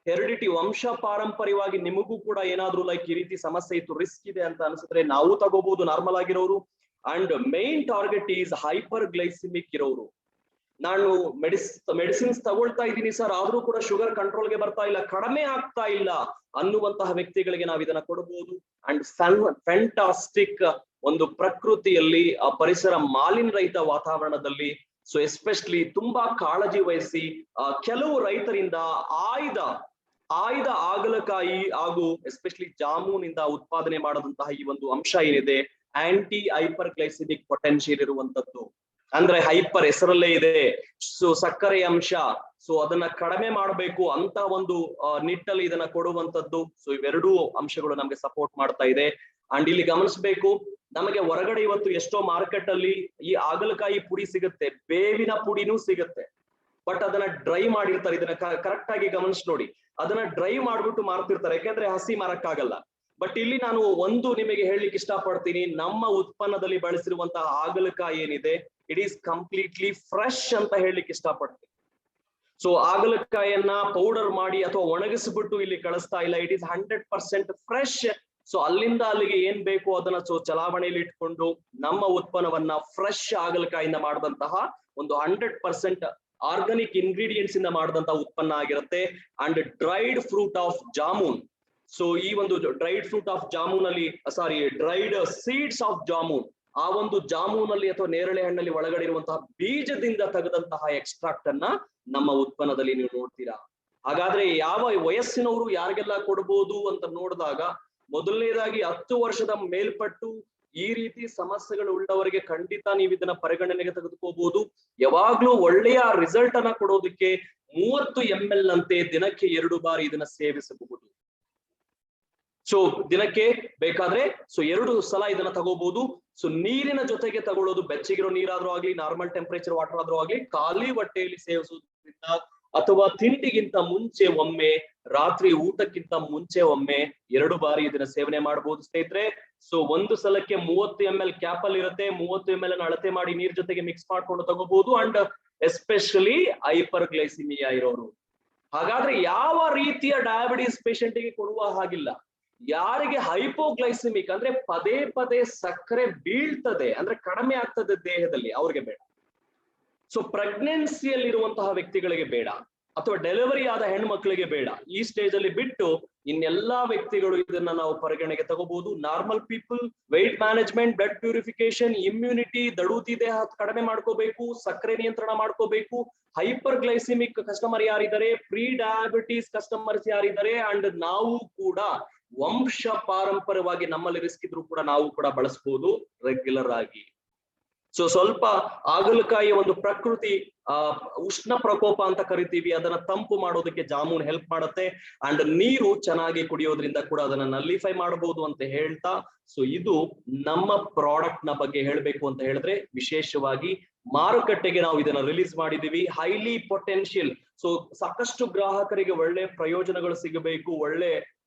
ಹೆರಿಡಿಟಿ, ವಂಶ ಪಾರಂಪರ್ಯವಾಗಿ ನಿಮಗೂ ಕೂಡ ಏನಾದ್ರೂ ಲೈಕ್ ಈ ರೀತಿ ಸಮಸ್ಯೆ ಇತ್ತು, ರಿಸ್ಕ್ ಇದೆ ಅಂತ ಅನ್ಸಿದ್ರೆ ನಾವು ತಗೋಬಹುದು ನಾರ್ಮಲ್ ಆಗಿರೋರು. And main target is hyper glycemic ಇರೋರು. ನಾನು ಮೆಡಿಸಿನ್ಸ್ ತಗೊಳ್ತಾ ಇದ್ದೀನಿ ಸರ್, ಆದ್ರೂ ಕೂಡ ಶುಗರ್ ಕಂಟ್ರೋಲ್ಗೆ ಬರ್ತಾ ಇಲ್ಲ, ಕಡಿಮೆ ಆಗ್ತಾ ಇಲ್ಲ ಅನ್ನುವಂತಹ ವ್ಯಕ್ತಿಗಳಿಗೆ ನಾವು ಇದನ್ನ ಕೊಡಬಹುದು. ಅಂಡ್ ಫ್ಯಾಂಟಾಸ್ಟಿಕ್ ಒಂದು ಪ್ರಕೃತಿಯಲ್ಲಿ ಪರಿಸರ ಮಾಲಿನ್ಯ ರಹಿತ ವಾತಾವರಣದಲ್ಲಿ, ಸೊ ಎಸ್ಪೆಷಲಿ ತುಂಬಾ ಕಾಳಜಿ ವಹಿಸಿ ಕೆಲವು ರೈತರಿಂದ ಆಯ್ದ ಹಾಗಲಕಾಯಿ ಹಾಗೂ ಎಸ್ಪೆಷಲಿ ಜಾಮೂನ್ ಇಂದ ಉತ್ಪಾದನೆ ಮಾಡದಂತಹ ಈ ಒಂದು ಅಂಶ ಏನಿದೆ, ಆಂಟಿ ಹೈಪರ್ ಗ್ಲೈಸಿಮಿಕ್ ಪೊಟೆನ್ಶಿಯಲ್ ಇರುವಂತದ್ದು. ಅಂದ್ರೆ ಹೈಪರ್ ಹೆಸರಲ್ಲೇ ಇದೆ, ಸೊ ಸಕ್ಕರೆ ಅಂಶ, ಸೊ ಅದನ್ನ ಕಡಿಮೆ ಮಾಡಬೇಕು ಅಂತ ಒಂದು ನಿಟ್ಟಲ್ಲಿ ಇದನ್ನ ಕೊಡುವಂತದ್ದು. ಸೊ ಇವೆರಡೂ ಅಂಶಗಳು ನಮ್ಗೆ ಸಪೋರ್ಟ್ ಮಾಡ್ತಾ ಇದೆ. ಅಂಡ್ ಇಲ್ಲಿ ಗಮನಿಸಬೇಕು, ನಮಗೆ ಹೊರಗಡೆ ಇವತ್ತು ಎಷ್ಟೋ ಮಾರ್ಕೆಟ್ ಅಲ್ಲಿ ಈ ಹಾಗಲಕಾಯಿ ಪುಡಿ ಸಿಗುತ್ತೆ, ಬೇವಿನ ಪುಡಿನೂ ಸಿಗುತ್ತೆ, ಬಟ್ ಅದನ್ನ ಡ್ರೈ ಮಾಡಿರ್ತಾರೆ. ಇದನ್ನ ಕರೆಕ್ಟ್ ಆಗಿ ಗಮನಿಸಿ ನೋಡಿ, ಅದನ್ನ ಡ್ರೈ ಮಾಡ್ಬಿಟ್ಟು ಮಾರ್ತಿರ್ತಾರೆ, ಯಾಕಂದ್ರೆ ಹಸಿ ಮಾರಕ್ಕಾಗಲ್ಲ. ಬಟ್ ಇಲ್ಲಿ ನಾನು ಒಂದು ನಿಮಗೆ ಹೇಳಲಿಕ್ಕೆ ಇಷ್ಟಪಡ್ತೀನಿ, ನಮ್ಮ ಉತ್ಪನ್ನದಲ್ಲಿ ಬಳಸಿರುವಂತಹ ಹಾಗಲಕಾಯಿ ಏನಿದೆ ಇಟ್ ಈಸ್ ಕಂಪ್ಲೀಟ್ಲಿ ಫ್ರೆಶ್ ಅಂತ ಹೇಳಲಿಕ್ಕೆ ಇಷ್ಟಪಡ್ತೀನಿ. ಸೊ ಹಾಗಲಕಾಯಿಯನ್ನ ಪೌಡರ್ ಮಾಡಿ ಅಥವಾ ಒಣಗಿಸ್ಬಿಟ್ಟು ಇಲ್ಲಿ ಕಳಿಸ್ತಾ ಇಲ್ಲ, ಇಟ್ ಈಸ್ 100% ಫ್ರೆಶ್. ಸೊ ಅಲ್ಲಿಂದ ಅಲ್ಲಿಗೆ ಏನ್ ಬೇಕು ಅದನ್ನ ಚಲಾವಣೆಯಲ್ಲಿ ಇಟ್ಕೊಂಡು ನಮ್ಮ ಉತ್ಪನ್ನವನ್ನ ಫ್ರೆಶ್ ಹಾಗಲಕಾಯಿಂದ ಮಾಡಿದಂತಹ ಒಂದು 100% ಆರ್ಗಾನಿಕ್ ಇಂಗ್ರೀಡಿಯೆಂಟ್ಸ್ ಇಂದ ಮಾಡಿದಂತಹ ಉತ್ಪನ್ನ ಆಗಿರುತ್ತೆ. And dried fruit of jamun. So ಈ ಒಂದು ಡ್ರೈಡ್ ಫ್ರೂಟ್ ಆಫ್ ಜಾಮೂನ್ ಅಲ್ಲಿ ಡ್ರೈಡ್ ಸೀಡ್ಸ್ ಆಫ್ ಜಾಮೂನ್, ಆ ಒಂದು ಜಾಮೂನ್ ಅಲ್ಲಿ ಅಥವಾ ನೇರಳೆ ಹಣ್ಣಲ್ಲಿ ಒಳಗಡೆ ಇರುವಂತಹ ಬೀಜದಿಂದ ತೆಗೆದಂತಹ ಎಕ್ಸ್ಟ್ರಾಕ್ಟ್ ಅನ್ನ ನಮ್ಮ ಉತ್ಪನ್ನದಲ್ಲಿ ನೀವು ನೋಡ್ತೀರಾ. ಹಾಗಾದ್ರೆ ಯಾವ ವಯಸ್ಸಿನವರು ಯಾರಿಗೆಲ್ಲ ಕೊಡ್ಬೋದು ಅಂತ ನೋಡಿದಾಗ, ಮೊದಲನೇದಾಗಿ 10 ವರ್ಷದ ಮೇಲ್ಪಟ್ಟು ಈ ರೀತಿ ಸಮಸ್ಯೆಗಳು ಉಳ್ಳವರಿಗೆ ಖಂಡಿತ ನೀವು ಇದನ್ನ ಪರಿಗಣನೆಗೆ ತೆಗೆದುಕೋಬಹುದು. ಯಾವಾಗ್ಲೂ ಒಳ್ಳೆಯ ರಿಸಲ್ಟ್ ಅನ್ನ ಕೊಡೋದಕ್ಕೆ 30 ml ಅಂತೆ ದಿನಕ್ಕೆ 2 ಬಾರಿ ಇದನ್ನ ಸೇವಿಸಬಹುದು. ಸೊ ದಿನಕ್ಕೆ ಬೇಕಾದ್ರೆ 2 ಸಲ ಇದನ್ನ ತಗೋಬಹುದು. ಸೊ ನೀರಿನ ಜೊತೆಗೆ ತಗೊಳ್ಳೋದು, ಬೆಚ್ಚಗಿರೋ ನೀರಾದ್ರೂ ಆಗ್ಲಿ, ನಾರ್ಮಲ್ ಟೆಂಪರೇಚರ್ ವಾಟರ್ ಆದ್ರೂ ಆಗ್ಲಿ, ಖಾಲಿ ಹೊಟ್ಟೆಯಲ್ಲಿ ಸೇವಿಸೋದ್ರಿಂದ ಅಥವಾ ತಿಂಡಿಗಿಂತ ಮುಂಚೆ ಒಮ್ಮೆ, ರಾತ್ರಿ ಊಟಕ್ಕಿಂತ ಮುಂಚೆ ಒಮ್ಮೆ 2 ಬಾರಿ ಇದನ್ನ ಸೇವನೆ ಮಾಡಬಹುದು ಸ್ನೇಹಿತರೆ. ಸೊ ಒಂದು ಸಲಕ್ಕೆ 30 ml ಕ್ಯಾಪ್ ಅಲ್ಲಿ ಇರುತ್ತೆ. 30 ml ಅನ್ನು ಅಳತೆ ಮಾಡಿ ನೀರ್ ಜೊತೆಗೆ ಮಿಕ್ಸ್ ಮಾಡ್ಕೊಂಡು ತಗೋಬಹುದು. ಅಂಡ್ ಎಸ್ಪೆಷಲಿ ಹೈಪರ್ ಗ್ಲೈಸಿಮಿಯಾ ಇರೋರು. ಹಾಗಾದ್ರೆ ಯಾವ ರೀತಿಯ ಡಯಾಬಿಟಿಸ್ ಪೇಷಂಟ್ ಗೆ ಕೊಡುವ ಹಾಗಿಲ್ಲ. ಯಾರಿಗೆ ಹೈಪೋಗ್ಲೈಸಿಮಿಕ್ ಅಂದ್ರೆ ಪದೇ ಪದೇ ಸಕ್ಕರೆ ಬೀಳ್ತದೆ, ಅಂದ್ರೆ ಕಡಿಮೆ ಆಗ್ತದೆ ದೇಹದಲ್ಲಿ, ಅವ್ರಿಗೆ ಬೇಡ. ಸೊ ಪ್ರೆಗ್ನೆನ್ಸಿಯಲ್ಲಿರುವಂತಹ ವ್ಯಕ್ತಿಗಳಿಗೆ ಬೇಡ, ಅಥವಾ ಡೆಲಿವರಿ ಆದ ಹೆಣ್ಮಕ್ಳಿಗೆ ಬೇಡ. ಈ ಸ್ಟೇಜ್ ಅಲ್ಲಿ ಬಿಟ್ಟು ಇನ್ನೆಲ್ಲಾ ವ್ಯಕ್ತಿಗಳು ಇದನ್ನ ನಾವು ಪರಿಗಣನೆಗೆ ತಗೋಬಹುದು. Normal people, weight management, blood purification, immunity, ದಡುತಿ ದೇಹ ಕಡಿಮೆ ಮಾಡ್ಕೋಬೇಕು, ಸಕ್ಕರೆ ನಿಯಂತ್ರಣ ಮಾಡ್ಕೋಬೇಕು, ಹೈಪರ್ ಗ್ಲೈಸಿಮಿಕ್ ಕಸ್ಟಮರ್ ಯಾರಿದ್ದಾರೆ, ಪ್ರೀ ಡಯಾಬಿಟಿಸ್ ಕಸ್ಟಮರ್ಸ್ ಯಾರಿದ್ದಾರೆ, ಅಂಡ್ ನಾವು ಕೂಡ ವಂಶ ಪಾರಂಪರ್ಯವಾಗಿ ನಮ್ಮಲ್ಲಿ ರಿಸ್ಕ್ ಇದ್ರೂ ಕೂಡ ನಾವು ಕೂಡ ಬಳಸಬಹುದು ರೆಗ್ಯುಲರ್ ಆಗಿ. ಸೊ ಸ್ವಲ್ಪ ಹಾಗಲಕಾಯಿಯ ಒಂದು ಪ್ರಕೃತಿ ಉಷ್ಣ ಪ್ರಕೋಪ ಅಂತ ಕರಿತೀವಿ, ಅದನ್ನ ತಂಪು ಮಾಡೋದಕ್ಕೆ ಜಾಮೂನ್ ಹೆಲ್ಪ್ ಮಾಡುತ್ತೆ. ಅಂಡ್ ನೀರು ಚೆನ್ನಾಗಿ ಕುಡಿಯೋದ್ರಿಂದ ಕೂಡ ಅದನ್ನ ನಲ್ಲಿಫೈ ಮಾಡಬಹುದು ಅಂತ ಹೇಳ್ತಾ, ಸೊ ಇದು ನಮ್ಮ ಪ್ರಾಡಕ್ಟ್ ನ ಬಗ್ಗೆ ಹೇಳ್ಬೇಕು ಅಂತ ಹೇಳಿದ್ರೆ, ವಿಶೇಷವಾಗಿ ಮಾರುಕಟ್ಟೆಗೆ ನಾವು ಇದನ್ನ ರಿಲೀಸ್ ಮಾಡಿದೀವಿ. ಹೈಲಿ ಪೊಟೆನ್ಶಿಯಲ್, ಸೊ ಸಾಕಷ್ಟು ಗ್ರಾಹಕರಿಗೆ ಒಳ್ಳೆ ಪ್ರಯೋಜನಗಳು ಸಿಗಬೇಕು, ಒಳ್ಳೆ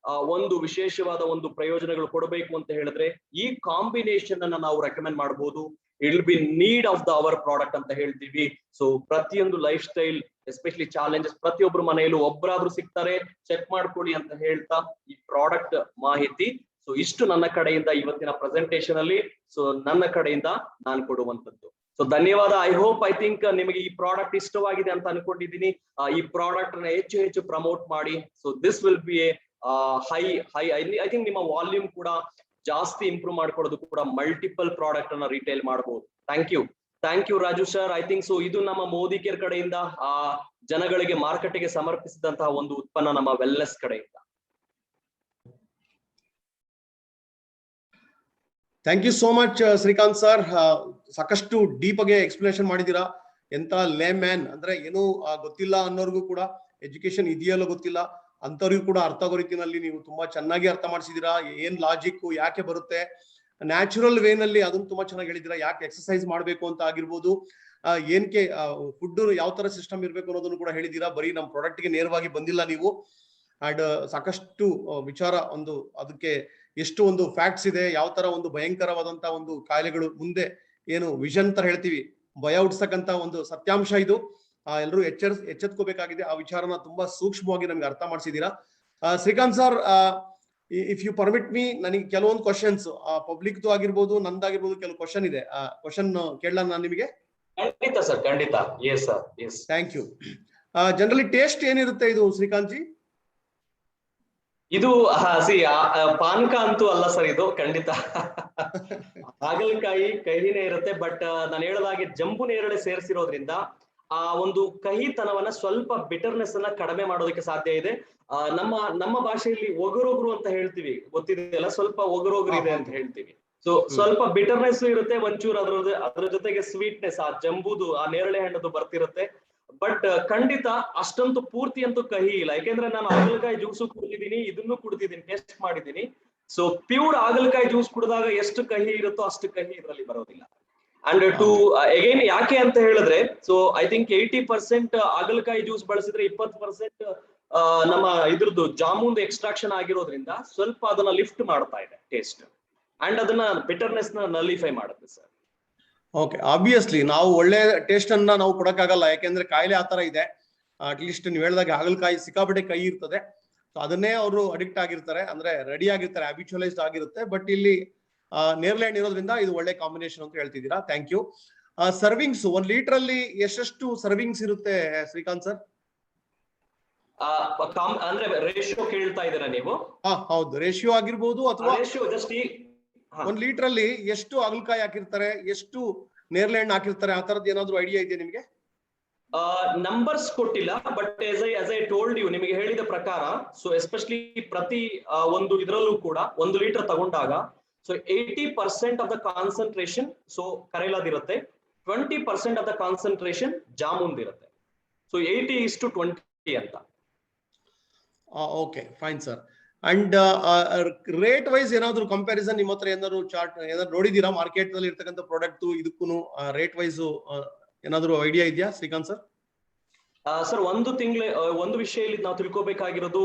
ಒಂದು ವಿಶೇಷವಾದ ಒಂದು ಪ್ರಯೋಜನಗಳು ಕೊಡಬೇಕು ಅಂತ ಹೇಳಿದ್ರೆ ಈ ಕಾಂಬಿನೇಷನ್ ಅನ್ನ ನಾವು ರೆಕಮೆಂಡ್ ಮಾಡಬಹುದು. It will be need of the hour product ಅಂತ ಹೇಳ್ತೀವಿ. ಸೊ ಪ್ರತಿಯೊಂದು ಲೈಫ್ ಸ್ಟೈಲ್ ಎಸ್ಪೆಷಲಿ ಚಾಲೆಂಜಸ್ ಪ್ರತಿಯೊಬ್ಬರು ಮನೆಯಲ್ಲೂ ಒಬ್ಬರಾದ್ರೂ ಸಿಗ್ತಾರೆ, ಚೆಕ್ ಮಾಡ್ಕೊಳ್ಳಿ ಅಂತ ಹೇಳ್ತಾ ಈ ಪ್ರಾಡಕ್ಟ್ ಮಾಹಿತಿ. ಸೊ ಇಷ್ಟು ನನ್ನ ಕಡೆಯಿಂದ ಇವತ್ತಿನ ಪ್ರೆಸೆಂಟೇಶನ್ ಅಲ್ಲಿ, ಸೊ ನನ್ನ ಕಡೆಯಿಂದ ನಾನು ಕೊಡುವಂತದ್ದು. ಸೊ ಧನ್ಯವಾದ. ಐ ಥಿಂಕ್ ನಿಮಗೆ ಈ ಪ್ರಾಡಕ್ಟ್ ಇಷ್ಟವಾಗಿದೆ ಅಂತ ಅನ್ಕೊಂಡಿದ್ದೀನಿ. ಈ ಪ್ರಾಡಕ್ಟ್ ನ ಹೆಚ್ಚು ಹೆಚ್ಚು ಪ್ರಮೋಟ್ ಮಾಡಿ. So this will be a I think ನಿಮ್ಮ ವಾಲ್ಯೂಮ್ ಕೂಡ ಜಾಸ್ತಿ ಇಂಪ್ರೂವ್ ಮಾಡ್ಕೊಳ್ಳೋದು ಕೂಡ ಮಲ್ಟಿಪಲ್ ಪ್ರಾಡಕ್ಟ್ ಅನ್ನ ರಿಟೇಲ್ ಮಾಡಬಹುದು. Thank you Raju sir. I think so ಇದು ನಮ್ಮ ಮೋದಿ ಕೇರ್ ಕಡೆಯಿಂದ ಜನಗಳಿಗೆ ಮಾರುಕಟ್ಟೆಗೆ ಸಮರ್ಪಿಸಿದಂತಹ ಒಂದು ಉತ್ಪನ್ನ ನಮ್ಮ ವೆಲ್ನೆಸ್ ಕಡೆಯಿಂದ. Thank you so much Srikanth sir. ಸಾಕಷ್ಟು ಡೀಪ್ ಆಗಿ ಎಕ್ಸ್ಪ್ಲನೇಷನ್ ಮಾಡಿದೀರಾ. ಎಂತ ಲೇ ಮ್ಯಾನ್ ಅಂದ್ರೆ ಏನು ಗೊತ್ತಿಲ್ಲ ಅನ್ನೋರ್ಗು ಕೂಡ, ಎಜುಕೇಶನ್ ಇದೆಯಲ್ಲ ಗೊತ್ತಿಲ್ಲ ಅಂತವ್ರಿಗೂ ಕೂಡ ಅರ್ಥ ಆಗೋ ರೀತಿಯಲ್ಲಿ ನೀವು ತುಂಬಾ ಚೆನ್ನಾಗಿ ಅರ್ಥ ಮಾಡಿಸಿದೀರಾ. ಏನ್ ಲಾಜಿಕ್ ಯಾಕೆ ಬರುತ್ತೆ, ನ್ಯಾಚುರಲ್ ವೇನಲ್ಲಿ ಅದನ್ನು ತುಂಬಾ ಚೆನ್ನಾಗಿ ಹೇಳಿದಿರಾ. ಯಾಕೆ ಎಕ್ಸರ್ಸೈಸ್ ಮಾಡ್ಬೇಕು ಅಂತ ಆಗಿರ್ಬೋದು, ಏನಕ್ಕೆ ಫುಡ್ ಯಾವ ತರ ಸಿಸ್ಟಮ್ ಇರ್ಬೇಕು ಅನ್ನೋದನ್ನು ಕೂಡ ಹೇಳಿದೀರಾ. ಬರೀ ನಮ್ಮ ಪ್ರಾಡಕ್ಟ್ ಗೆ ನೇರವಾಗಿ ಬಂದಿಲ್ಲ ನೀವು. ಅಂಡ್ ಸಾಕಷ್ಟು ವಿಚಾರ, ಒಂದು ಅದಕ್ಕೆ ಎಷ್ಟು ಒಂದು ಫ್ಯಾಕ್ಟ್ಸ್ ಇದೆ, ಯಾವ ತರ ಒಂದು ಭಯಂಕರವಾದಂತ ಒಂದು ಕಾಯಿಲೆಗಳು ಮುಂದೆ ಏನು ವಿಷನ್ ತರ ಹೇಳ್ತೀವಿ, ಭಯ ಹುಟ್ಟಿಸ್ತಕ್ಕಂತ ಒಂದು ಸತ್ಯಾಂಶ ಇದು. ಎಲ್ಲರೂ ಎಚ್ಚೆತ್ಕೋಬೇಕಾಗಿದೆ. ಆ ವಿಚಾರನ ತುಂಬಾ ಸೂಕ್ಷ್ಮವಾಗಿ ನಮ್ಗೆ ಅರ್ಥ ಮಾಡಿಸಿದೀರಾ. Srikanth sir, if you permit me, ನನಗೆ ಕೆಲವೊಂದು ಕ್ವಶನ್ಸ್ ಪಬ್ಲಿಕ್ದು ಆಗಿರ್ಬೋದು, ನಂದಾಗಿರ್ಬೋದು, ಕೆಲವು ಕ್ವಶನ್ ಇದೆ. ಕ್ವಶನ್ ಕೇಳಲ್ಲ ನಾನು ನಿಮಗೆ? ಖಂಡಿತ ಸರ್, ಖಂಡಿತ. Yes sir, yes. Thank you. Generally taste ಏನಿರುತ್ತೆ ಇದು ಶ್ರೀಕಾಂತ್ ಜಿ? ಇದು ಪಾನಕ ಅಂತೂ ಅಲ್ಲ ಸರ್, ಇದು ಖಂಡಿತ ಹಾಗಲಕಾಯಿ ಕಹಿನೇ ಇರುತ್ತೆ. ಬಟ್ ನಾನು ಹೇಳೋದಾಗಿ ಜಂಬು ನೇರಳೆ ಸೇರಿಸಿರೋದ್ರಿಂದ ಆ ಒಂದು ಕಹಿತನವನ್ನ, ಸ್ವಲ್ಪ ಬಿಟರ್ನೆಸ್ ಅನ್ನ ಕಡಿಮೆ ಮಾಡೋದಕ್ಕೆ ಸಾಧ್ಯ ಇದೆ. ನಮ್ಮ ಭಾಷೆಯಲ್ಲಿ ಒಗರೊಗರು ಅಂತ ಹೇಳ್ತೀವಿ, ಗೊತ್ತಿದೆಯಲ್ಲ, ಸ್ವಲ್ಪ ಒಗರೊಗರು ಇದೆ ಅಂತ ಹೇಳ್ತೀವಿ. ಸೊ ಸ್ವಲ್ಪ ಬಿಟರ್ನೆಸ್ ಇರುತ್ತೆ, ಒಂಚೂರು ಅದ್ರ ಜೊತೆಗೆ ಸ್ವೀಟ್ನೆಸ್, ಆ ಜಂಬುದು, ಆ ನೇರಳೆ ಹಣ್ಣದು ಬರ್ತಿರುತ್ತೆ. ಬಟ್ ಖಂಡಿತ ಅಷ್ಟಂತೂ ಪೂರ್ತಿ ಅಂತೂ ಕಹಿ ಇಲ್ಲ. ಯಾಕೆಂದ್ರೆ ನಾನು ಹಾಗಲಕಾಯಿ ಜ್ಯೂಸು ಕುಡಿದಿದ್ದೀನಿ, ಇದನ್ನು ಕುಡಿದಿದ್ದೀನಿ, ಟೇಸ್ಟ್ ಮಾಡಿದ್ದೀನಿ. ಸೊ ಪ್ಯೂರ್ ಹಾಗಲಕಾಯಿ ಜ್ಯೂಸ್ ಕುಡಿದಾಗ ಎಷ್ಟು ಕಹಿ ಇರುತ್ತೋ ಅಷ್ಟು ಕಹಿ ಇದರಲ್ಲಿ ಬರೋದಿಲ್ಲ. ಅಂಡ್ ಟು ಅಗೈನ್ ಯಾಕೆ ಅಂತ ಹೇಳಿದ್ರೆ, ಸೊ ಐ ಥಿಂಕ್ 80% ಹಾಗಲಕಾಯಿ ಜ್ಯೂಸ್ ಬಳಸಿದ್ರೆ 20% ನಮ್ಮ ಇದ್ರದ್ದು ಜಾಮೂನ್ ಎಕ್ಸ್ಟ್ರಾಕ್ಷನ್ ಆಗಿರೋದ್ರಿಂದ ಸ್ವಲ್ಪ ಅದನ್ನ ಲಿಫ್ಟ್ ಮಾಡ್ತಾ ಇದೆ ಟೇಸ್ಟ್ ಅಂಡ್ ಅದನ್ನ ಬಿಟರ್ನೆಸ್ ನ ನಲಿಫೈ ಮಾಡುತ್ತೆ ಸರ್. ಓಕೆ, ಆಬ್ವಿಯಸ್ಲಿ ನಾವು ಒಳ್ಳೆ ಟೇಸ್ಟ್ ಅನ್ನ ನಾವು ಕೊಡಕ್ಕಾಗಲ್ಲ, ಯಾಕೆಂದ್ರೆ ಕಾಯಿಲೆ ಆತರ ಇದೆ. ಅಟ್ಲೀಸ್ಟ್ ನೀವು ಹೇಳಿದಾಗ ಹಾಗಲಕಾಯಿ ಸಿಕ್ಕಾಪಟ್ಟೆ ಕೈ ಇರ್ತದೆ, ಸೊ ಅದನ್ನೇ ಅವರು ಅಡಿಕ್ಟ್ ಆಗಿರ್ತಾರೆ, ಅಂದ್ರೆ ರೆಡಿ ಆಗಿರ್ತಾರೆ, ಹ್ಯಾಬಿಚುವಲೈಸ್ಡ್ ಆಗಿರುತ್ತೆ. ಬಟ್ ಇಲ್ಲಿ ನೇರ್ಲ್ಯಾಂಡ್ ಇರೋದ್ರಿಂದ ಇದು ಒಳ್ಳೆ ಕಾಂಬಿನೇಷನ್ ಅಂತ ಹೇಳ್ತಿದ್ದೀರಾ. Thank you. ಸರ್ವಿಂಗ್ಸ್ 1 ಲೀಟರ್ ಅಲ್ಲಿ ಎಷ್ಟೆಷ್ಟು ಸರ್ವಿಂಗ್ಸ್ ಇರುತ್ತೆ ಶ್ರೀಕಾಂತ್ ಸರ್? ಅಂದ್ರೆ ರೇಷಿಯೋ ಕೇಳ್ತಾ ಇದ್ದೀರಾ ನೀವು? ಹೌದು, ರೇಷಿಯೋ ಆಗಿರ್ಬೋದು ಅಥವಾ ರೇಷಿಯೋ ಜಸ್ಟ್ 1 ಲೀಟರ್ ಅಲ್ಲಿ ಎಷ್ಟು ಹಾಗಲಕಾಯಿ ಹಾಕಿರ್ತಾರೆ, ಎಷ್ಟು ನೇರ್ಲೆಹಣ್ಣು ಹಾಕಿರ್ತಾರೆ, ಆ ತರದ್ದು ಏನಾದ್ರು ಐಡಿಯಾ ಇದೆಯಾ ನಿಮಗೆ? ನಂಬರ್ಸ್ ಕೊಟ್ಟಿಲ್ಲ, but as I told you, ನಿಮಗೆ ಹೇಳಿದ ಪ್ರಕಾರ, ಸೊ ಎಸ್ಪೆಷಲಿ ಪ್ರತಿ ಒಂದು ಇದರಲ್ಲೂ ಕೂಡ 1 ಲೀಟರ್ ತಗೊಂಡಾಗ so 80% of the concentration so ಕರೇಲಾದಿರುತ್ತೆ, 20% ಆಫ್ ದ ಕಾನ್ಸಂಟ್ರೇಷನ್ ಜಾಮೂನ್ದಿರುತ್ತೆ. ಸೊ 80:20 ಅಂತ. Okay, fine sir. And rate wise ಏನಾದ್ರು ಕಂಪ್ಯಾರಿಸನ್ ನಿಮ್ಮ ಹತ್ರ ಏನಾದ್ರು ಚಾರ್ಟ್ ಏನಾದ್ರು ನೋಡಿದೀರಾ? ಮಾರ್ಕೆಟ್ ನಲ್ಲಿ ಇರ್ತಕ್ಕಂಥ ಪ್ರಾಡಕ್ಟ್ ಇದಕ್ಕೂ ರೇಟ್ ವೈಸ್ ಏನಾದ್ರು ಐಡಿಯಾ ಇದೆಯಾ ಶ್ರೀಕಾಂತ್ ಸರ್? ಸರ್, ಒಂದು ವಿಷಯದಲ್ಲಿ ನಾವು ತಿಳ್ಕೊಬೇಕಾಗಿರೋದು,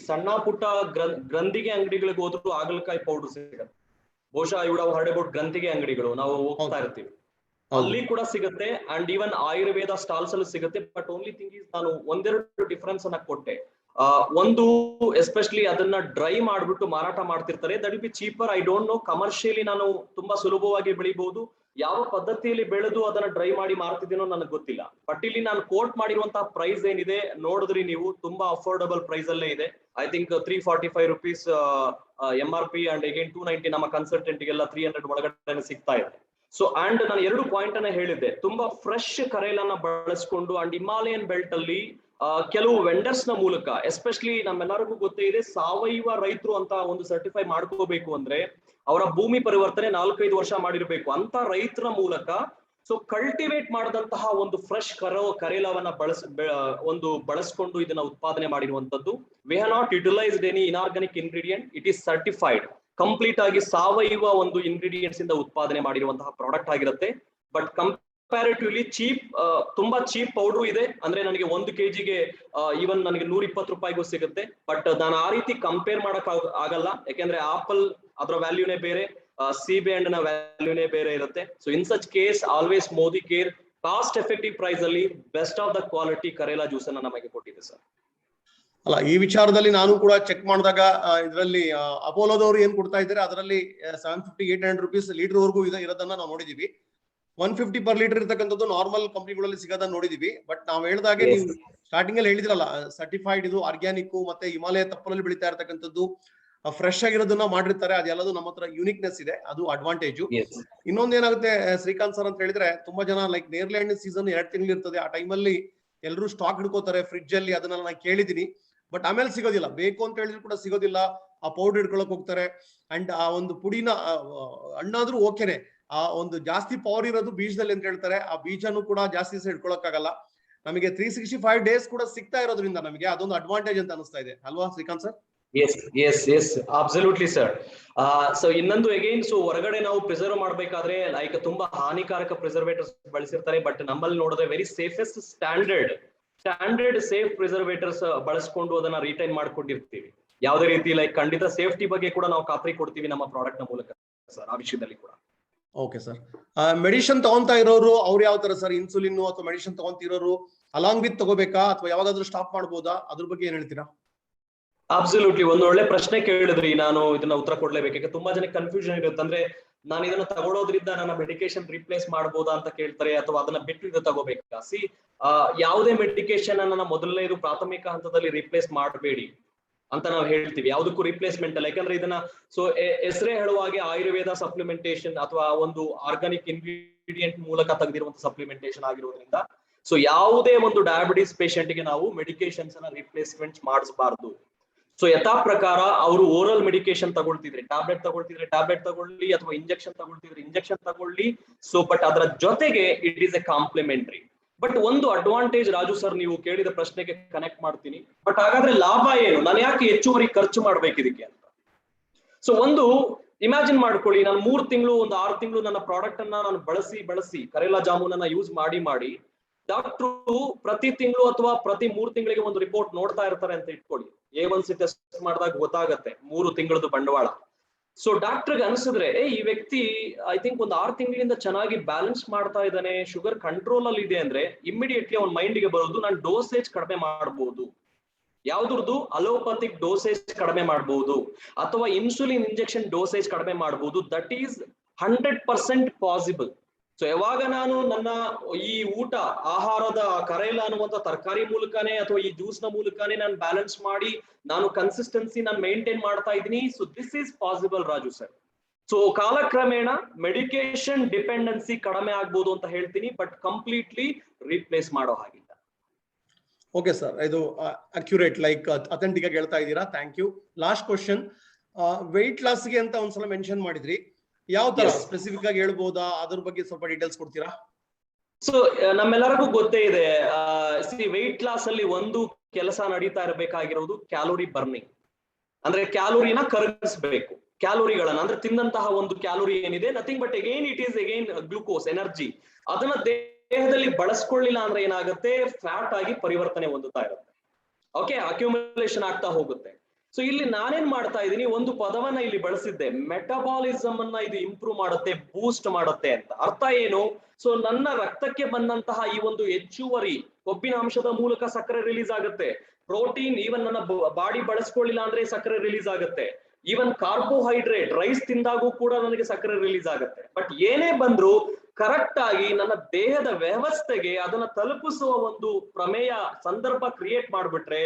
ಸಣ್ಣ ಪುಟ್ಟ ಗ್ರಂಥಿಗೆ ಅಂಗಡಿಗಳಿಗೆ ಹೋದ್ರು ಹಾಗಲಕಾಯಿ ಪೌಡರ್ ಸಿಗುತ್ತೆ. ಬಹುಶಃ ಇವುಡ ಹರ್ಡ್ ಅಬೌಟ್ ಗ್ರಂಥಿಗೆ ಅಂಗಡಿಗಳು ನಾವು ಹೋಗ್ತಾ ಇರ್ತೀವಿ, ಅಲ್ಲಿ ಕೂಡ ಸಿಗುತ್ತೆ. ಅಂಡ್ ಈವನ್ ಆಯುರ್ವೇದ ಸ್ಟಾಲ್ಸ್ ಅಲ್ಲಿ ಸಿಗುತ್ತೆ. ಬಟ್ ಓನ್ಲಿ ಥಿಂಗ್ ಇಸ್, ನಾನು ಒಂದೆರಡು ಡಿಫರೆನ್ಸ್ ಅನ್ನ ಕೊಟ್ಟೆ. ಒಂದು ಎಸ್ಪೆಷಲಿ ಅದನ್ನ ಡ್ರೈ ಮಾಡ್ಬಿಟ್ಟು ಮಾರಾಟ ಮಾಡ್ತಿರ್ತಾರೆ, that will be cheaper. I don't know, commercially ನಾನು ತುಂಬಾ ಸುಲಭವಾಗಿ ಬೆಳಿಬಹುದು, ಯಾವ ಪದ್ಧತಿಯಲ್ಲಿ ಬೆಳೆದು ಅದನ್ನ ಡ್ರೈ ಮಾಡಿ ಮಾರ್ತಿದ್ದೀನೋ ನನಗೆ ಗೊತ್ತಿಲ್ಲ. ಬಟ್ ಇಲ್ಲಿ ನಾನು ಕೋಟ್ ಮಾಡಿರುವಂತಹ ಪ್ರೈಸ್ ಏನಿದೆ ನೋಡಿದ್ರಿ ನೀವು, ತುಂಬಾ ಅಫೋರ್ಡಬಲ್ ಪ್ರೈಸ್ ಅಲ್ಲೇ ಇದೆ. I think 345 rupees MRP and again 290 ನಮ್ಮ ಕನ್ಸಲ್ಟೆಂಟ್ ಗೆಲ್ಲ 300 ಒಳಗಡೆ ಸಿಗ್ತಾ ಇದೆ. ಸೊ ಅಂಡ್ ನಾನು 2 ಪಾಯಿಂಟ್ ಅನ್ನ ಹೇಳಿದ್ದೆ, ತುಂಬಾ ಫ್ರೆಶ್ ಕರೇಲನ್ನ ಬಳಸ್ಕೊಂಡು ಅಂಡ್ ಹಿಮಾಲಯನ್ ಬೆಲ್ಟ್ ಅಲ್ಲಿ ಕೆಲವು ವೆಂಡರ್ಸ್ ನ ಮೂಲಕ, ಎಸ್ಪೆಷಲಿ ನಮ್ಮೆಲ್ಲರಿಗೂ ಗೊತ್ತೇ ಇದೆ, ಸಾವಯವ ರೈತರು ಅಂತ ಒಂದು ಸರ್ಟಿಫೈ ಮಾಡ್ಕೋಬೇಕು ಅಂದ್ರೆ ಅವರ ಭೂಮಿ ಪರಿವರ್ತನೆ 4-5 ವರ್ಷ ಮಾಡಿರ್ಬೇಕು. ಅಂತ ರೈತರ ಮೂಲಕ ಸೊ ಕಲ್ಟಿವೇಟ್ ಮಾಡಿದಂತಹ ಒಂದು ಫ್ರೆಶ್ ಕರೇಲವನ್ನ ಬಳಸ್ಕೊಂಡು ಇದನ್ನ ಉತ್ಪಾದನೆ ಮಾಡಿರುವಂತದ್ದು. We have not utilised any inorganic ingredient, it is certified, complete ಆಗಿ ಸಾವಯವ ಒಂದು ಇಂಗ್ರೀಡಿಯೆಂಟ್ಸ್ ಇಂದ ಉತ್ಪಾದನೆ ಮಾಡಿರುವಂತಹ ಪ್ರಾಡಕ್ಟ್ ಆಗಿರುತ್ತೆ. ಬಟ್ ಕಂಪ್ಯಾರಿಟಿವ್ಲಿ ಚೀಪ್, ತುಂಬಾ ಚೀಪ್ ಪೌಡರ್ ಇದೆ. ಅಂದ್ರೆ ನನಗೆ 1 kgಗೆ ಈವನ್ ನನಗೆ 120 ರೂಪಾಯಿಗೂ ಸಿಗುತ್ತೆ. ಬಟ್ ನಾನು ಆ ರೀತಿ ಕಂಪೇರ್ ಮಾಡಕ್ ಆಗಲ್ಲ, ಯಾಕೆಂದ್ರೆ ಆಪಲ್ ಅದರ ವ್ಯಾಲ್ಯೂನೇ ಬೇರೆ, ಸೀಬೆ ಹಣ್ಣಿನ ವ್ಯಾಲ್ಯೂನೇ ಬೇರೆ ಇರುತ್ತೆ. So in such case always Modi care cost effective price ಅಲ್ಲಿ best of the quality karela juice ಅನ್ನ ನಮಗೆ ಕೊಟ್ಟಿದೆ ಸರ್. ಅಲ್ಲ, ಈ ವಿಚಾರದಲ್ಲಿ ನಾನು ಕೂಡ ಚೆಕ್ ಮಾಡಿದಾಗ ಇದರಲ್ಲಿ ಅಪೋಲೋದವರು ಏನ್ ಕೊಡ್ತಾ ಇದ್ದಾರೆ, ಅದರಲ್ಲಿ 750-800 rupees ಲೀಟರ್ ವರ್ಗೂ ಇರೋದನ್ನ ನಾವು ನೋಡಿದೀವಿ. 150 per liter ಇರ್ತಕ್ಕಂಥದ್ದು ನಾರ್ಮಲ್ ಕಂಪ್ನಿಗಳಲ್ಲಿ ಸಿಗೋದನ್ನ ನೋಡಿದೀವಿ. ಬಟ್ ನಾವು ಹೇಳಿದಾಗೆ ನೀವು ಸ್ಟಾರ್ಟಿಂಗ್ ಅಲ್ಲಿ ಹೇಳಿದ್ರಲ್ಲ, ಸರ್ಟಿಫೈಡ್ ಇದು ಆರ್ಗ್ಯಾನಿಕ್ ಮತ್ತೆ ಹಿಮಾಲಯ ತಪ್ಪಲಲ್ಲಿ ಬೆಳೀತಾ ಇರ್ತಕ್ಕಂಥದ್ದು, ಫ್ರೆಶ್ ಆಗಿರೋದನ್ನ ಮಾಡಿರ್ತಾರೆ. ಅದೆಲ್ಲದು ನಮ್ಮ ಹತ್ರ ಯೂನಿಕ್ನೆಸ್ ಇದೆ, ಅದು ಅಡ್ವಾಂಟೇಜ್. ಇನ್ನೊಂದೇನಾಗುತ್ತೆ ಶ್ರೀಕಾಂತ್ ಸರ್ ಅಂತ ಹೇಳಿದ್ರೆ, ತುಂಬಾ ಜನ ಲೈಕ್ ನೇರ್ಲ್ಯಾಂಡ್ ಸೀಸನ್ 2 ತಿಂಗಳು ಇರ್ತದೆ, ಆ ಟೈಮಲ್ಲಿ ಎಲ್ಲರೂ ಸ್ಟಾಕ್ ಹಿಡ್ಕೋತಾರೆ ಫ್ರಿಡ್ಜ್ ಅಲ್ಲಿ. ಅದನ್ನ ನಾನು ಕೇಳಿದೀನಿ, ಬಟ್ ಆಮೇಲೆ ಸಿಗೋದಿಲ್ಲ, ಬೇಕು ಅಂತ ಹೇಳಿದ್ರು ಕೂಡ ಸಿಗೋದಿಲ್ಲ. ಆ ಪೌಡರ್ ಹಿಡ್ಕೊಳಕ್ ಹೋಗ್ತಾರೆ. ಅಂಡ್ ಆ ಒಂದು ಪುಡಿನ ಹಣ್ಣಾದ್ರೂ ಓಕೆನೆ, ಆ ಒಂದು ಜಾಸ್ತಿ ಪವರ್ ಇರೋದು ಬೀಜದಲ್ಲಿ ಅಂತ ಹೇಳ್ತಾರೆ. ಆ ಬೀಜನೂ ಕೂಡ ಜಾಸ್ತಿ ದಿವಸ ಹಿಡ್ಕೊಳಕ್ಕಾಗಲ್ಲ. ನಮಗೆ 365 days ಕೂಡ ಸಿಗ್ತಾ ಇರೋದ್ರಿಂದ ನಮಗೆ ಅದೊಂದು ಅಡ್ವಾಂಟೇಜ್ ಅಂತ ಅನಿಸ್ತಾ ಇದೆ ಅಲ್ವಾ Srikanth sir? Yes absolutely sir. So ಇನ್ನೊಂದು ಅಗೈನ್, ಸೊ ಹೊರಗಡೆ ನಾವು ಪ್ರಿಸರ್ವ್ ಮಾಡ್ಬೇಕಾದ್ರೆ ಲೈಕ್ ತುಂಬಾ ಹಾನಿಕಾರಕ ಪ್ರಿಸರ್ವೇಟರ್ಸ್ ಬಳಸಿರ್ತಾರೆ. ಬಟ್ ನಮ್ಮಲ್ಲಿ ನೋಡಿದ್ರೆ ವೆರಿ ಸೇಫೆಸ್ಟ್ ಸ್ಟ್ಯಾಂಡರ್ಡ್ ಸೇಫ್ ಪ್ರಿಸರ್ವೇಟರ್ಸ್ ಬಳಸ್ಕೊಂಡು ಅದನ್ನ ರಿಟೈನ್ ಮಾಡ್ಕೊಂಡಿರ್ತೀವಿ. ಯಾವುದೇ ರೀತಿ ಲೈಕ್ ಖಂಡಿತ ಸೇಫ್ಟಿ ಬಗ್ಗೆ ಕೂಡ ನಾವು ಖಾತ್ರಿ ಕೊಡ್ತೀವಿ ನಮ್ಮ ಪ್ರಾಡಕ್ಟ್ ನ ಮೂಲಕ ಸರ್, ಆ ವಿಷಯದಲ್ಲಿ ಕೂಡ. Okay sir. ಮೆಡಿಸಿನ್ ತಗೊಂತಾ ಇರೋರು ಅವ್ರು ಯಾವ ತರ ಸರ್? ಇನ್ಸುಲಿನ್ ಅಥವಾ ಮೆಡಿಸಿನ್ ತಗೊಂತಿರೋರು ಅಲಾಂಗ್ ವಿತ್ ತಗೋಬೇಕಾ ಅಥವಾ ಯಾವಾಗಾದ್ರೂ ಸ್ಟಾಪ್ ಮಾಡ್ಬೋದಾ? ಅದ್ರ ಬಗ್ಗೆ ಏನ್ ಹೇಳ್ತೀರಾ? ಅಬ್ಸಲ್ಯೂಟ್ಲಿ, ಒಂದು ಒಳ್ಳೆ ಪ್ರಶ್ನೆ ಕೇಳಿದ್ರಿ. ನಾನು ಇದನ್ನ ಉತ್ತರ ಕೊಡ್ಲೇಬೇಕು. ತುಂಬಾ ಜನಕ್ಕೆ ಕನ್ಫ್ಯೂಷನ್ ಇರುತ್ತೆ. ಅಂದ್ರೆ ನಾನು ಇದನ್ನ ತಗೊಳೋದ್ರಿಂದ ನನ್ನ ಮೆಡಿಕೇಶನ್ ರಿಪ್ಲೇಸ್ ಮಾಡ್ಬೋದಾ ಅಂತ ಕೇಳ್ತಾರೆ, ಅಥವಾ ಅದನ್ನ ಬಿಟ್ಟು ಇದು ತಗೋಬೇಕಾ? ಯಾವುದೇ ಮೆಡಿಕೇಶನ್ ಅನ್ನ ಮೊದಲನೇದು ಪ್ರಾಥಮಿಕ ಹಂತದಲ್ಲಿ ರಿಪ್ಲೇಸ್ ಮಾಡಬೇಡಿ ಅಂತ ನಾವು ಹೇಳ್ತೀವಿ. ಯಾವುದಕ್ಕೂ ರಿಪ್ಲೇಸ್ಮೆಂಟ್ ಅಲ್ಲ. ಯಾಕಂದ್ರೆ ಇದನ್ನ ಹೆಸರೇ ಹೇಳುವ ಹಾಗೆ ಆಯುರ್ವೇದ ಸಪ್ಲಿಮೆಂಟೇಶನ್ ಅಥವಾ ಒಂದು ಆರ್ಗಾನಿಕ್ ಇಂಗ್ರೀಡಿಯೆಂಟ್ ಮೂಲಕ ತೆಗೆದಿರುವಂತಹ ಸಪ್ಲಿಮೆಂಟೇಶನ್ ಆಗಿರೋದ್ರಿಂದ ಸೊ ಯಾವುದೇ ಒಂದು ಡಯಾಬಿಟಿಸ್ ಪೇಷಂಟ್ ಗೆ ನಾವು ಮೆಡಿಕೇಶನ್ಸ್ ಅನ್ನ ರಿಪ್ಲೇಸ್ಮೆಂಟ್ ಮಾಡಿಸಬಾರ್ದು. ಸೊ ಯಥಾ ಪ್ರಕಾರ ಅವರು ಓರಲ್ ಮೆಡಿಕೇಶನ್ ತಗೊಳ್ತಿದ್ರೆ ಟ್ಯಾಬ್ಲೆಟ್ ತಗೊಳ್ಳಿ, ಅಥವಾ ಇಂಜೆಕ್ಷನ್ ತಗೊಳ್ಳಿ. ಸೊ ಬಟ್ ಅದರ ಜೊತೆಗೆ it is A complementary. But ಒಂದು ಅಡ್ವಾಂಟೇಜ್, ರಾಜು ಸರ್ ನೀವು ಕೇಳಿದ ಪ್ರಶ್ನೆಗೆ ಕನೆಕ್ಟ್ ಮಾಡ್ತೀನಿ. ಬಟ್ ಹಾಗಾದ್ರೆ ಲಾಭ ಏನು? ನಾನು ಯಾಕೆ ಹೆಚ್ಚುವರಿ ಖರ್ಚು ಮಾಡ್ಬೇಕು ಇದಕ್ಕೆ ಅಂತ? ಸೊ ಒಂದು ಇಮ್ಯಾಜಿನ್ ಮಾಡ್ಕೊಳ್ಳಿ, ನಾನು 3 ತಿಂಗಳು 6 ತಿಂಗಳು ನನ್ನ ಪ್ರಾಡಕ್ಟ್ ಅನ್ನ ನಾನು ಬಳಸಿ ಕರೇಲಾ ಜಾಮೂನ್ ಅನ್ನ ಯೂಸ್ ಮಾಡಿ ಡಾಕ್ಟ್ರು ಪ್ರತಿ ತಿಂಗಳು ಅಥವಾ ಪ್ರತಿ 3 ತಿಂಗಳಿಗೆ ಒಂದು ರಿಪೋರ್ಟ್ ನೋಡ್ತಾ ಇರ್ತಾರೆ ಅಂತ ಇಟ್ಕೊಳ್ಳಿ. A1C ಟೆಸ್ಟ್ ಮಾಡಿದಾಗ ಗೊತ್ತಾಗತ್ತೆ 3 ತಿಂಗಳದ್ದು ಬಂಡವಾಳ. ಸೊ ಡಾಕ್ಟರ್ಗೆ ಅನ್ಸಿದ್ರೆ ಈ ವ್ಯಕ್ತಿ ಐ ಥಿಂಕ್ ಒಂದು 6 ತಿಂಗಳಿಂದ ಚೆನ್ನಾಗಿ ಬ್ಯಾಲೆನ್ಸ್ ಮಾಡ್ತಾ ಇದ್ದಾನೆ, ಶುಗರ್ ಕಂಟ್ರೋಲ್ ಅಲ್ಲಿ ಇದೆ ಅಂದ್ರೆ ಇಮಿಡಿಯೇಟ್ಲಿ ಅವ್ನ ಮೈಂಡ್ಗೆ ಬರೋದು ನಾನು ಡೋಸೇಜ್ ಕಡಿಮೆ ಮಾಡಬಹುದು. ಯಾವ್ದ್ರದ್ದು? ಅಲೋಪತಿಕ್ ಡೋಸೇಜ್ ಕಡಿಮೆ ಮಾಡಬಹುದು ಅಥವಾ ಇನ್ಸುಲಿನ್ ಇಂಜೆಕ್ಷನ್ ಡೋಸೇಜ್ ಕಡಿಮೆ ಮಾಡಬಹುದು. That is 100% possible. ಸೊ ಯಾವಾಗ ನಾನು ನನ್ನ ಈ ಊಟ ಆಹಾರದ ಕರೇಲ ಅನ್ನುವಂತ ತರಕಾರಿ ಮೂಲಕನೇ ಅಥವಾ ಈ ಜ್ಯೂಸ್ ನ ಮೂಲಕನೇ ನಾನು ಬ್ಯಾಲೆನ್ಸ್ ಮಾಡಿ ನಾನು ಕನ್ಸಿಸ್ಟೆನ್ಸಿ ನಾನು ಮೇಂಟೈನ್ ಮಾಡ್ತಾ ಇದ್ದೀನಿ. So this is possible Raju sir. So ಕಾಲಕ್ರಮೇಣ ಮೆಡಿಕೇಶನ್ ಡಿಪೆಂಡೆನ್ಸಿ ಕಡಿಮೆ ಆಗ್ಬೋದು ಅಂತ ಹೇಳ್ತೀನಿ, ಬಟ್ ಕಂಪ್ಲೀಟ್ಲಿ ರೀಪ್ಲೇಸ್ ಮಾಡೋ ಹಾಗಿಲ್ಲ. ಓಕೆ ಸರ್, ಇದು ಅಕ್ಯುರೇಟ್ ಲೈಕ್ ಅಥೆಂಟಿಕ್ ಆಗಿ ಹೇಳ್ತಾ ಇದ್ದೀರಾ. Thank you. Last question, weight ಲಾಸ್ಗೆ ಅಂತ ಒಂದ್ಸಲ ಮೆನ್ಷನ್ ಮಾಡಿದ್ರಿ, ಯಾವ ತರ ಸ್ಪೆಸಿಫಿಕ್ ಆಗಿ ಹೇಳ್ಬೋದಾ? ಅದ್ರ ಬಗ್ಗೆ ಸ್ವಲ್ಪ ಡೀಟೇಲ್ಸ್ ಕೊಡ್ತೀರಾ? ಸೊ ನಮ್ಮೆಲ್ಲರಿಗೂ ಗೊತ್ತೇ ಇದೆ, ವೆಯ್ಟ್ ಲಾಸ್ ಅಲ್ಲಿ ಒಂದು ಕೆಲಸ ನಡೀತಾ ಇರಬೇಕಾಗಿರೋದು ಕ್ಯಾಲೋರಿ ಬರ್ನಿಂಗ್. ಅಂದ್ರೆ ಕ್ಯಾಲೋರಿನ ಕರಗಿಸಬೇಕು, ಕ್ಯಾಲೋರಿಗಳನ್ನ ಅಂದ್ರೆ ತಿಂದಂತಹ ಒಂದು ಕ್ಯಾಲೋರಿ ಏನಿದೆ nothing but again it is again glucose energy. ಅದನ್ನ ದೇಹದಲ್ಲಿ ಬಳಸ್ಕೊಳ್ಳಿಲ್ಲ ಅಂದ್ರೆ ಏನಾಗುತ್ತೆ, ಫ್ಯಾಟ್ ಆಗಿ ಪರಿವರ್ತನೆ ಹೊಂದುತ್ತಾ ಇರುತ್ತೆ. ಓಕೆ, ಅಕ್ಯುಮುಲೇಷನ್ ಆಗ್ತಾ ಹೋಗುತ್ತೆ. ಸೊ ಇಲ್ಲಿ ನಾನೇನ್ ಮಾಡ್ತಾ ಇದ್ದೀನಿ, ಒಂದು ಪದವನ್ನ ಇಲ್ಲಿ ಬಳಸಿದ್ದೆ, ಮೆಟಬಾಲಿಸಮ್ ಅನ್ನ ಇದು ಇಂಪ್ರೂವ್ ಮಾಡುತ್ತೆ, ಬೂಸ್ಟ್ ಮಾಡುತ್ತೆ ಅಂತ. ಅರ್ಥ ಏನು? ಸೊ ನನ್ನ ರಕ್ತಕ್ಕೆ ಬಂದಂತಹ ಈ ಒಂದು ಹೆಚ್ಚುವರಿ ಕೊಬ್ಬಿನ ಅಂಶದ ಮೂಲಕ ಸಕ್ಕರೆ ರಿಲೀಸ್ ಆಗುತ್ತೆ. ಪ್ರೋಟೀನ್ ಈವನ್ ನನ್ನ ಬಾಡಿ ಬಳಸ್ಕೊಳ್ಳಿಲ್ಲ ಅಂದ್ರೆ ಸಕ್ಕರೆ ರಿಲೀಸ್ ಆಗುತ್ತೆ. ಈವನ್ ಕಾರ್ಬೋಹೈಡ್ರೇಟ್ ರೈಸ್ ತಿಂದಾಗೂ ಕೂಡ ನನಗೆ ಸಕ್ಕರೆ ರಿಲೀಸ್ ಆಗುತ್ತೆ. ಬಟ್ ಏನೇ ಬಂದ್ರು ಕರೆಕ್ಟ್ ಆಗಿ ನನ್ನ ದೇಹದ ವ್ಯವಸ್ಥೆಗೆ ಅದನ್ನ ತಲುಪಿಸುವ ಒಂದು ಪ್ರಮೇಯ ಸಂದರ್ಭ ಕ್ರಿಯೇಟ್ ಮಾಡ್ಬಿಟ್ರೆ,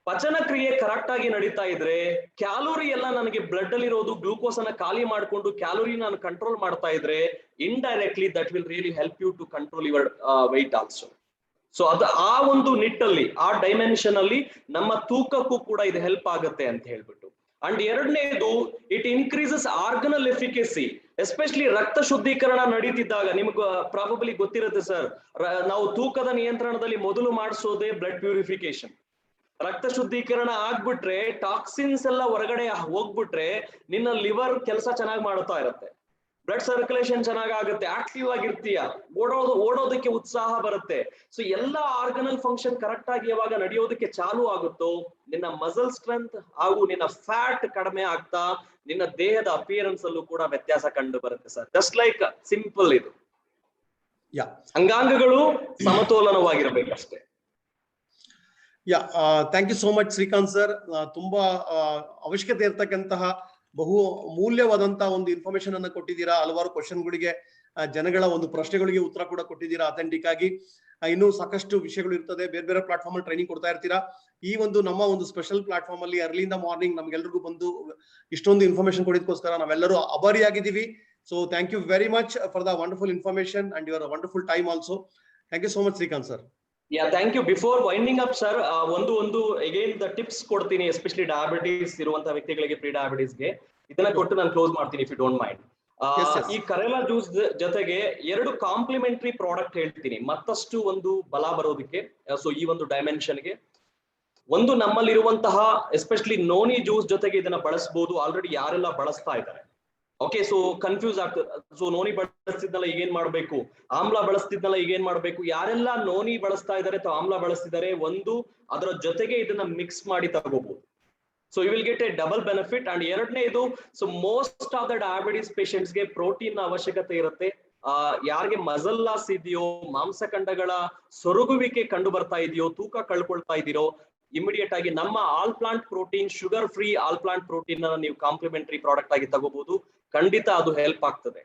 ಪಚನ ಕ್ರಿಯೆ ಕರೆಕ್ಟ್ ಆಗಿ ನಡೀತಾ ಇದ್ರೆ, ಕ್ಯಾಲೋರಿ ಎಲ್ಲ ನನಗೆ ಬ್ಲಡ್ ಅಲ್ಲಿ ಇರೋದು ಗ್ಲೂಕೋಸ್ ಅನ್ನ ಖಾಲಿ ಮಾಡ್ಕೊಂಡು ಕ್ಯಾಲೋರಿ ನಾನು ಕಂಟ್ರೋಲ್ ಮಾಡ್ತಾ ಇದ್ರೆ, indirectly that will really help you to control your weight also. So ಅದು ಆ ಒಂದು ನಿಟ್ಟಲ್ಲಿ, ಆ ಡೈಮೆನ್ಷನ್ ಅಲ್ಲಿ ನಮ್ಮ ತೂಕಕ್ಕೂ ಕೂಡ ಇದು ಹೆಲ್ಪ್ ಆಗುತ್ತೆ ಅಂತ ಹೇಳ್ಬಿಟ್ಟು. ಅಂಡ್ ಎರಡನೇದು, it increases organelle efficacy. Especially ರಕ್ತ ಶುದ್ಧೀಕರಣ ನಡೀತಿದ್ದಾಗ ನಿಮ್ಗೆ ಪ್ರಾಬಬ್ಲಿ ಗೊತ್ತಿರುತ್ತೆ ಸರ್, ನಾವು ತೂಕದ ನಿಯಂತ್ರಣದಲ್ಲಿ ಮೊದಲು ಮಾಡಿಸೋದೇ ಬ್ಲಡ್ ಪ್ಯೂರಿಫಿಕೇಶನ್. ರಕ್ತ ಶುದ್ಧೀಕರಣ ಆಗ್ಬಿಟ್ರೆ, ಟಾಕ್ಸಿನ್ಸ್ ಎಲ್ಲ ಹೊರಗಡೆ ಹೋಗ್ಬಿಟ್ರೆ ನಿನ್ನ ಲಿವರ್ ಕೆಲಸ ಚೆನ್ನಾಗಿ ಮಾಡ್ತಾ ಇರುತ್ತೆ, ಬ್ಲಡ್ ಸರ್ಕ್ಯುಲೇಷನ್ ಚೆನ್ನಾಗುತ್ತೆ, ಆಕ್ಟಿವ್ ಆಗಿರ್ತೀಯ, ಓಡೋದಕ್ಕೆ ಉತ್ಸಾಹ ಬರುತ್ತೆ. ಸೊ ಎಲ್ಲ ಆರ್ಗನಲ್ ಫಂಕ್ಷನ್ ಕರೆಕ್ಟ್ ಆಗಿ ಯಾವಾಗ ನಡೆಯೋದಕ್ಕೆ ಚಾಲು ಆಗುತ್ತೋ, ನಿನ್ನ ಮಸಲ್ ಸ್ಟ್ರೆಂತ್ ಹಾಗೂ ನಿನ್ನ ಫ್ಯಾಟ್ ಕಡಿಮೆ ಆಗ್ತಾ ನಿನ್ನ ದೇಹದ ಅಪಿಯರೆನ್ಸ್ ಅಲ್ಲೂ ಕೂಡ ವ್ಯತ್ಯಾಸ ಕಂಡು ಬರುತ್ತೆ ಸರ್. ಜಸ್ಟ್ ಲೈಕ್ ಸಿಂಪಲ್ ಇದು. ಅಂಗಾಂಗಗಳು ಸಮತೋಲನವಾಗಿರ್ಬೇಕಷ್ಟೇ. Thank you so much Srikanth sir. ತುಂಬಾ ಅವಶ್ಯಕತೆ ಇರ್ತಕ್ಕಂತಹ ಬಹು ಮೂಲ್ಯವಾದಂತಹ ಒಂದು ಇನ್ಫಾರ್ಮೇಶನ್ ಅನ್ನ ಕೊಟ್ಟಿದ್ದೀರಾ. ಹಲವಾರು ಕ್ವಶನ್ಗಳಿಗೆ, ಜನಗಳ ಒಂದು ಪ್ರಶ್ನೆಗಳಿಗೆ ಉತ್ತರ ಕೂಡ ಕೊಟ್ಟಿದ್ದೀರಾ ಅಥೆಂಟಿಕ್ ಆಗಿ. ಇನ್ನೂ ಸಾಕಷ್ಟು ವಿಷಯಗಳು ಇರ್ತದೆ, ಬೇರೆ ಬೇರೆ ಪ್ಲಾಟ್ಫಾರ್ಮ್ ಅಲ್ಲಿ ಟ್ರೈನಿಂಗ್ ಕೊಡ್ತಾ ಇರ್ತೀರಾ. ಈ ಒಂದು ನಮ್ಮ ಒಂದು ಸ್ಪೆಷಲ್ ಪ್ಲಾಟ್ಫಾರ್ಮ್ ಅಲ್ಲಿ ಅರ್ಲಿಂದ ಮಾರ್ನಿಂಗ್ ನಮ್ಗೆಲ್ರಿಗೂ ಬಂದು ಇಷ್ಟೊಂದು ಇನ್ಫಾರ್ಮೇಶನ್ ಕೊಡೋದಕ್ಕೋಸ್ಕರ ನಾವೆಲ್ಲರೂ ಆಭಾರಿಯಾಗಿದ್ದೀವಿ. So thank you very much for the wonderful information and your wonderful time also. Thank you so much Srikanth sir. Thank you. Before winding up sir, ಒಂದು ಅಗೈನ್ ದ ಟಿಪ್ಸ್ ಕೊಡ್ತೀನಿ, especially diabetes ಇರುವಂತಹ ವ್ಯಕ್ತಿಗಳಿಗೆ, pre ಡಯಾಬಿಟೀಸ್ಗೆ ಇದನ್ನ ಕೊಟ್ಟು ನಾನು close ಮಾಡ್ತೀನಿ if you don't mind. ಈ ಕರೇಲಾ juice ಜೊತೆಗೆ 2 ಕಾಂಪ್ಲಿಮೆಂಟರಿ ಪ್ರಾಡಕ್ಟ್ ಹೇಳ್ತೀನಿ ಮತ್ತಷ್ಟು ಒಂದು ಬಲ ಬರೋದಕ್ಕೆ. ಸೊ ಈ ಒಂದು ಡೈಮೆನ್ಷನ್ಗೆ ಒಂದು ನಮ್ಮಲ್ಲಿರುವಂತಹ ಎಸ್ಪೆಷಲಿ ನೋನಿ ಜ್ಯೂಸ್ ಜೊತೆಗೆ ಇದನ್ನ ಬಳಸಬಹುದು. ಆಲ್ರೆಡಿ ಯಾರೆಲ್ಲ ಬಳಸ್ತಾ ಇದ್ದಾರೆ, ಓಕೆ, ಸೊ ಕನ್ಫ್ಯೂಸ್ ಆಗ್ತದೆ. ಸೊ ನೋನಿ ಬಳಸ್ತಿದ್ನಲ್ಲ ಈಗೇನ್ ಮಾಡ್ಬೇಕು, ಆಮ್ಲ ಬಳಸ್ತಿದ್ನಲ್ಲ ಈಗೇನ್ ಮಾಡ್ಬೇಕು, ಯಾರೆಲ್ಲ ನೋನಿ ಬಳಸ್ತಾ ಇದಾರೆ ಅಥವಾ ಆಮ್ಲ ಬಳಸ್ತಿದ್ದಾರೆ, ಒಂದು ಅದರ ಜೊತೆಗೆ ಇದನ್ನ ಮಿಕ್ಸ್ ಮಾಡಿ ತಗೋಬಹುದು. So you will get a double benefit. And ಎರಡನೇದು, so most of the diabetes patients ಗೆ ಪ್ರೋಟೀನ್ ಅವಶ್ಯಕತೆ ಇರುತ್ತೆ. ಯಾರಿಗೆ ಮಸಲ್ ಲಾಸ್ ಇದೆಯೋ, ಮಾಂಸಖಂಡಗಳ ಸೊರಗುವಿಕೆ ಕಂಡು ಬರ್ತಾ ಇದೆಯೋ, ತೂಕ ಕಳ್ಕೊಳ್ತಾ ಇದೀರೋ, ಇಮಿಡಿಯೇಟ್ ಆಗಿ ನಮ್ಮ all plant protein, sugar free all plant protein ನೀವು ಕಾಂಪ್ಲಿಮೆಂಟರಿ ಪ್ರಾಡಕ್ಟ್ ಆಗಿ ತಗೋಬಹುದು. ಖಂಡಿತ ಅದು ಹೆಲ್ಪ್ ಆಗ್ತದೆ.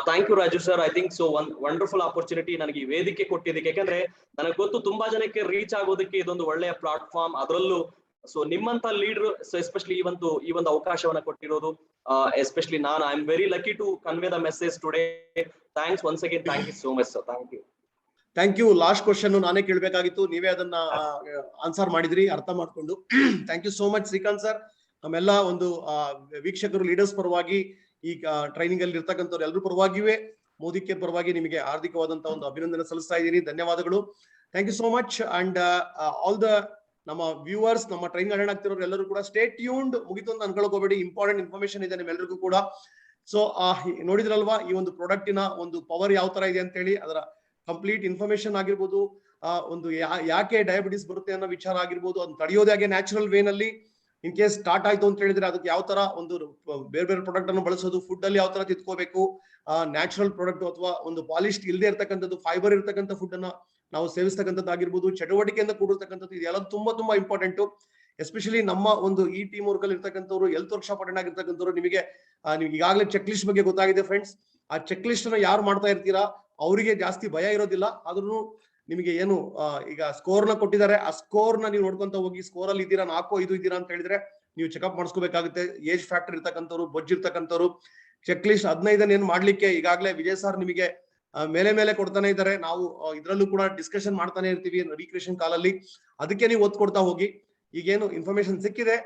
Thank you Raju sir. I think so wonderful opportunity ನನಗೆ ಈ ವೇದಿಕೆ ಕೊಟ್ಟಿದ್ದಕ್ಕೆ. ಯಾಕಂದ್ರೆ ನನಗೆ ಗೊತ್ತು ತುಂಬಾ ಜನಕ್ಕೆ ರೀಚ್ ಆಗೋದಕ್ಕೆ ಇದೊಂದು ಒಳ್ಳೆಯ ಪ್ಲಾಟ್ಫಾರ್ಮ್. ಅದರಲ್ಲೂ ಸೊ ನಿಮ್ಮಂತ ಲೀಡರ್, ಸೊ ಎಸ್ಪೆಷಲಿ ಈ ಒಂದು ಅವಕಾಶವನ್ನ ಕೊಟ್ಟಿರೋದು, ಎಸ್ಪೆಷಲಿ ನಾನು I am very lucky to convey the message today. Thanks once again. Thank you so much sir. Thank you. Thank you. Last question ನಾನೇ ಕೇಳಬೇಕಾಗಿತ್ತು, ನೀವೇ ಅದನ್ನ ಆನ್ಸರ್ ಮಾಡಿದ್ರಿ ಅರ್ಥ ಮಾಡ್ಕೊಂಡು. Thank you so much Srikanth sir. ನಮ್ಮೆಲ್ಲ ಒಂದು ವೀಕ್ಷಕರು, ಲೀಡರ್ಸ್ ಪರವಾಗಿ, ಈ ಟ್ರೈನಿಂಗ್ ಅಲ್ಲಿ ಇರ್ತಕ್ಕಂಥವ್ರು ಎಲ್ಲರೂ ಪರವಾಗಿಯೇ, ಮೋದಿ ಕೇರ್ ಪರವಾಗಿ ನಿಮಗೆ ಹಾರ್ದಿಕವಾದಂತಹ ಒಂದು ಅಭಿನಂದನೆ ಸಲ್ಲಿಸ್ತಾ ಇದ್ದೀನಿ. ಧನ್ಯವಾದಗಳು. Thank you so much. And all the ನಮ್ಮ ವ್ಯೂವರ್ಸ್, ನಮ್ಮ ಟ್ರೈನಿಂಗ್ ಅಟೆಂಡ್ ಆಗ್ತಿರೋರು ಎಲ್ಲರೂ ಕೂಡ ಸ್ಟೇ ಟ್ಯೂನ್ಡ್. ಮುಗಿತು ಅಂತ ಅನ್ಕೊಳ್ಳೋಕೋಬೇಡಿ, ಇಂಪಾರ್ಟೆಂಟ್ ಇನ್ಫಾರ್ಮೇಶನ್ ಇದೆ ನಿಮ್ಮೆಲ್ಲರಿಗೂ ಕೂಡ. ಸೊ ನೋಡಿದ್ರಲ್ವಾ ಈ ಒಂದು ಪ್ರಾಡಕ್ಟಿನ ಒಂದು ಪವರ್ ಯಾವ ತರ ಇದೆ ಅಂತ ಹೇಳಿ, ಅದರ ಕಂಪ್ಲೀಟ್ ಇನ್ಫಾರ್ಮೇಶನ್ ಆಗಿರ್ಬೋದು, ಒಂದು ಯಾಕೆ ಡಯಾಬಿಟಿಸ್ ಬರುತ್ತೆ ಅನ್ನೋ ವಿಚಾರ ಆಗಿರ್ಬೋದು, ಅದನ್ನ ತಡೆಯೋದು ಹಾಗೆ ನ್ಯಾಚುರಲ್ ವೇನಲ್ಲಿ ಇನ್ ಕೇಸ್ ಸ್ಟಾರ್ಟ್ ಆಯ್ತು ಅಂತ ಹೇಳಿದ್ರೆ ಅದಕ್ಕೆ ಯಾವ ತರ ಒಂದು ಬೇರೆ ಬೇರೆ ಪ್ರಾಡಕ್ಟ್ ಅನ್ನು ಬಳಸೋದು, ಫುಡ್ ಅಲ್ಲಿ ಯಾವ ತರ ತಿದ್ಕೋಬೇಕು, ನ್ಯಾಚುರಲ್ ಪ್ರಾಡಕ್ಟ್ ಅಥವಾ ಒಂದು ಪಾಲಿಶ್ ಇಲ್ಲದೆ ಇರ್ತಕ್ಕಂಥದ್ದು, ಫೈಬರ್ ಇರ್ತಕ್ಕಂಥ ಫುಡ್ ಅನ್ನ ನಾವು ಸೇವಿಸ್ತಕ್ಕಂಥದ್ದು ಆಗಿರ್ಬೋದು, ಚಟುವಟಿಕೆಯಿಂದ ಕೂಡಿರ್ತಕ್ಕಂಥದ್ದು, ಇದೆಲ್ಲ ತುಂಬಾ ಇಂಪಾರ್ಟೆಂಟ್. ಎಸ್ಪೆಷಲಿ ನಮ್ಮ ಒಂದು ಈ ಟೀಮ್ ವರ್ಕ್ ಅಲ್ಲಿ ಇರ್ತಕ್ಕಂಥವ್ರು, ಹೆಲ್ತ್ ವರ್ಕ್ಶಾಪ್ ಅಟೆಂಡ್ ಆಗಿರ್ತಕ್ಕಂಥವ್ರು, ನಿಮಗೆ ಈಗಾಗಲೇ ಚೆಕ್ ಲಿಸ್ಟ್ ಬಗ್ಗೆ ಗೊತ್ತಾಗಿದೆ ಫ್ರೆಂಡ್ಸ್. ಆ ಚೆಕ್ ಲಿಸ್ಟ್ ಅನ್ನ ಯಾರು ಮಾಡ್ತಾ ಇರ್ತೀರಾ ಅವರಿಗೆ ಜಾಸ್ತಿ ಭಯ ಇರೋದಿಲ್ಲ. ಆದ್ರೂ ನಿಮಗೆ ಏನು ಈಗ ಸ್ಕೋರ್ ನ ಕೊಟ್ಟಿದ್ದಾರೆ, ಆ ಸ್ಕೋರ್ ನ ನೀವು ನೋಡ್ಕೊಂತ ಹೋಗಿ, ಸ್ಕೋರ್ ಅಲ್ಲಿ ಇದ್ದೀರಾ 4-5 ಇದ್ದೀರಾ ಅಂತ ಹೇಳಿದ್ರೆ ನೀವು ಚೆಕ್ಅಪ್ ಮಾಡಿಸ್ಕೋಬೇಕಾಗುತ್ತೆ. ಏಜ್ ಫ್ಯಾಕ್ಟರ್ ಇರ್ತಕ್ಕಂಥವ್ರು, ಬೊಜ್ಜು ಇರ್ತಕ್ಕಂಥವ್ರು, ಚೆಕ್ ಲಿಸ್ಟ್ 15 ಏನ್ ಮಾಡ್ಲಿಕ್ಕೆ ಈಗಾಗಲೇ ವಿಜಯ್ ಸರ್ ನಿಮಗೆ ಮೇಲೆ ಕೊಡ್ತಾನೆ ಇದ್ದಾರೆ. ನಾವು ಇದ್ರಲ್ಲೂ ಕೂಡ ಡಿಸ್ಕಷನ್ ಮಾಡ್ತಾನೆ ಇರ್ತೀವಿ ರೀಕ್ರಿಯೇಷನ್ ಕಾಲಲ್ಲಿ. ಅದಕ್ಕೆ ನೀವು ಒತ್ತು ಕೊಡ್ತಾ ಹೋಗಿ. ಈಗೇನು ಇನ್ಫಾರ್ಮೇಶನ್ ಸಿಕ್ಕಿದೆ,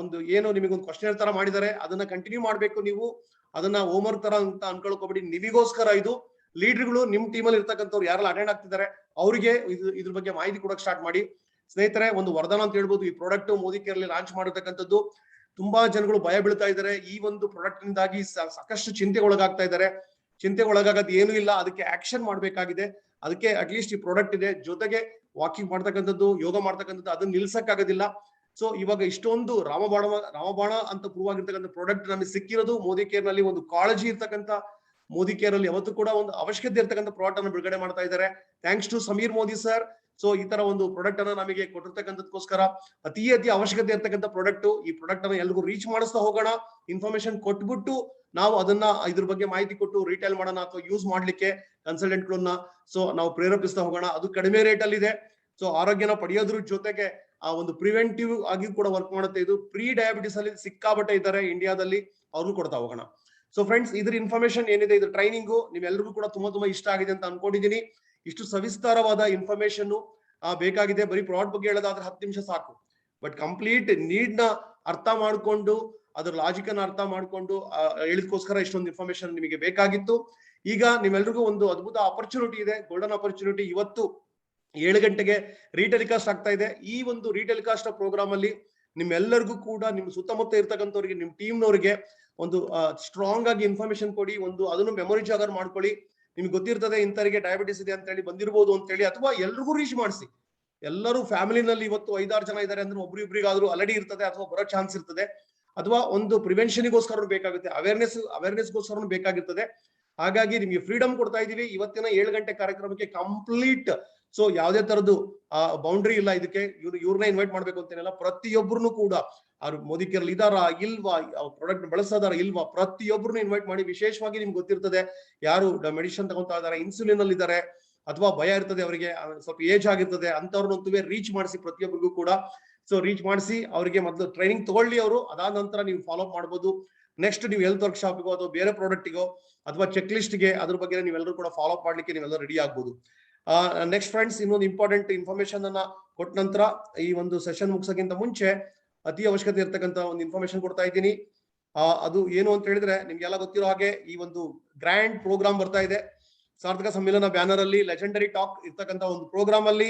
ಒಂದು ಏನು ನಿಮಗೊಂದು ಕ್ವಶನ್ ತರ ಮಾಡಿದ್ದಾರೆ, ಅದನ್ನ ಕಂಟಿನ್ಯೂ ಮಾಡ್ಬೇಕು. ನೀವು ಅದನ್ನ ಹೋಮ್ವರ್ಕ್ ತರ ಅಂತ ಅನ್ಕೊಳ್ಕೋಬೇಡಿ. ನಿಮಗೋಸ್ಕರ ಇದು ಲೀಡರ್ಗಳು ನಿಮ್ ಟೀಮಲ್ಲಿ ಇರ್ತಕ್ಕಂಥವ್ರು ಯಾರೆಲ್ಲ ಅಟೆಂಡ್ ಆಗ್ತಿದ್ದಾರೆ ಅವರಿಗೆ ಇದ್ರ ಬಗ್ಗೆ ಮಾಹಿತಿ ಕೊಡಕ್ ಸ್ಟಾರ್ಟ್ ಮಾಡಿ. ಸ್ನೇಹಿತರೆ, ಒಂದು ವರದಾನ ಅಂತ ಹೇಳ್ಬೋದು. ಈ ಪ್ರಾಡಕ್ಟ್ ಮೋದಿ ಕೇರ್ ಅಲ್ಲಿ ಲಾಂಚ್ ಮಾಡಿರ್ತಕ್ಕಂಥದ್ದು. ತುಂಬಾ ಜನಗಳು ಭಯ ಬೀಳ್ತಾ ಇದ್ದಾರೆ. ಈ ಒಂದು ಪ್ರಾಡಕ್ಟ್ ನಿಂದಾಗಿ ಸಾಕಷ್ಟು ಚಿಂತೆಗೆ ಒಳಗಾಗ್ತಾ ಇದ್ದಾರೆ. ಚಿಂತೆಗೆ ಒಳಗಾಗದ್ ಏನೂ ಇಲ್ಲ, ಅದಕ್ಕೆ ಆಕ್ಷನ್ ಮಾಡ್ಬೇಕಾಗಿದೆ. ಅದಕ್ಕೆ ಅಟ್ಲೀಸ್ಟ್ ಈ ಪ್ರಾಡಕ್ಟ್ ಇದೆ, ಜೊತೆಗೆ ವಾಕಿಂಗ್ ಮಾಡ್ತಕ್ಕಂಥದ್ದು, ಯೋಗ ಮಾಡ್ತಕ್ಕಂಥದ್ದು, ಅದನ್ನ ನಿಲ್ಸಕ್ಕಾಗೋದಿಲ್ಲ. ಸೊ ಇವಾಗ ಇಷ್ಟೊಂದು ರಾಮಬಾಣ ಅಂತ ಪ್ರೂವ್ ಆಗಿರ್ತಕ್ಕಂಥ ಪ್ರಾಡಕ್ಟ್ ನಮಗೆ ಸಿಕ್ಕಿರೋದು ಮೋದಿ ಕೇರ್ ನಲ್ಲಿ. ಒಂದು ಕಾಳಜಿ ಇರ್ತಕ್ಕಂಥ ಮೋದಿ ಕೇರ್ ಅಲ್ಲಿ ಯಾವತ್ತೂ ಕೂಡ ಒಂದು ಅವಶ್ಯಕತೆ ಇರ್ತಕ್ಕಂಥ ಪ್ರಾಡಕ್ಟ್ ಅನ್ನು ಬಿಡುಗಡೆ ಮಾಡ್ತಾ ಇದ್ದಾರೆ. Thanks to Sameer Modi sir. So ಈ ತರ ಒಂದು ಪ್ರಾಡಕ್ಟ್ ಅನ್ನ ನಮಗೆ ಕೊಟ್ಟಿರ್ತಕ್ಕಂಥದಕ್ಕೋಸ್ಕರ ಅತಿ ಅವಶ್ಯಕತೆ ಇರ್ತಕ್ಕಂಥ ಪ್ರಾಡಕ್ಟ್. ಈ ಪ್ರಾಡಕ್ಟ್ ಅನ್ನ ಎಲ್ರಿಗೂ ರೀಚ್ ಮಾಡಿಸ್ತಾ ಹೋಗೋಣ. ಇನ್ಫಾರ್ಮೇಶನ್ ಕೊಟ್ಬಿಟ್ಟು ನಾವು ಅದನ್ನ ಇದ್ರ ಬಗ್ಗೆ ಮಾಹಿತಿ ಕೊಟ್ಟು ರಿಟೇಲ್ ಮಾಡೋಣ ಅಥವಾ ಯೂಸ್ ಮಾಡ್ಲಿಕ್ಕೆ ಕನ್ಸಲ್ಟೆಂಟ್ ಗಳನ್ನ ಸೊ ನಾವು ಪ್ರೇರೇಪಿಸ್ತಾ ಹೋಗೋಣ. ಅದು ಕಡಿಮೆ ರೇಟ್ ಅಲ್ಲಿ ಇದೆ. ಸೊ ಆರೋಗ್ಯನ ಪಡೆಯೋದ್ರ ಜೊತೆಗೆ ಆ ಒಂದು ಪ್ರಿವೆಂಟಿವ್ ಆಗಿ ಕೂಡ ವರ್ಕ್ ಮಾಡುತ್ತೆ. ಇದು ಪ್ರೀ ಡಯಾಬಿಟಿಸ್ ಅಲ್ಲಿ ಸಿಕ್ಕಾಬಟ್ಟೆ ಇದ್ದಾರೆ ಇಂಡಿಯಾದಲ್ಲಿ, ಅವ್ರಿಗೂ ಕೊಡ್ತಾ ಹೋಗೋಣ. ಸೊ ಫ್ರೆಂಡ್ಸ್, ಇದ್ರ ಇನ್ಫಾರ್ಮೇಶನ್ ಏನಿದೆ, ಇದ್ರ ಟ್ರೈನಿಂಗು ನಿಮ್ಮೆಲ್ಲರಿಗೂ ಕೂಡ ತುಂಬಾ ಇಷ್ಟ ಆಗಿದೆ ಅಂತ ಅನ್ಕೊಂಡಿದ್ದೀನಿ. ಇಷ್ಟು ಸವಿಸ್ತಾರವಾದ ಇನ್ಫಾರ್ಮೇಶನ್ ಬೇಕಾಗಿದೆ. ಬರೀ ಪ್ರಾಡಕ್ಟ್ ಬಗ್ಗೆ ಹೇಳೋದಾದ್ರೆ 10 ನಿಮಿಷ ಸಾಕು. ಬಟ್ ಕಂಪ್ಲೀಟ್ ನೀಡ್ ನ ಅರ್ಥ ಮಾಡ್ಕೊಂಡು, ಅದ್ರ ಲಾಜಿಕ್ ಅನ್ನ ಅರ್ಥ ಮಾಡ್ಕೊಂಡು ಹೇಳಿದಕ್ಕೋಸ್ಕರ ಇಷ್ಟೊಂದು ಇನ್ಫಾರ್ಮೇಶನ್ ನಿಮಗೆ ಬೇಕಾಗಿತ್ತು. ಈಗ ನಿಮ್ಮೆಲ್ರಿಗೂ ಒಂದು ಅದ್ಭುತ ಆಪರ್ಚುನಿಟಿ ಇದೆ, ಗೋಲ್ಡನ್ ಆಪರ್ಚುನಿಟಿ. ಇವತ್ತು 7 ಗಂಟೆಗೆ ರೀಟೆಲಿಕಾಸ್ಟ್ ಆಗ್ತಾ ಇದೆ. ಈ ಒಂದು ರೀಟೆಲಿಕಾಸ್ಟ್ ಪ್ರೋಗ್ರಾಮ್ ಅಲ್ಲಿ ನಿಮ್ಮೆಲ್ಲರಿಗೂ ಕೂಡ ನಿಮ್ಮ ಸುತ್ತಮುತ್ತ ಇರ್ತಕ್ಕಂಥವ್ರಿಗೆ, ನಿಮ್ ಟೀಮ್ನವರಿಗೆ ಒಂದು ಸ್ಟ್ರಾಂಗ್ ಆಗಿ ಇನ್ಫಾರ್ಮೇಶನ್ ಕೊಡಿ. ಒಂದು ಅದನ್ನು ಮೆಮೊರಿ ಜಾಗರ್ ಮಾಡ್ಕೊಳ್ಳಿ. ನಿಮ್ಗೆ ಗೊತ್ತಿರ್ತದೆ ಇಂಥವರಿಗೆ ಡಯಾಬಿಟಿಸ್ ಇದೆ ಅಂತ ಹೇಳಿ, ಬಂದಿರ್ಬೋದು ಅಂತ ಹೇಳಿ, ಅಥವಾ ಎಲ್ರಿಗೂ ರೀಚ್ ಮಾಡಿಸಿ. ಎಲ್ಲರೂ ಫ್ಯಾಮಿಲಿನಲ್ಲಿ ಇವತ್ತು 5-6 ಜನ ಇದ್ದಾರೆ ಅಂದ್ರೆ ಒಬ್ರಿಗಾದ್ರೂ ಆಲ್ರೆಡಿ ಇರ್ತದೆ ಅಥವಾ ಬರೋ ಚಾನ್ಸ್ ಇರ್ತದೆ. ಅಥವಾ ಒಂದು ಪ್ರಿವೆನ್ಷನ್ಗೋಸ್ಕರ ಬೇಕಾಗುತ್ತೆ, ಅವೇರ್ನೆಸ್ಗೋಸ್ಕರ ಬೇಕಾಗಿರ್ತದೆ. ಹಾಗಾಗಿ ನಿಮ್ಗೆ ಫ್ರೀಡಮ್ ಕೊಡ್ತಾ ಇದೀವಿ ಇವತ್ತಿನ 7 ಗಂಟೆ ಕಾರ್ಯಕ್ರಮಕ್ಕೆ ಕಂಪ್ಲೀಟ್. ಸೊ ಯಾವುದೇ ತರದ್ದು ಬೌಂಡ್ರಿ ಇಲ್ಲ ಇದಕ್ಕೆ. ಇವ್ರನ್ನ ಇನ್ವೈಟ್ ಮಾಡ್ಬೇಕು ಅಂತೇನಿಲ್ಲ. ಪ್ರತಿಯೊಬ್ಬರನ್ನು ಕೂಡ ಅವ್ರು ಮೋದಿ ಕೇರ್ ಇದಾರಾ ಇಲ್ವಾ, ಪ್ರಾಡಕ್ಟ್ ಬಳಸೋದಾರ ಇಲ್ವಾ, ಪ್ರತಿಯೊಬ್ಬರನ್ನು ಇನ್ವೈಟ್ ಮಾಡಿ. ವಿಶೇಷವಾಗಿ ನಿಮ್ಗೆ ಗೊತ್ತಿರ್ತದೆ ಯಾರು ಮೆಡಿಸಿನ್ ತಗೊಂತಾ ಇದಾರೆ, ಇನ್ಸುಲಿನ್ ಅಲ್ಲಿ ಇದ್ದಾರೆ, ಅಥವಾ ಭಯ ಇರ್ತದೆ ಅವರಿಗೆ, ಸ್ವಲ್ಪ ಏಜ್ ಆಗಿರ್ತದೆ, ಅಂತವ್ರನ್ನಂತೂ ರೀಚ್ ಮಾಡಿಸಿ ಪ್ರತಿಯೊಬ್ಬರಿಗೂ ಕೂಡ. ಸೊ ರೀಚ್ ಮಾಡಿಸಿ ಅವರಿಗೆ ಮೊದಲು ಟ್ರೈನಿಂಗ್ ತಗೊಳ್ಳಿ ಅವರು. ಅದಾದ ನಂತರ ನೀವು ಫಾಲೋ ಅಪ್ ಮಾಡ್ಬೋದು. ನೆಕ್ಸ್ಟ್ ನೀವು ಹೆಲ್ತ್ ವರ್ಕ್ಶಾಪ್ಗೋ ಅಥವಾ ಬೇರೆ ಪ್ರಾಡಕ್ಟ್ಗೋ ಅಥವಾ ಚೆಕ್ ಲಿಸ್ಟ್ಗೆ ಅದ್ರ ಬಗ್ಗೆ ನೀವೆಲ್ಲರೂ ಕೂಡ ಫಾಲೋ ಅಪ್ ಮಾಡ್ಲಿಕ್ಕೆ ನೀವೆಲ್ಲ ರೆಡಿ ಆಗ್ಬೋದು. ನೆಕ್ಸ್ಟ್ ಫ್ರೆಂಡ್ಸ್, ಇನ್ನೊಂದು ಇಂಪಾರ್ಟೆಂಟ್ ಇನ್ಫಾರ್ಮೇಶನ್ ಅನ್ನ ಕೊಟ್ಟ ನಂತರ ಈ ಒಂದು ಸೆಷನ್ ಮುಗಿಸೋಕ್ಕಿಂತ ಮುಂಚೆ ಅತಿ ಅವಶ್ಯಕತೆ ಇರ್ತಕ್ಕಂಥ ಒಂದು ಇನ್ಫಾರ್ಮೇಶನ್ ಕೊಡ್ತಾ ಇದ್ದೀನಿ. ಅದು ಏನು ಅಂತ ಹೇಳಿದ್ರೆ, ನಿಮ್ಗೆಲ್ಲ ಗೊತ್ತಿರೋ ಹಾಗೆ ಈ ಒಂದು ಗ್ರ್ಯಾಂಡ್ ಪ್ರೋಗ್ರಾಮ್ ಬರ್ತಾ ಇದೆ. ಸಾರ್ಥಕ ಸಮ್ಮೇಳನ ಬ್ಯಾನರ್ ಅಲ್ಲಿ ಲೆಜೆಂಡರಿ ಟಾಕ್ ಇರ್ತಕ್ಕಂಥ ಒಂದು ಪ್ರೋಗ್ರಾಮ್ ಅಲ್ಲಿ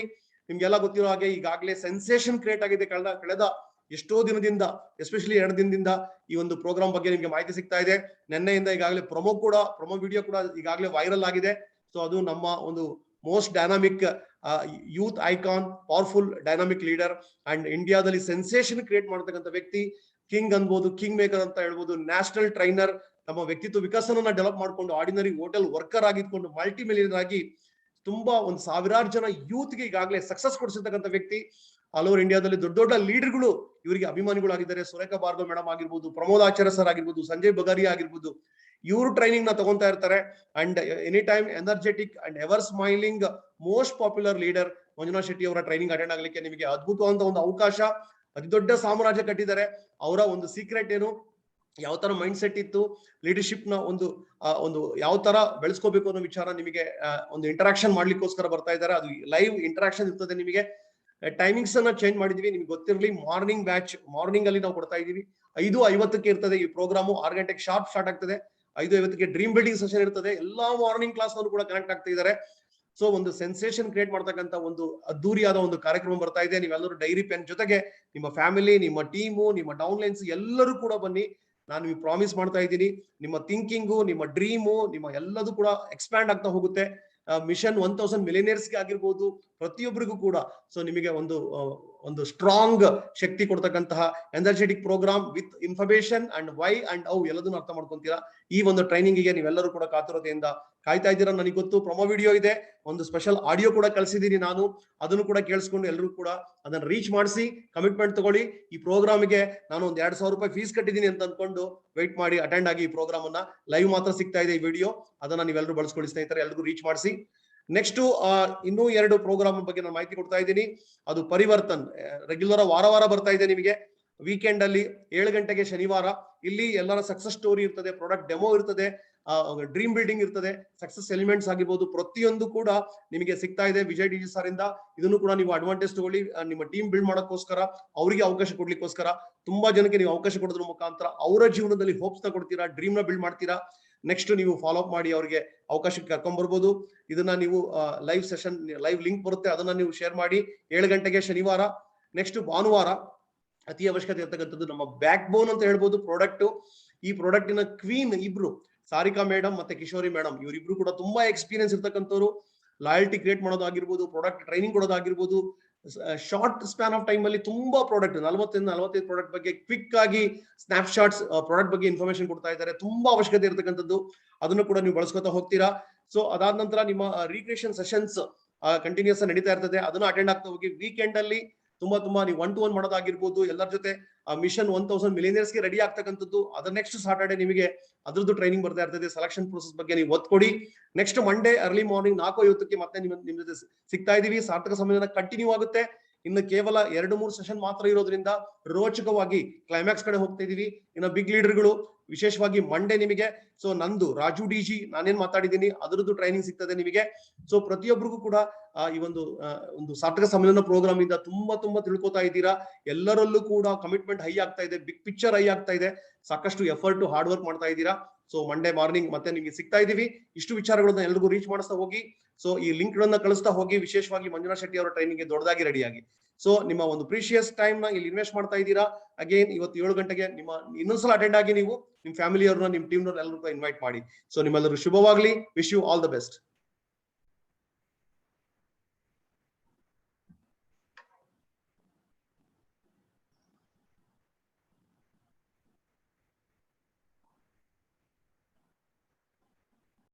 ನಿಮ್ಗೆಲ್ಲ ಗೊತ್ತಿರೋ ಹಾಗೆ ಈಗಾಗಲೇ ಸೆನ್ಸೇಷನ್ ಕ್ರಿಯೇಟ್ ಆಗಿದೆ. ಕಳೆದ ಎಷ್ಟೋ ದಿನದಿಂದ, ಎಸ್ಪೆಷಲಿ 2 ದಿನದಿಂದ ಈ ಒಂದು ಪ್ರೋಗ್ರಾಮ್ ಬಗ್ಗೆ ನಿಮ್ಗೆ ಮಾಹಿತಿ ಸಿಗ್ತಾ ಇದೆ. ನಿನ್ನೆಯಿಂದ ಈಗಾಗಲೇ ಪ್ರೊಮೋ ವಿಡಿಯೋ ಕೂಡ ಈಗಾಗಲೇ ವೈರಲ್ ಆಗಿದೆ. ಸೊ ಅದು ನಮ್ಮ ಒಂದು most dynamic youth icon, powerful dynamic leader and ಇಂಡಿಯಾದಲ್ಲಿ ಸೆನ್ಸೇಷನ್ ಕ್ರಿಯೇಟ್ ಮಾಡತಕ್ಕಂಥ ವ್ಯಕ್ತಿ, ಕಿಂಗ್ ಅನ್ಬೋದು, ಕಿಂಗ್ ಮೇಕರ್ ಅಂತ ಹೇಳ್ಬೋದು, ನ್ಯಾಷನಲ್ ಟ್ರೈನರ್, ನಮ್ಮ ವ್ಯಕ್ತಿತ್ವ ವಿಕಾಸನ ಡೆವಲಪ್ ಮಾಡ್ಕೊಂಡು ಆರ್ಡಿನರಿ ಹೋಟೆಲ್ ವರ್ಕರ್ ಆಗಿದ್ಕೊಂಡು ಮಲ್ಟಿ ಮಿಲಿಯನರ್ ಆಗಿ ತುಂಬಾ ಒಂದು 1000 ಜನ ಯೂತ್ಗೆ ಈಗಾಗಲೇ ಸಕ್ಸಸ್ ಕೊಡಿಸಿರ್ತಕ್ಕಂಥ ವ್ಯಕ್ತಿ. ಆಲ್ ಓವರ್ ಇಂಡಿಯಾದಲ್ಲಿ ದೊಡ್ಡ ಲೀಡರ್ಗಳು ಇವರಿಗೆ ಅಭಿಮಾನಿಗಳಾಗಿದ್ದಾರೆ. ಸುರೇಖಾ ಭಾರ್ಗವ್ ಮೇಡಮ್ ಆಗಿರ್ಬೋದು, ಪ್ರಮೋದ್ ಆಚಾರ್ಯ ಸರ್ ಆಗಿರ್ಬೋದು, ಸಂಜಯ್ ಬಗಾರಿಯಾ ಆಗಿರ್ಬೋದು, ಇವರು ಟ್ರೈನಿಂಗ್ ನ ತಗೊಂತಾ ಇರ್ತಾರೆ. And any time energetic and ever smiling most popular leader Manjunath Shetty ಅವರ ಟ್ರೈನಿಂಗ್ ಅಟೆಂಡ್ ಆಗ್ಲಿಕ್ಕೆ ನಿಮಗೆ ಅದ್ಭುತವಾದ ಒಂದು ಅವಕಾಶ. ಅತಿ ದೊಡ್ಡ ಸಾಮ್ರಾಜ್ಯ ಕಟ್ಟಿದ್ದಾರೆ. ಅವರ ಒಂದು ಸೀಕ್ರೆಟ್ ಏನು, ಯಾವ ತರ ಮೈಂಡ್ ಸೆಟ್ ಇತ್ತು, ಲೀಡರ್ಶಿಪ್ ನ ಒಂದು ಯಾವ ತರ ಬೆಳೆಸ್ಕೋಬೇಕು ಅನ್ನೋ ವಿಚಾರ ನಿಮಗೆ ಒಂದು ಇಂಟರಾಕ್ಷನ್ ಮಾಡ್ಲಿಕ್ಕೋಸ್ಕರ ಬರ್ತಾ ಇದ್ದಾರೆ. ಅದು ಲೈವ್ ಇಂಟರಾಕ್ಷನ್ ಇರ್ತದೆ. ನಿಮಗೆ ಟೈಮಿಂಗ್ಸ್ ಅನ್ನ ಚೇಂಜ್ ಮಾಡಿದೀವಿ. ನಿಮ್ಗೆ ಗೊತ್ತಿರಲಿ, ಮಾರ್ನಿಂಗ್ ಬ್ಯಾಚ್ ಮಾರ್ನಿಂಗ್ ಅಲ್ಲಿ ನಾವು ಕೊಡ್ತಾ ಇದೀವಿ. 5:50 ಇರ್ತದೆ ಈ ಪ್ರೋಗ್ರಾಮು. 6 ಗಂಟೆಗೆ ಶಾರ್ಪ್ ಸ್ಟಾರ್ಟ್ ಆಗ್ತದೆ. 5:50 ಡ್ರೀಮ್ ಬಿಲ್ಡಿಂಗ್ ಸೆಷನ್ ಇರ್ತದೆ. ಎಲ್ಲಾ ಮಾರ್ನಿಂಗ್ ಕ್ಲಾಸ್ ನವರು ಕೂಡ ಕನೆಕ್ಟ್ ಆಗ್ತಾ ಇದ್ದಾರೆ. ಸೊ ಒಂದು ಸೆನ್ಸೇಷನ್ ಕ್ರಿಯೇಟ್ ಮಾಡ್ತಕ್ಕಂಥ ಒಂದು ಅದ್ದೂರಿಯಾದ ಒಂದು ಕಾರ್ಯಕ್ರಮ ಬರ್ತಾ ಇದೆ. ನೀವೆಲ್ಲರೂ ಡೈರಿ ಪೆನ್ ಜೊತೆಗೆ ನಿಮ್ಮ ಫ್ಯಾಮಿಲಿ, ನಿಮ್ಮ ಟೀಮು, ನಿಮ್ಮ ಡೌನ್ಲೈನ್ಸ್ ಎಲ್ಲರೂ ಕೂಡ ಬನ್ನಿ. ನಾನು ನಿಮಗೆ ಪ್ರಾಮಿಸ್ ಮಾಡ್ತಾ ಇದ್ದೀನಿ, ನಿಮ್ಮ ಥಿಂಕಿಂಗು, ನಿಮ್ಮ ಡ್ರೀಮು, ನಿಮ್ಮ ಎಲ್ಲದೂ ಕೂಡ ಎಕ್ಸ್ಪ್ಯಾಂಡ್ ಆಗ್ತಾ ಹೋಗುತ್ತೆ. ಮಿಷನ್ 1000 ಮಿಲಿಯನೇರ್ಸ್ಗೆ ಆಗಿರ್ಬೋದು, ಪ್ರತಿಯೊಬ್ಬರಿಗೂ ಕೂಡ ಸೊ ನಿಮಗೆ ಒಂದು ಸ್ಟ್ರಾಂಗ್ ಶಕ್ತಿ ಕೊಡ್ತಕ್ಕಂತಹ energetic programme with information and why and how ಎಲ್ಲದನ್ನು ಅರ್ಥ ಮಾಡ್ಕೊಂತೀರಾ. ಈ ಒಂದು ಟ್ರೈನಿಂಗ್ ಗೆ ನೀವೆಲ್ಲರೂ ಕೂಡ ಕಾತುರತೆಯಿಂದ ಕಾಯ್ತಾ ಇದ್ದೀರಾ ನನಗೆ ಗೊತ್ತು. ಪ್ರೊಮೋ ವಿಡಿಯೋ ಇದೆ, ಒಂದು ಸ್ಪೆಷಲ್ ಆಡಿಯೋ ಕೂಡ ಕಳಿಸಿದೀನಿ ನಾನು, ಅದನ್ನು ಕೂಡ ಕೇಳಿಸ್ಕೊಂಡು ಎಲ್ಲರೂ ಕೂಡ ಅದನ್ನ ರೀಚ್ ಮಾಡಿಸಿ ಕಮಿಟ್ಮೆಂಟ್ ತಗೊಳ್ಳಿ. ಈ ಪ್ರೋಗ್ರಾಮ್ಗೆ ನಾನು ಒಂದು 2000 ರೂಪಾಯಿ ಫೀಸ್ ಕಟ್ಟಿದ್ದೀನಿ ಅಂತ ಅನ್ಕೊಂಡು ವೆಯ್ಟ್ ಮಾಡಿ ಅಟೆಂಡ್ ಆಗಿ. ಈ ಪ್ರೋಗ್ರಾಮ್ ಅನ್ನ ಲೈವ್ ಮಾತ್ರ ಸಿಗ್ತಾ ಇದೆ ಈ ವಿಡಿಯೋ, ಅದನ್ನ ನೀವೆಲ್ಲರೂ ಬಳಸ್ಕೊಳ್ಳಿ ಸ್ನೇಹಿತರೆ, ಎಲ್ಲರಿಗೂ ರೀಚ್ ಮಾಡಿಸಿ. ನೆಕ್ಸ್ಟ್ ಇನ್ನೂ 2 ಪ್ರೋಗ್ರಾಮ್ ಬಗ್ಗೆ ನಾನು ಮಾಹಿತಿ ಕೊಡ್ತಾ ಇದ್ದೀನಿ. ಅದು ಪರಿವರ್ತನ್ ರೆಗ್ಯುಲರ್ ವಾರ ಬರ್ತಾ ಇದೆ ನಿಮಗೆ. ವೀಕೆಂಡ್ ಅಲ್ಲಿ 7 ಗಂಟೆಗೆ ಶನಿವಾರ ಇಲ್ಲಿ ಎಲ್ಲರ ಸಕ್ಸಸ್ ಸ್ಟೋರಿ ಇರ್ತದೆ, ಪ್ರಾಡಕ್ಟ್ ಡೆಮೋ ಇರ್ತದೆ, ಡ್ರೀಮ್ ಬಿಲ್ಡಿಂಗ್ ಇರ್ತದೆ, ಸಕ್ಸಸ್ ಎಲಿಮೆಂಟ್ಸ್ ಆಗಿರ್ಬೋದು, ಪ್ರತಿಯೊಂದು ಕೂಡ ನಿಮಗೆ ಸಿಗ್ತಾ ಇದೆ ವಿಜಯ್ ಡಿಜಿ ಸರ್ ಇಂದ. ಇದನ್ನು ಕೂಡ ನೀವು ಅಡ್ವಾಂಟೇಜ್ ತಗೊಳ್ಳಿ. ನಿಮ್ಮ ಟೀಮ್ ಬಿಲ್ಡ್ ಮಾಡೋಕ್ಕೋಸ್ಕರ, ಅವರಿಗೆ ಅವಕಾಶ ಕೊಡ್ಲಿಕ್ಕೋಸ್ಕರ, ತುಂಬಾ ಜನಕ್ಕೆ ನೀವು ಅವಕಾಶ ಕೊಡೋದ್ರ ಮುಖಾಂತರ ಅವರ ಜೀವನದಲ್ಲಿ ಹೋಪ್ಸ್ ನ ಕೊಡ್ತೀರಾ, ಡ್ರೀಮ್ ನ ಬಿಲ್ಡ್ ಮಾಡ್ತೀರಾ. ನೆಕ್ಸ್ಟ್ ನೀವು ಫಾಲೋ ಅಪ್ ಮಾಡಿ ಅವರಿಗೆ ಅವಕಾಶಕ್ಕೆ ಕರ್ಕೊಂಡ್ ಬರ್ಬೋದು. ಇದನ್ನ ನೀವು ಲೈವ್ ಸೆಷನ್, ಲೈವ್ ಲಿಂಕ್ ಬರುತ್ತೆ, ಅದನ್ನ ನೀವು ಶೇರ್ ಮಾಡಿ. 7 ಗಂಟೆಗೆ ಶನಿವಾರ. ನೆಕ್ಸ್ಟ್ ಭಾನುವಾರ ಅತಿ ಅವಶ್ಯಕತೆ ಇರ್ತಕ್ಕಂಥದ್ದು ನಮ್ಮ ಬ್ಯಾಕ್ ಬೋನ್ ಅಂತ ಹೇಳ್ಬೋದು ಪ್ರಾಡಕ್ಟ್. ಈ ಪ್ರಾಡಕ್ಟಿನ ಕ್ವೀನ್ ಇಬ್ರು, ಸಾರಿಕಾ ಮೇಡಮ್ ಮತ್ತೆ ಕಿಶೋರಿ ಮೇಡಮ್, ಇವರಿಬ್ರು ಕೂಡ ತುಂಬಾ ಎಕ್ಸ್ಪೀರಿಯನ್ಸ್ ಇರ್ತಕ್ಕಂಥವ್ರು. ಲಾಯಲ್ಟಿ ಕ್ರಿಯೇಟ್ ಮಾಡೋದಾಗಿರ್ಬೋದು, ಪ್ರಾಡಕ್ಟ್ ಟ್ರೈನಿಂಗ್ ಕೊಡೋದಾಗಿರ್ಬೋದು, ಶಾರ್ಟ್ ಸ್ಪ್ಯಾನ್ ಆಫ್ ಟೈಮ್ ಅಲ್ಲಿ ತುಂಬಾ ಪ್ರಾಡಕ್ಟ್ 40-45 ಪ್ರಾಡಕ್ಟ್ ಬಗ್ಗೆ ಕ್ವಿಕ್ ಆಗಿ ಸ್ನಾಪ್ ಶಾಟ್ಸ್ ಪ್ರಾಡಕ್ಟ್ ಬಗ್ಗೆ ಇನ್ಫಾರ್ಮೇಶನ್ ಕೊಡ್ತಾ ಇದ್ದಾರೆ. ತುಂಬಾ ಅವಶ್ಯಕತೆ ಇರತಕ್ಕಂಥದ್ದು, ಅದನ್ನು ಕೂಡ ನೀವು ಬಳಸ್ಕೊತಾ ಹೋಗ್ತೀರಾ. ಸೊ ಅದಾದ ನಂತರ ನಿಮ್ಮ ರೀಕ್ರಿಯೇಷನ್ ಸೆಷನ್ಸ್ ಕಂಟಿನ್ಯೂಸ್ ನಡೀತಾ ಇರ್ತದೆ, ಅದನ್ನು ಅಟೆಂಡ್ ಆಗ್ತಾ ಹೋಗಿ. ವೀಕೆಂಡ್ ಅಲ್ಲಿ ತುಂಬಾ ನೀವು 1-to-1 ಮಾಡೋದಾಗಿರ್ಬೋದು, ಎಲ್ಲರ ಜೊತೆ ಮಿಷನ್ 1000 ಮಿಲಿಯನೇರ್ಸ್ಗೆ ರೆಡಿ ಆಗ್ತಕ್ಕಂಥದ್ದು. ಅದ್ರ ನೆಕ್ಸ್ಟ್ ಸಾಟರ್ಡೆ ನಿಮಗೆ ಅದ್ರದ್ದು ಟ್ರೈನಿಂಗ್ ಬರ್ತಾ ಇರ್ತದೆ. ಸೆಲೆಕ್ಷನ್ ಪ್ರೋಸೆಸ್ ಬಗ್ಗೆ ನೀವು ಒತ್ತು ಕೊಡಿ. ನೆಕ್ಸ್ಟ್ ಮಂಡೇ ಅರ್ಲಿ ಮಾರ್ನಿಂಗ್ 4:50ಕ್ಕೆ ಮತ್ತೆ ನಿಮ್ ಜೊತೆ ಸಿಗ್ತಾ ಇದೀವಿ. ಸಾರ್ಥಕ ಸಂವೇದನ ಕಂಟಿನ್ಯೂ ಆಗುತ್ತೆ. ಇನ್ನು ಕೇವಲ 2-3 ಸೆಷನ್ ಮಾತ್ರ ಇರೋದ್ರಿಂದ ರೋಚಕವಾಗಿ ಕ್ಲೈಮ್ಯಾಕ್ಸ್ ಕಡೆ ಹೋಗ್ತಾ ಇದೀವಿ. ಇನ್ನು ಬಿಗ್ ಲೀಡರ್ಗಳು ವಿಶೇಷವಾಗಿ ಮಂಡೇ ನಿಮಗೆ, ಸೊ ನಂದು ರಾಜು ಡಿಜಿ ನಾನೇನ್ ಮಾತಾಡಿದ್ದೀನಿ ಅದರದ್ದು ಟ್ರೈನಿಂಗ್ ಸಿಗ್ತದೆ ನಿಮಗೆ. ಸೊ ಪ್ರತಿಯೊಬ್ಬರಿಗೂ ಕೂಡ ಈ ಒಂದು ಸಾರ್ಥಕ ಸಮ್ಮೇಳನ ಪ್ರೋಗ್ರಾಮ್ ಇಂದ ತುಂಬಾ ತಿಳ್ಕೊತಾ ಇದ್ದೀರಾ. ಎಲ್ಲರಲ್ಲೂ ಕೂಡ ಕಮಿಟ್ಮೆಂಟ್ ಹೈ ಆಗ್ತಾ ಇದೆ, ಬಿಗ್ ಪಿಕ್ಚರ್ ಹೈ ಆಗ್ತಾ ಇದೆ, ಸಾಕಷ್ಟು ಎಫರ್ಟ್ ಹಾರ್ಡ್ ವರ್ಕ್ ಮಾಡ್ತಾ ಇದ್ದೀರಾ. ಸೊ ಮಂಡೇ ಮಾರ್ನಿಂಗ್ ಮತ್ತೆ ನಿಮ್ಗೆ ಸಿಗ್ತಾ ಇದೀವಿ. ಇಷ್ಟು ವಿಚಾರಗಳನ್ನ ಎಲ್ರಿಗೂ ರೀಚ್ ಮಾಡಿಸ್ತಾ ಹೋಗಿ. ಸೊ ಈ ಲಿಂಕ್ ಗಳನ್ನ ಕಳಿಸ್ತಾ ಹೋಗಿ. ವಿಶೇಷವಾಗಿ ಮಂಜುನಾಥ್ ಶೆಟ್ಟಿ ಅವರ ಟ್ರೈನಿಂಗ್ ಗೆ ದೊಡ್ಡದಾಗಿ ರೆಡಿಯಾಗಿ. ಸೊ ನಿಮ್ಮ ಒಂದು ಪ್ರೀಶಿಯಸ್ ಟೈಮ್ ನ ಇಲ್ಲಿ ಇನ್ವೆಸ್ಟ್ ಮಾಡ್ತಾ ಇದ್ದೀರಾ. ಅಗೇನ್ ಇವತ್ತು 7 ಗಂಟೆಗೆ ನಿಮ್ಮ ಇನ್ನೊಂದ್ಸಲ ಅಟೆಂಡ್ ಆಗಿ ನೀವು ನಿಮ್ ಫ್ಯಾಮಿಲಿ ಅವ್ರನ್ನ, ನಿಮ್ ಟೀಮ್ ನವ್ರನ್ನ ಎಲ್ಲರೂ ಇನ್ವೈಟ್ ಮಾಡಿ. ಸೊ ನಿಮ್ಮೆಲ್ಲರೂ ಶುಭವಾಗ್ಲಿ. Wish you all the best.